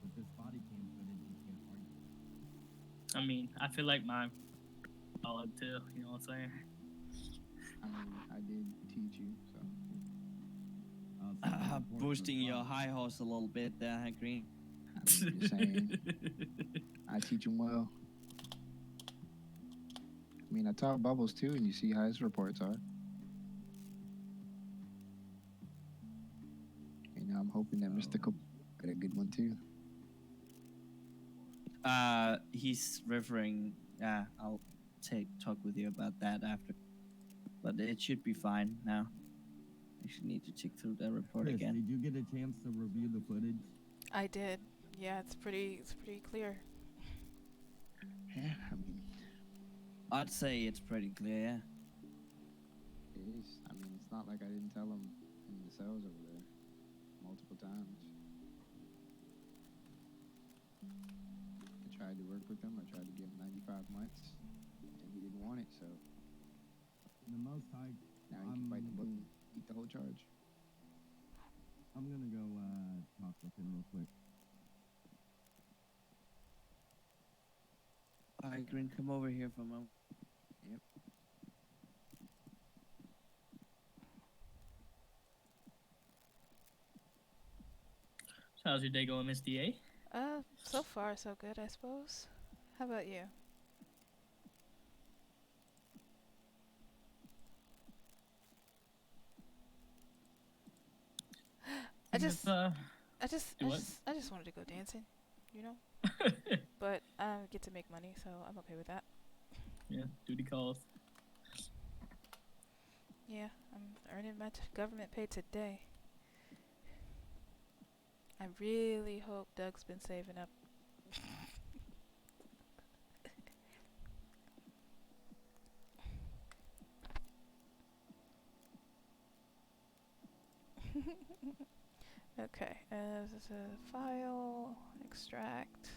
with this body cam footage, you can't argue. I mean, I feel like mine solid too, you know what I'm saying? I mean, I did teach you, so. Boosting your high horse a little bit there, huh, Green? I'm just saying, I teach him well. I mean, I taught Bubbles too, and you see how his reports are. You know, I'm hoping that Mr. Cook got a good one too. He's referring. I'll talk with you about that after. But it should be fine now. I should need to check through that report Chris, again. did you get a chance to review the footage? I did. Yeah, it's pretty clear. Yeah, I mean, I'd say it's pretty clear, yeah. it is. I mean, it's not like I didn't tell him in the cells over there multiple times. I tried to work with him. I tried to give him 95 months, and he didn't want it, so. The most High Now you can bite the bullet and eat the whole charge. I'm gonna go talk with him real quick. Alright, Green, come over here for a moment. Yep. So how's your day going, Miss DA? So far so good, I suppose. How about you? I just wanted to go dancing, you know. But I get to make money, so I'm okay with that. Yeah, duty calls. Yeah, I'm earning my government pay today. I really hope Doug's been saving up. Okay, this is a file, extract.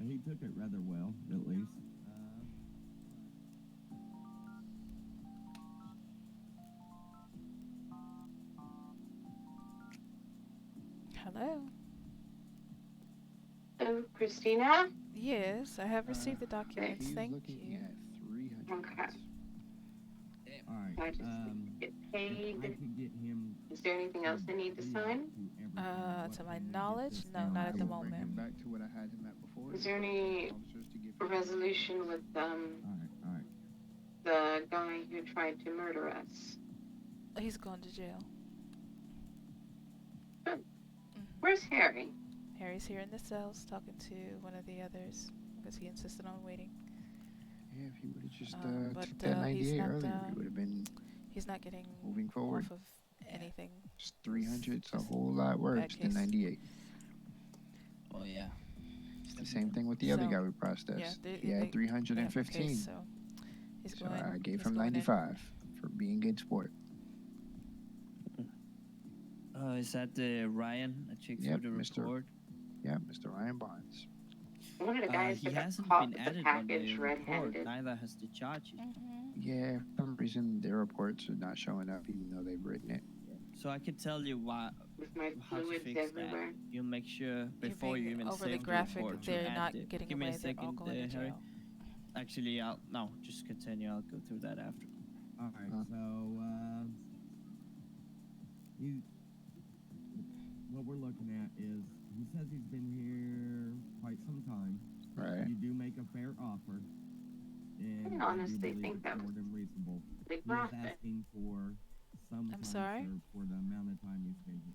He took it rather well, at least. Hello? Oh, Kristina? Yes, I have received the documents. He's Thank looking you. at 300. Okay. Alright, I just get paid. I could get him Is there anything else I need to sign? To my knowledge, no, not at the Bring him moment. back to what I had him at before. Is there any Officers to give resolution with Alright. the guy who tried to murder us? He's gone to jail. Good. Where's Harry? Harry's here in the cells talking to one of the others because he insisted on waiting. Yeah, if he would have just But took that 98 earlier, we would have been he's not getting moving forward. off of anything. Just 300's a whole lot worse than 98. Oh yeah. It's the same thing with the other guy we processed. He had 315. Okay, so he's So going, I gave he's him going in. 95 for being good sport. Is that Ryan? I checked Yep, through the report. Yeah, Mr. Ryan Barnes. One of the guys He that got hasn't caught been with the added on the package report. red-handed. Neither has the charges. Yeah, for some reason their reports are not showing up even though they've written it. So I can tell you With my how to fluids fix everywhere. that. You'll make sure before being you even overly save the graphic, report, you they're add not it. getting Give me away, a they're all second, going to Harry. jail. Actually, just continue. I'll go through that after. Alright, so, what we're looking at is, he says he's been here quite some time. Right. You do make a fair offer. And I honestly do believe think it's that more than reasonable. big He is profit. asking for some I'm time sorry? served for the amount of time he's been here.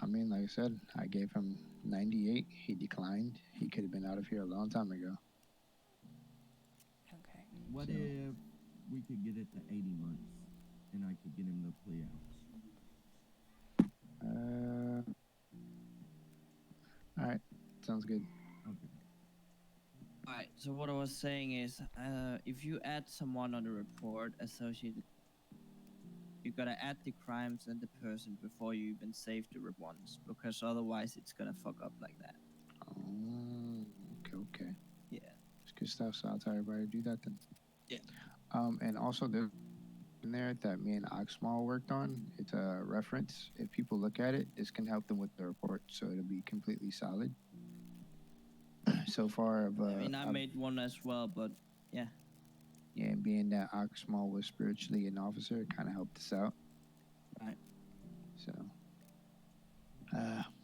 I mean, like I said, I gave him 98. He declined. He could have been out of here a long time ago. Okay. What if we could get it to 80 months and I could get him the plea out? All right, sounds good. Okay. Alright, so what I was saying is, if you add someone on the report associated, you gotta add the crimes and the person before you even save the ones, because otherwise it's gonna fuck up like that. Oh, okay. Yeah. It's good stuff. So I'll tell everybody to do that then. Yeah. And also there's in there that me and Oxmal worked on. It's a reference. If people look at it, this can help them with the report, so it'll be completely solid. So far, I made one as well, but yeah. Yeah, and being that Oxmal was spiritually an officer, it kind of helped us out. Right. So,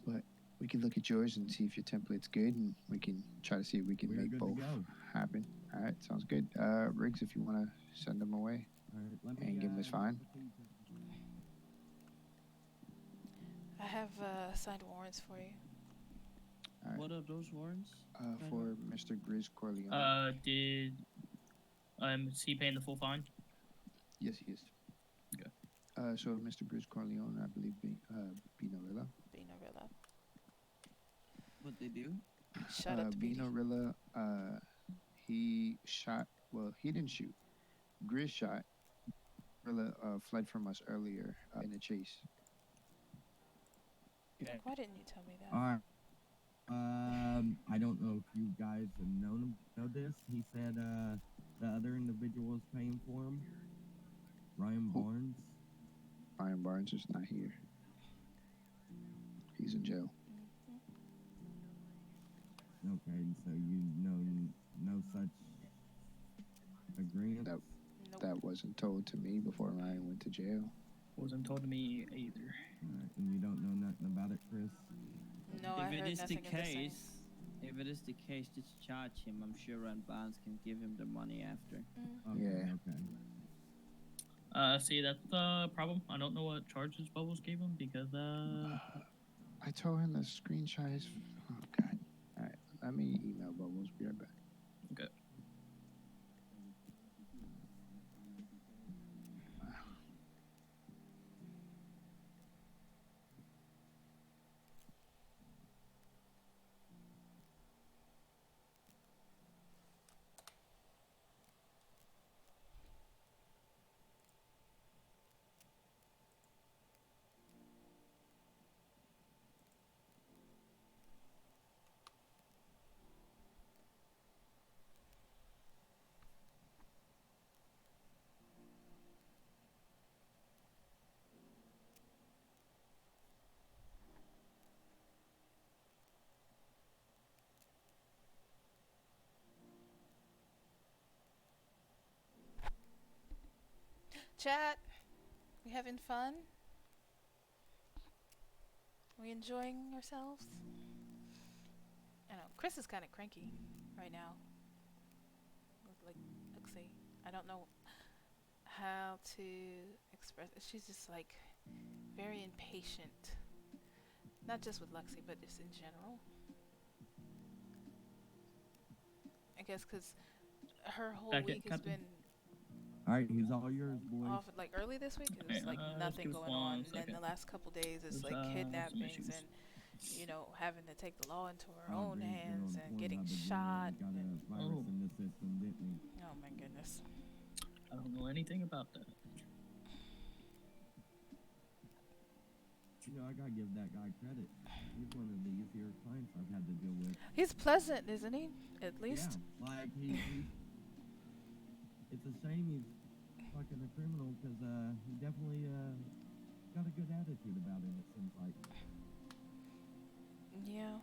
but we can look at yours and see if your template's good, and we can try to see if we can make both happen. All right, sounds good. Riggs, if you want to send them away and give them his fine. I have signed warrants for you. All right. What are those warrants? For Mr. Grizz Corleone. Is he paying the full fine? Yes, he is. Okay. So Mr. Grizz Corleone, I believe, Binorilla. Binorilla. What they do? Shout out to Binorilla, he shot, well, he didn't shoot. Grizz shot. Binorilla fled from us earlier in a chase. Like, why didn't you tell me that? All right. I don't know if you guys have know this. He said the other individual is paying for him. Ryan Barnes. Ryan Barnes is not here. He's in jail. Okay, so you know no such agreement. That wasn't told to me before Ryan went to jail. Wasn't told to me either. Alright, and you don't know nothing about it, Chris? No, I If heard it is the nothing of the same. case, if it is the case, just charge him. I'm sure Ryan Barnes can give him the money after. Okay, Yeah. okay. See, that's the problem. I don't know what charges Bubbles gave him because, I told him to screenshot his. Oh, God. All right. Let me email Bubbles. Be right back. Okay. Chat, we having fun? We enjoying ourselves? I know Chris is kind of cranky right now. Let's see. I don't know how to express it. She's just like very impatient. Not just with Lexi, but just in general. I guess because her whole Back at week has Captain. been Alright, he's all yours, boys. off. Like early this week, it was Okay, like nothing just going one on. And then second. the last couple days, it's There's, like some kidnappings issues. and having to take the law into her Oh, own great, hands you're on and getting Pornhub again. shot. Got a virus in the system, didn't we? Oh my goodness. I don't know anything about that. You know, I gotta give that guy credit. He's one of the easier clients I've had to deal with. He's pleasant, isn't he? At least. Yeah, like he it's a shame he's fucking a criminal because he definitely got a good attitude about it. It seems like. Yeah.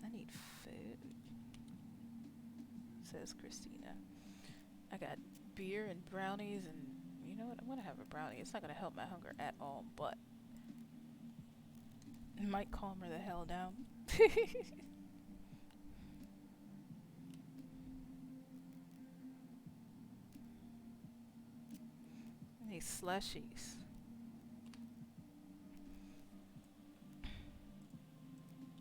I need food, says Kristina. I got beer and brownies, and you know what? I'm gonna have a brownie. It's not gonna help my hunger at all, but it might calm her the hell down. These slushies.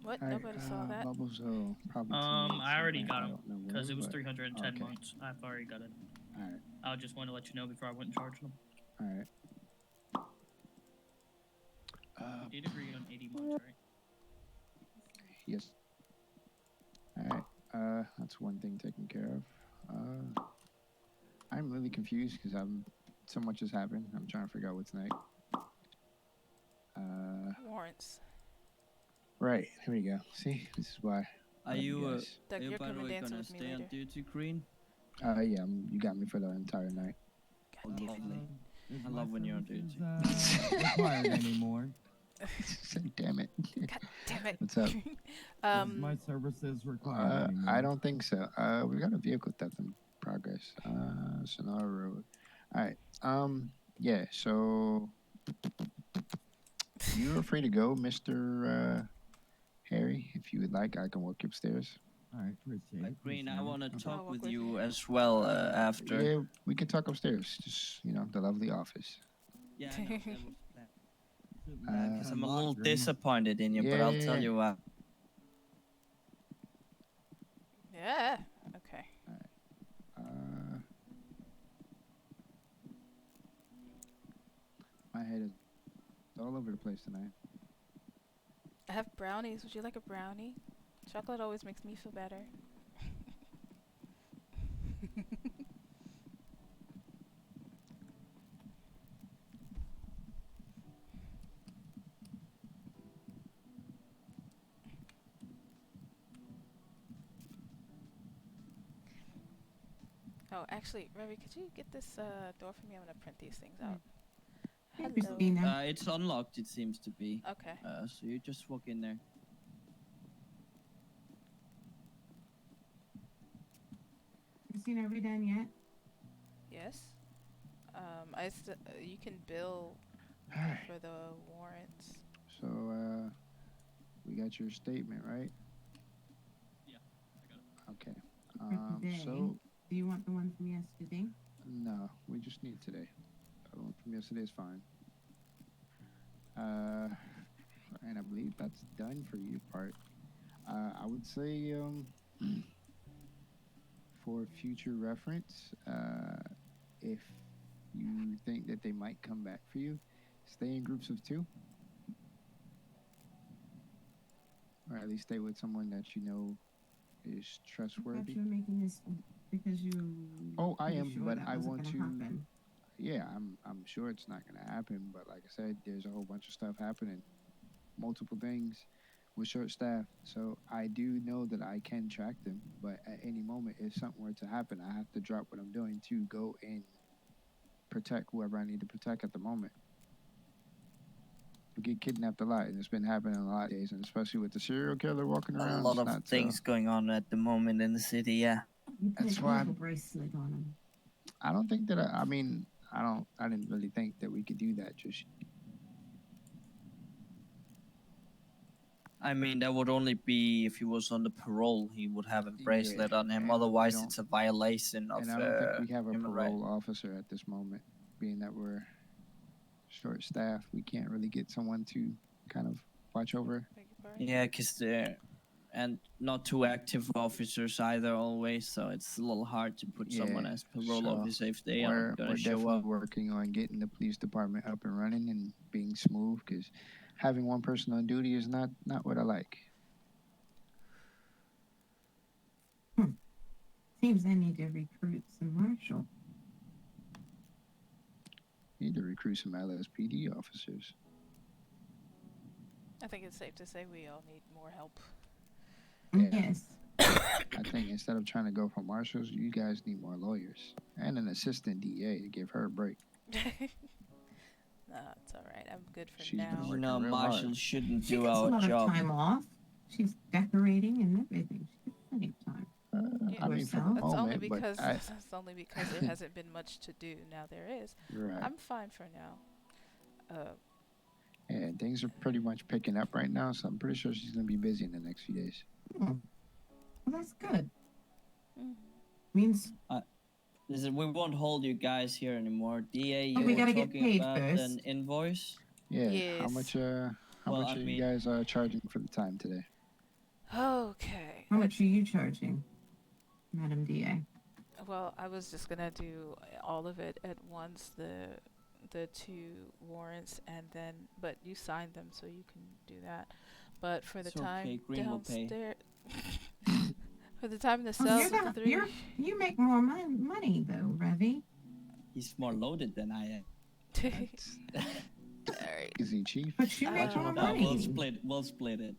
What? Nobody saw that? Bubbles, probably I already got him know because it was but- 310 okay. months. I've already got it. All right. I just want to let you know before I went and charged them. All right. We did agree on 80 months, right? Yes. All right. That's one thing taken care of. I'm really confused because so much has happened. I'm trying to figure out what's next. Warrants. Right. Here we go. See, this is why. Are you, Doug, are you you're by the coming way dancing gonna with me stay on later. duty, Green? Yeah. You got me for the entire night. Lovely. Is I my love when you're on duty. services, required anymore. Damn it. God damn it. What's up? Is my services required anymore? I don't think so. We got a vehicle theft in progress. Sonora Road. All right. Yeah. So you're free to go, Mr. Harry. If you would like, I can walk you upstairs. All right, appreciate it. Green, I appreciate it. want to talk with with you as well after. Yeah, we can talk upstairs. Just the lovely office. Yeah, I know, that was the plan. Uh, Because I'm a little disappointed in you, but Yeah, I'll yeah, tell yeah. you what. Yeah. Okay. My head is all over the place tonight. I have brownies. Would you like a brownie? Chocolate always makes me feel better. Oh, actually, Ravi, could you get this door for me? I'm gonna print these things out. Hey, Hello. Christina. It's unlocked, it seems to be. Okay. So you just walk in there. Christina, are we done yet? Yes. You can bill for the warrants. So, we got your statement, right? Yeah, I got it. Okay. For today. So, Do you want the one from yesterday? no, we just need today. The one from yesterday is fine. And I believe that's done for your part. I would say, for future reference, if you think that they might come back for you, stay in groups of 2. Or at least stay with someone that you know is I trustworthy. thought you were making this because you. Oh, I pretty am, sure but that I wasn't want to. gonna happen. Yeah, I'm sure it's not gonna happen. But like I said, there's a whole bunch of stuff happening, multiple things. We're short staffed, so I do know that I can track them. But at any moment, if something were to happen, I have to drop what I'm doing to go and protect whoever I need to protect at the moment. We get kidnapped a lot, and it's been happening a lot of days, and especially with the serial killer walking around. A lot it's of not, things going on at the moment in the city, yeah. You put That's an why ankle bracelet on him. I don't think that I mean, I didn't really think that we could do that just. I mean, that would only be if he was on the parole, he would have a bracelet on him. and we Otherwise, don't- it's a violation of And I don't think we have a human parole right. officer at this moment, being that we're short staffed. We can't really get someone to kind of watch over. Yeah, because they're and not too active officers either always, so it's a little hard to put someone as parole officer if they we're aren't gonna show definitely up. working on getting the police department up and running and being smooth, because having one person on duty is not what I like. Seems they need to recruit some marshal. Need to recruit some LSPD officers. I think it's safe to say we all need more help. Yes. I think instead of trying to go for marshals, you guys need more lawyers and an assistant DA to give her a break. No, it's all right. I'm good for She's now. been working No, real marshals hard. shouldn't She do gets a our lot job. of time off. She's decorating and everything. She gets plenty of time. I mean, for the That's only moment, because but that's only because there hasn't been much to do. Now there is. Right. I'm fine for now. And things are pretty much picking up right now, so I'm pretty sure she's gonna be busy in the next few days. Well, that's good. Means Listen, we won't hold you guys here anymore. DA, you we were gotta get talking paid about first. an invoice. Yeah. Yes. How much are you guys charging for the time today? Okay. How much are you charging, Madam DA? Well, I was just gonna do all of it at once, the 2 warrants, and then but you signed them, so you can do that. But for the It's time okay, Green will pay. downstairs, for the time in the Oh, cells with the 3. You make more money though, Ravi. He's more loaded than I am. Easy, Chief. But you make more money. We'll split it.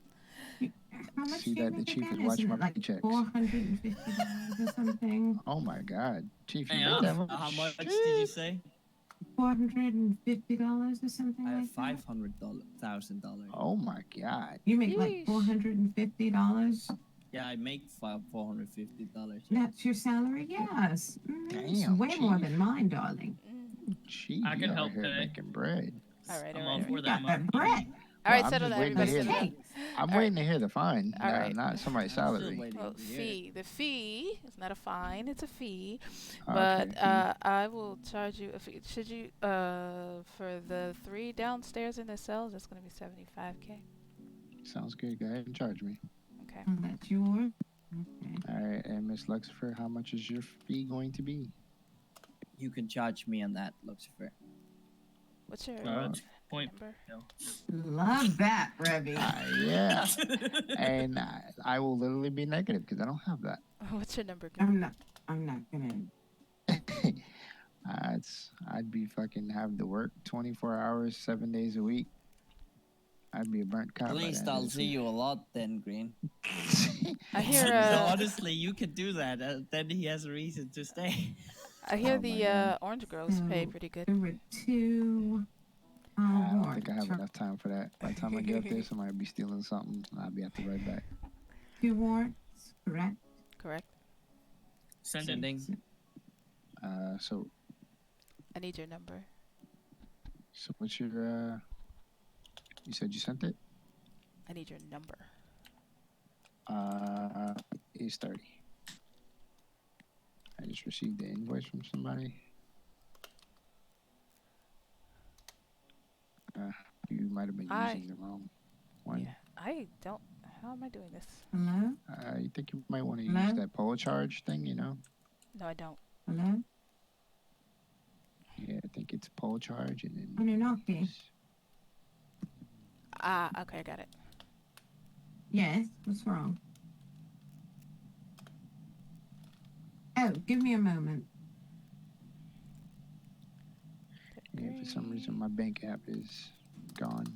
How much See do you that the make chief is again? watching Isn't my it like paychecks. $450 or something? Oh my God, Chief, you Hey, make that much? how much did you say? $450 or something like that. $500,000. Oh my God. You make like $450. Yeah, I make $450. That's your salary? Yes. It's Damn, way more Chief. than mine, darling. Chief, I can you out help here pay. making bread. All right, I'm all all right. for You that got that money. bread. All right, I'm settle just that. waiting to Everybody hear settle that. I'm waiting to hear the fine, All right. not somebody's salary. Well, fee. The fee is not a fine; it's a fee. Okay, But fee. I will charge you. Should you for the 3 downstairs in the cells? That's gonna be $75K. Sounds good. Go ahead and charge me. Okay. That's yours. Okay. All right, and Miss Lucifer, how much is your fee going to be? You can charge me on that, Lucifer. What's your Point. Number. Love that, Revy. Yeah. And I will literally be negative because I don't have that. What's your number, Green? I'm not gonna. I'd be fucking having to work 24 hours, 7 days a week. I'd be a burnt cop. At least I'll see you a lot then, Green. I hear. So honestly, you could do that. Then he has a reason to stay. I hear Oh my the God. orange girls pay pretty good. There were 2 I don't think I have enough time for that. By the time I get up there, somebody will be stealing something, and I'll be at the right back. 2 warrants, correct? Correct. Sending. So I need your number. what's your you said you sent it? I need your number. It's 30. I just received the invoice from somebody. You might have been using the wrong one. Yeah, I don't. How am I doing this? Hello? You think you might want to Hello? use that pole charge thing, you know? No, I don't. Hello? Yeah, I think it's pole charge and then. Anunnaki. Okay, I got it. Yes, what's wrong? Oh, give me a moment. Yeah, for some reason my bank app is gone,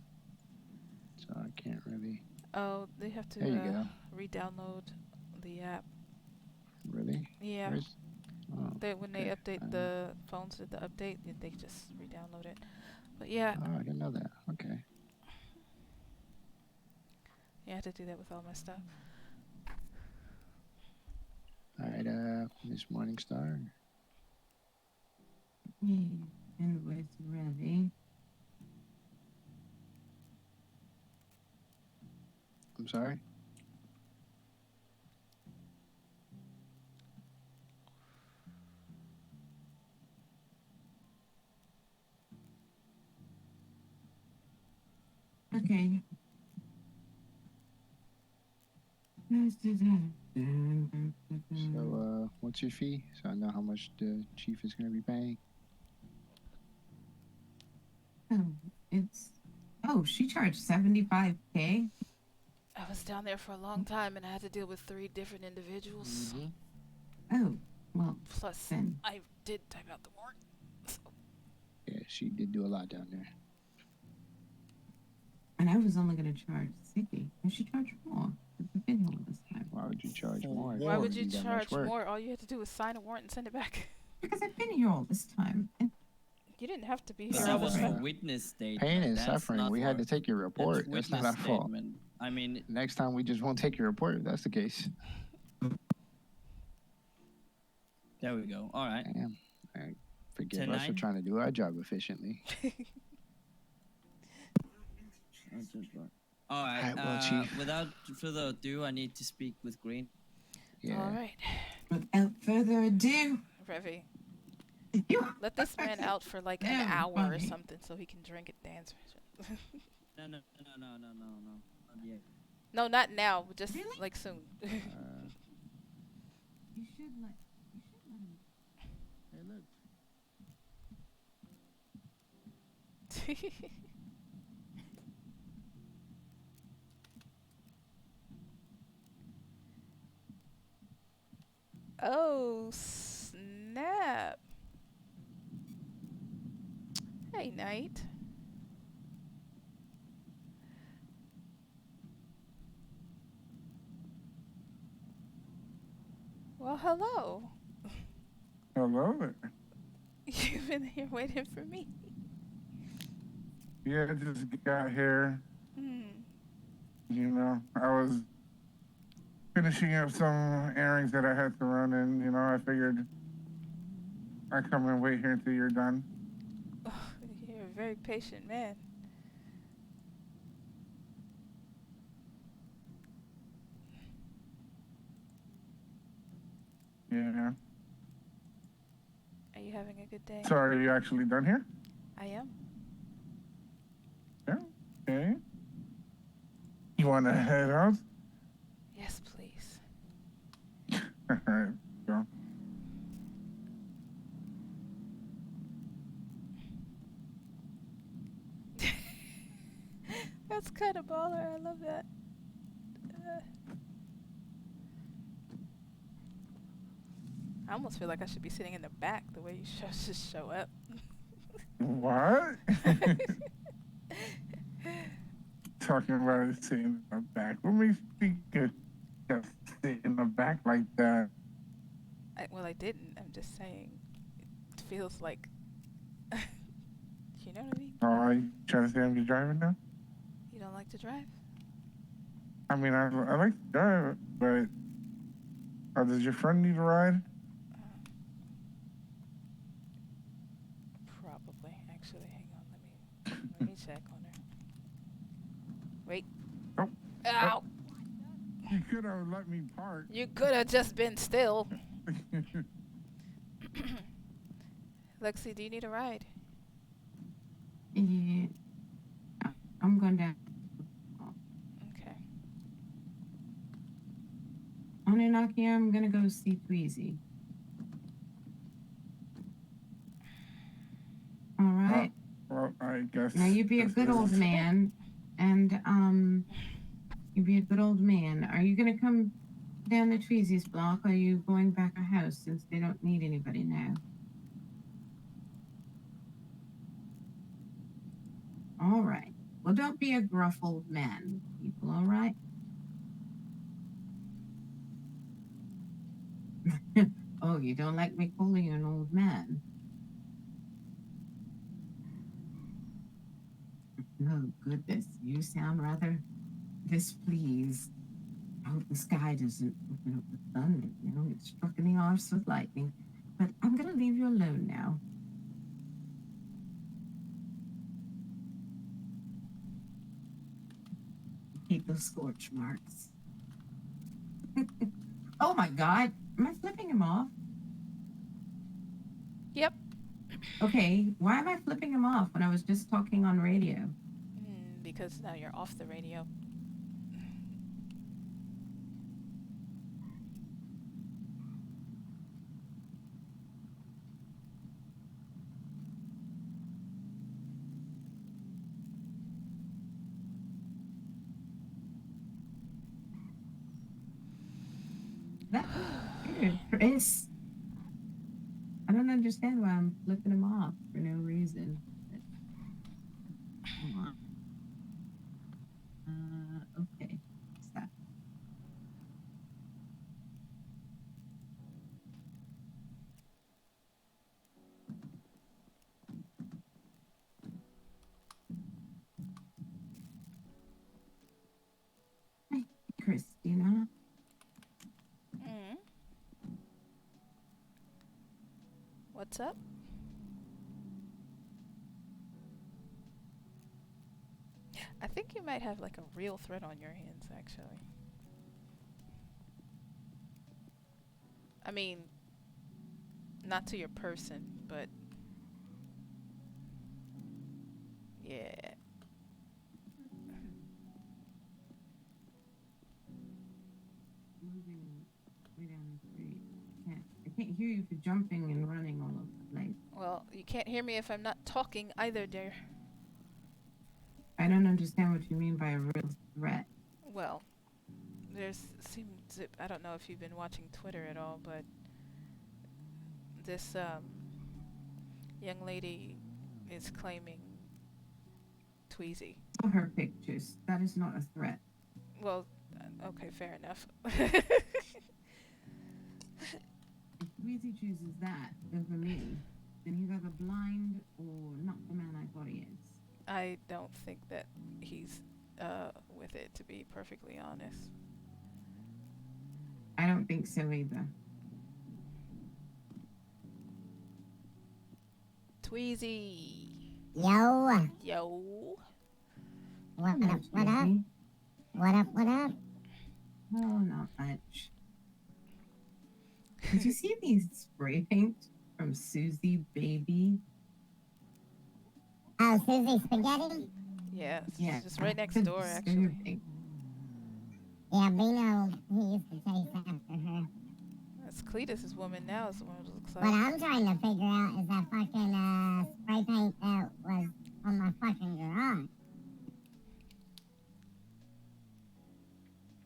so I can't really. Oh, they have to There you go. re-download the app. Really? Yeah. Oh, When they update the phones with the update, they just re-download it. But yeah. Oh, I didn't know that. Okay. Yeah, I have to do that with all my stuff. All right, Miss Morningstar. Invoice ready. I'm sorry. Okay. So, what's your fee? So I know how much the chief is going to be paying. She charged $75K. I was down there for a long time, and I had to deal with 3 different individuals. Oh, well. Plus, then. I did type out the warrant. So. Yeah, she did do a lot down there. And I was only going to charge 60. And she charged more. It's a video this time. Why would you charge more? Why would you charge more? All you had to do was sign a warrant and send it back. Because I've been here all this time. And You didn't have to be here. That all was this for time. witness statement. Pain and That's suffering. not We had for- to take your report. That's not our witness fault. statement. I mean, Next time we just won't take your report if that's the case. there we go. All right. Damn. Forgive us for 10-9? trying to do our job efficiently. All right. Alright, well, Chief. Without further ado, I need to speak with Green. Yeah. All right. Without further ado. Revy. Let this man out for like an hour or something so he can drink and dance. No. Not yet. No, not now. Just like soon. You should let him. Hey, look. Oh, snap. Hey, Knight. Well, hello. Hello there. You've been here waiting for me. Yeah, I just got here. Hmm. You know, I was finishing up some errands that I had to run, and, you know, I figured I'd come and wait here until you're done. Oh, you're a very patient man. Yeah. Are you having a good day? So are you actually done here? I am. Yeah. Okay. You want to head out? Yes, please. All right. Go. That's kind of baller. I love that. I almost feel like I should be sitting in the back the way you just show up. What? Talking about it sitting in the back. What makes you think just sit in the back like that? Well, I didn't. I'm just saying. It feels like. You know what I mean? Oh, are you trying to say I'm just driving now? You don't like to drive? I mean, I like to drive, but does your friend need a ride? Probably. Actually, hang on. Let me check on her. Wait. Oh. Ow! You could have let me park. You could have just been still. Lexi, do you need a ride? Yeah. I'm going down. Okay. Anunnaki, I'm gonna go see Tweezy. All right. Well, I guess. Now you be a good old man, and you be a good old man. Are you gonna come down to Tweezy's block? Or are you going back a house since they don't need anybody now? All right. Well, don't be a gruff old man, people. All right. Oh, you don't like me calling you an old man? Oh, goodness. You sound rather displeased. I hope the sky doesn't open up with thunder. You know, get struck in the arse with lightning. But I'm going to leave you alone now. Keep those scorch marks. Oh, my God. Am I flipping him off? Yep. Okay, why am I flipping him off when I was just talking on radio? Because now you're off the radio. That's weird, Chris. I don't understand why I'm flipping him off for no reason. Come on. Okay. Stop. Hi, Kristina. What's up? I think you might have like a real threat on your hands, actually. I mean, not to your person, but yeah. Moving way down the street. I can't hear you for jumping and running all over the place. Well, you can't hear me if I'm not talking either, dear. I don't understand what you mean by a real threat. Well, I don't know if you've been watching Twitter at all, but this young lady is claiming Tweezy. Saw her pictures. That is not a threat. Well, okay, fair enough. If Tweezy chooses that over me, then he's either blind or not the man I thought he is. I don't think that he's with it, to be perfectly honest. I don't think so either. Tweezy. Yo. Yo. What up, what up? What up, what up? Oh, not much. Did you see these spray paint from Susie Baby? Oh, Susie Spaghetti? Yeah, it's Yeah, just right next that's door, actually. Yeah, Bino, he used to chase after her. That's Cletus's woman now, is what it looks like. What I'm trying to figure out is that fucking spray paint that was on my fucking garage.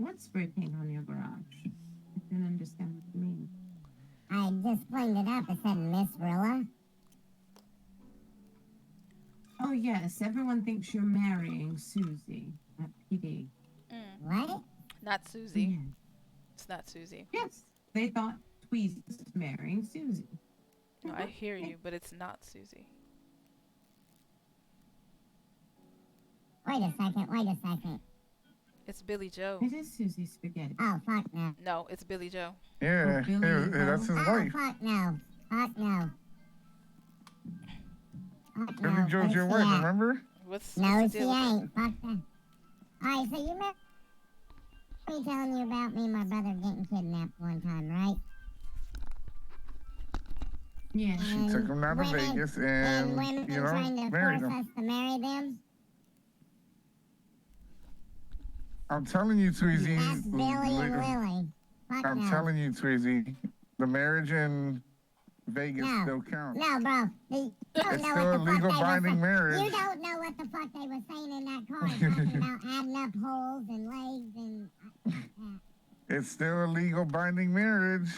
What spray paint on your garage? I didn't understand what you mean. I just cleaned it up. It said Miss Rilla. Oh, yes. Everyone thinks you're marrying Susie at PD. What? Not Susie. Yeah. It's not Susie. Yes. They thought Tweez was marrying Susie. No, I hear you, but it's not Susie. Wait a second. It's Billy Joe. It is Susie Spaghetti. Oh, fuck no. No, it's Billy Joe. Yeah, that's his Oh, wife. fuck no. Fuck no. Fuck Billy no. Joe's your wife, remember? No, the she deal with it? ain't. Fuck that. Alright, so you remember me telling you about me and my brother getting kidnapped one time, right? Yeah. She took him down to Vegas and, women you know, trying to married force him. us to marry them. I'm telling you, Tweezy. That's Billy and Lily. Fuck I'm no. telling you, Tweezy. The marriage in Vegas still counts. No, bro. You don't It's know still what a the fuck legal they were binding saying. marriage. You don't know what the fuck they were saying in that car, talking about adding up holes and legs and... It's still a legal binding marriage.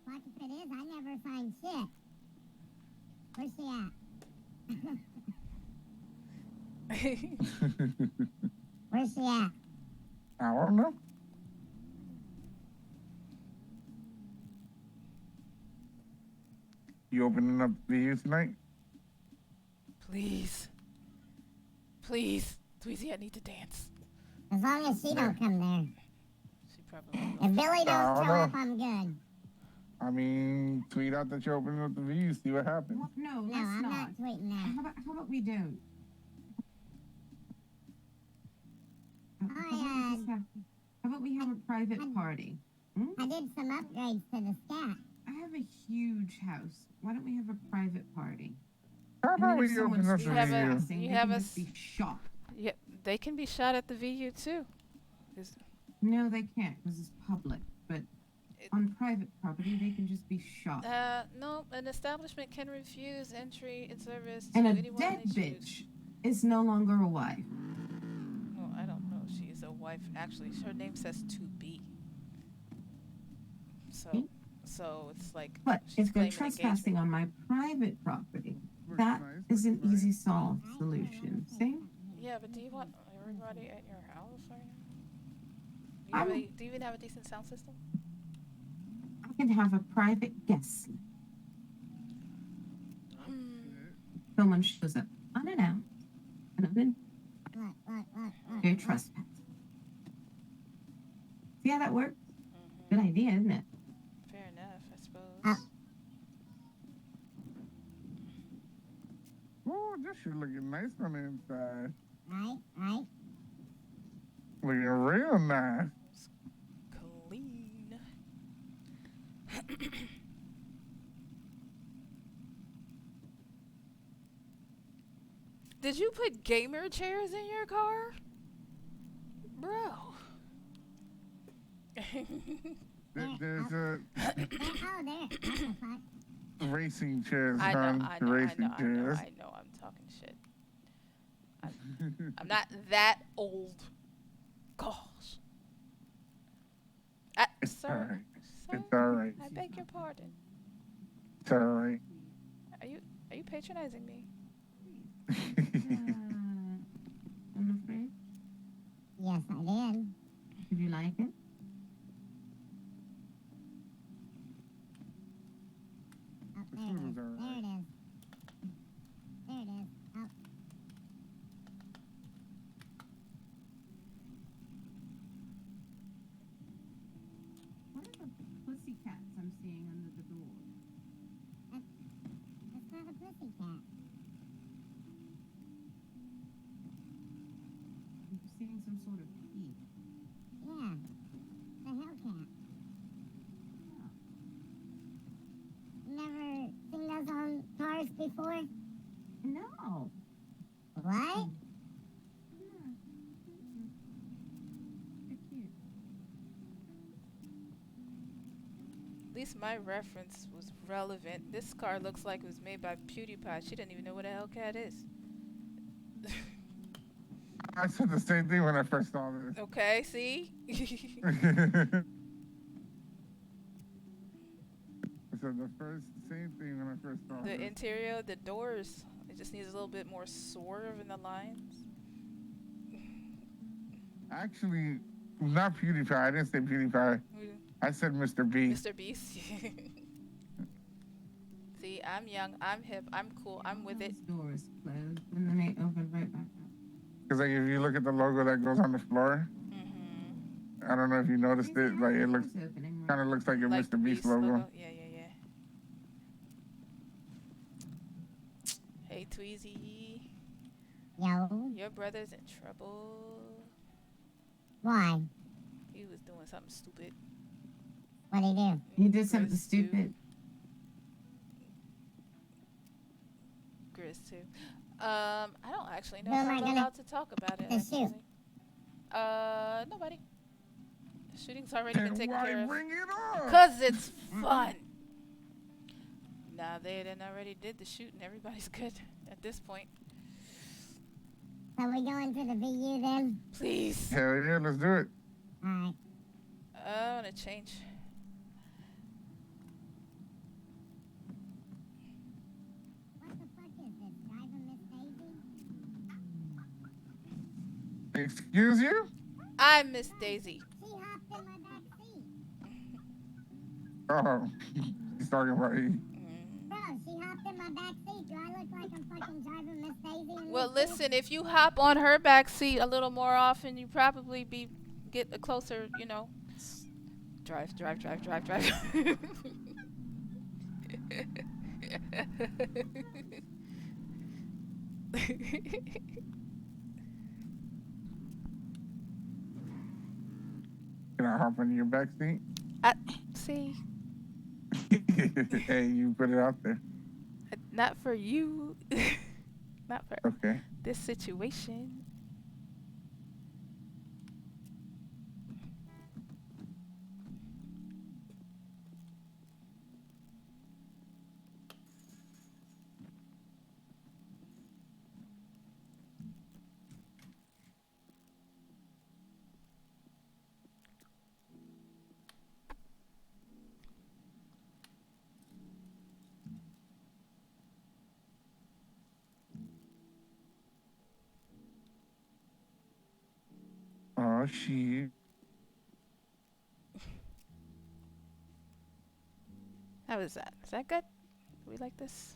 Fuck if it is, I never signed shit. Where's she at? Where's she at? I don't know. You opening up the VU tonight? Please. Please. Tweezy, I need to dance. As long as she don't come there. She probably If Billy don't I don't show know. up, I'm good. I mean, tweet out that you're opening up the VU, see what happens. No, No, let's I'm not. not tweeting that. How about we don't? How about we have a private party? I did some upgrades to the scat. I have a huge house. Why don't we have a private party? How And then about if we open someone's up the VU? trespassing, you they have can a just be shot. Yeah, they can be shot at the VU too. No, they can't because it's public. But on private property, they can just be shot. No, an establishment can refuse entry and service to And a anyone dead they choose. bitch is no longer a wife. Well, I don't know. She's a wife. Actually, her name says to be. So it's like. But she's if they're claiming trespassing on my private property, that is an easy solve solution. See? Yeah, but do you want everybody at your house right now? Do you even have a decent sound system? I can have a private guest. Someone shows up unannounced and they're trespassing. See how that works? Good idea, isn't it? Fair enough, I suppose. Oh, this shit looking nice on the inside. Right. Looking real nice. Clean. Did you put gamer chairs in your car? Bro. There's a Oh, there. racing chairs, I hon. know, Racing chairs. I know, I'm talking shit. I'm not that old. Gosh. It's Sir, alright. sir, It's alright. I beg your pardon. It's alright. Are you patronizing me? I'm afraid. Yes, I did. Did you like it? Oh, there it is. There it is. There it is. Oh. What are the pussycats I'm seeing under the door? That's not a pussycat. I'm seeing some sort of key. Yeah. The Hellcat. Never seen those on cars before? No. What? They're cute. At least my reference was relevant. This car looks like it was made by PewDiePie. She didn't even know what a Hellcat is. I said the same thing when I first saw this. Okay, see? I said the same thing when I first saw The this. interior, the doors, it just needs a little bit more swerve in the lines. Actually, not PewDiePie. I didn't say PewDiePie. I said Mr. Beast. Mr. Beast. See, I'm young, I'm hip, I'm cool, I'm with it. Doors closed and then they opened right back up. Because like if you look at the logo that goes on the floor, I don't know if you noticed it. Like it looks kind of looks like your Mr. Beast logo. Yeah. Hey, Tweezy. Yo. Your brother's in trouble. Why? He was doing something stupid. What'd he do? He did something stupid. Grizz too. I don't actually know Who if am I I'm gonna allowed to talk about it. shoot? Nobody. The shooting's already been taken care of. Bring it up? Cause it's fun. Nah, they done already did the shooting. Everybody's good at this point. Are we going to the VU then? Please. Hell yeah, let's do it. Alright. I wanna change. What the fuck is this? Driving Miss Daisy? Excuse you? I'm Miss Daisy. She hopped in my back seat. Oh, he's talking about you. Bro, she hopped in my back seat. Do I look like I'm fucking driving Miss Daisy? Well, listen, if you hop on her back seat a little more often, you probably get a closer, you know. Drive. Can I hop in your back seat? See, Hey, you put it out there. not for you. Not for Okay. this situation. Oh, shit. How is that? Is that good? Do we like this?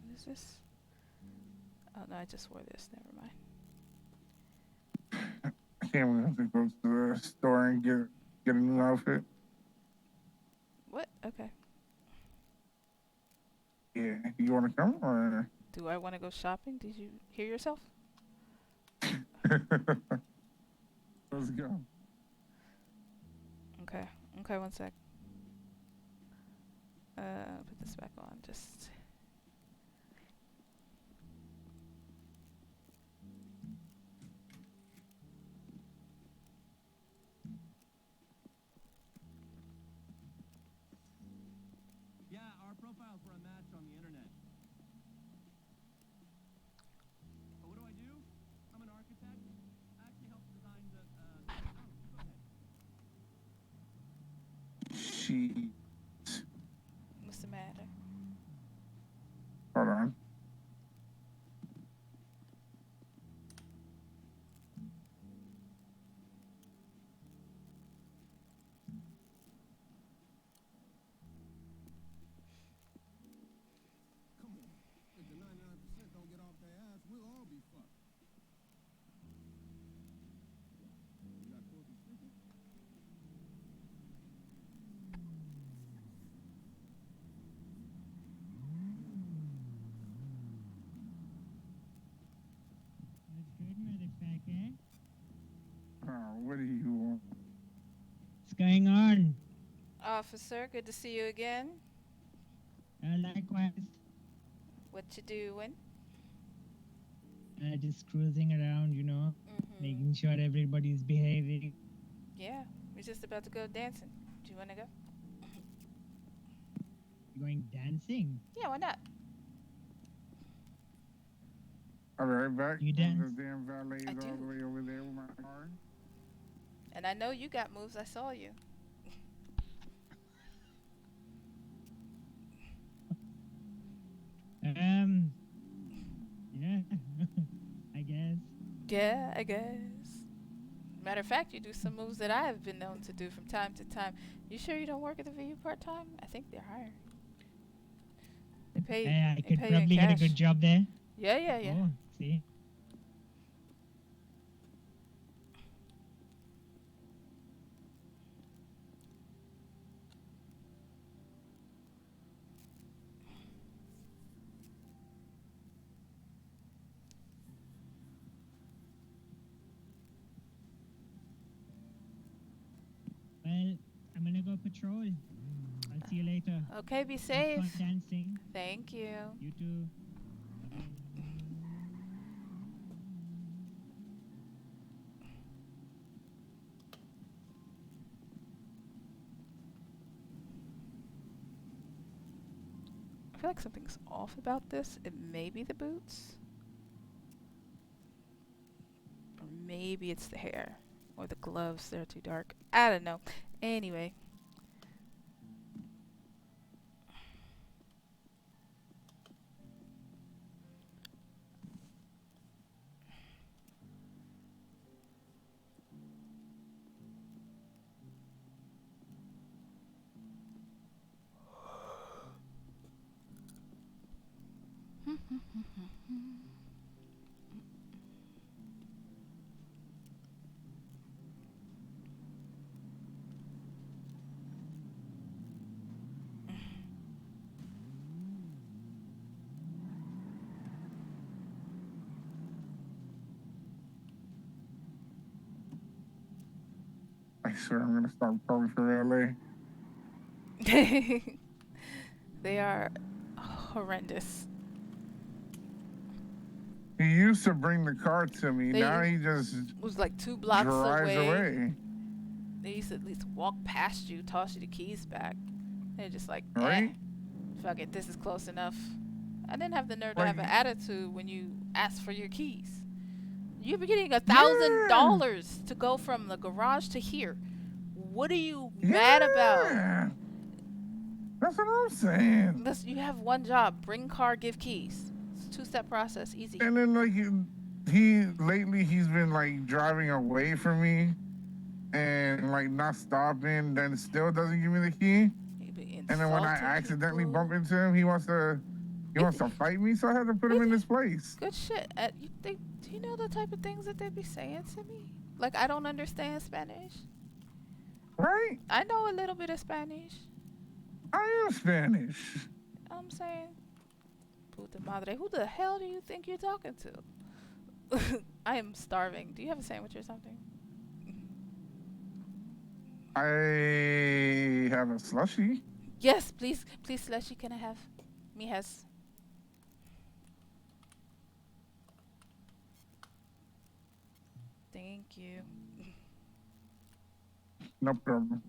What is this? Oh no, I just wore this. Never mind. I can't wait to go to the store and get a new outfit. What? Okay. Yeah. You want to come or? Do I want to go shopping? Did you hear yourself? Let's go. Okay. Okay, one sec. Put this back on. Just. Yeah, our profiles were a match on the internet. What do I do? I'm an architect. I actually helped design the, oh, go ahead. She. What's the matter? Hold on. Come on. If the 99% don't get off their ass, we'll all be fucked. You got Corky stickers? That's good, motherfucker. Oh, what do you want? What's going on? Officer, good to see you again. Likewise. What you doing? Just cruising around, making sure everybody's behaving. Yeah, we're just about to go dancing. Do you want to go? Going dancing? Yeah, why not? I'll be right back. You dance? The damn valet I is all do. the way over there with my car. And I know you got moves. I saw you. Yeah, I guess. Yeah, I guess. Matter of fact, you do some moves that I have been known to do from time to time. You sure you don't work at the VU part-time? I think they're hiring. They pay. I they could pay you in probably get a cash. good job there. Yeah. Oh, see? Well, I'm gonna go patrol. I'll see you later. Okay, be Have safe. fun dancing. Thank you. You too. I feel like something's off about this. It may be the boots. Or maybe it's the hair. Or the gloves. They're too dark. I don't know. Anyway. I swear I'm gonna stop calling for LA. They are horrendous. He used to bring the car to me. They Now he just was like 2 blocks drives away. They used to at least walk past you, toss you the keys back. They're just like, Right? fuck it, this is close enough. I didn't have the nerve to have an attitude when you asked for your keys. You're getting $1,000 to go from the garage to here. What are you mad about? That's what I'm saying. You have one job: bring car, give keys. It's a 2-step process, easy. And then like he lately he's been like driving away from me and like not stopping, then still doesn't give me the key. And then when I accidentally bump into him, he wants to fight me, so I had to put him in his place. Good shit. Do you know the type of things that they be saying to me? Like, I don't understand Spanish. Right? I know a little bit of Spanish. I am Spanish. I'm saying, puta madre, who the hell do you think you're talking to? I am starving. Do you have a sandwich or something? I have a slushie. Yes, please, slushy. Can I have? Me has. Thank you. No problem.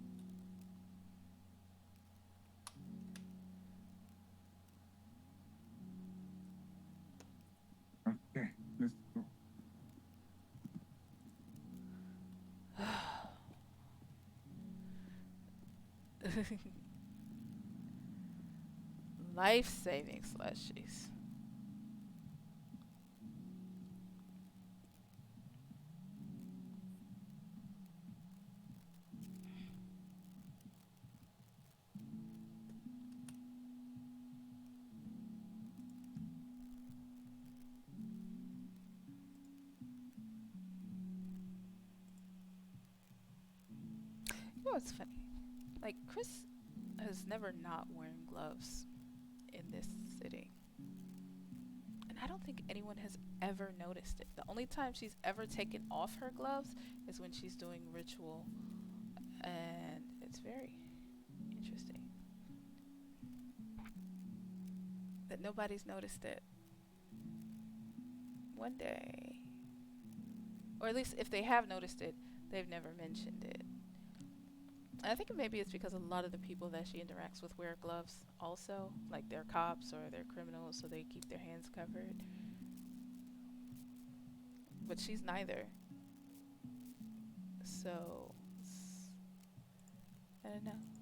Okay, let's go. Life-saving slushies. You know what's funny? Like, Chris is never not wearing gloves in this city. And I don't think anyone has ever noticed it. The only time she's ever taken off her gloves is when she's doing ritual. And it's very interesting. that nobody's noticed it. One day. Or at least if they have noticed it, they've never mentioned it. And I think maybe it's because a lot of the people that she interacts with wear gloves also. Like they're cops or they're criminals, so they keep their hands covered. But she's neither. So, I don't know.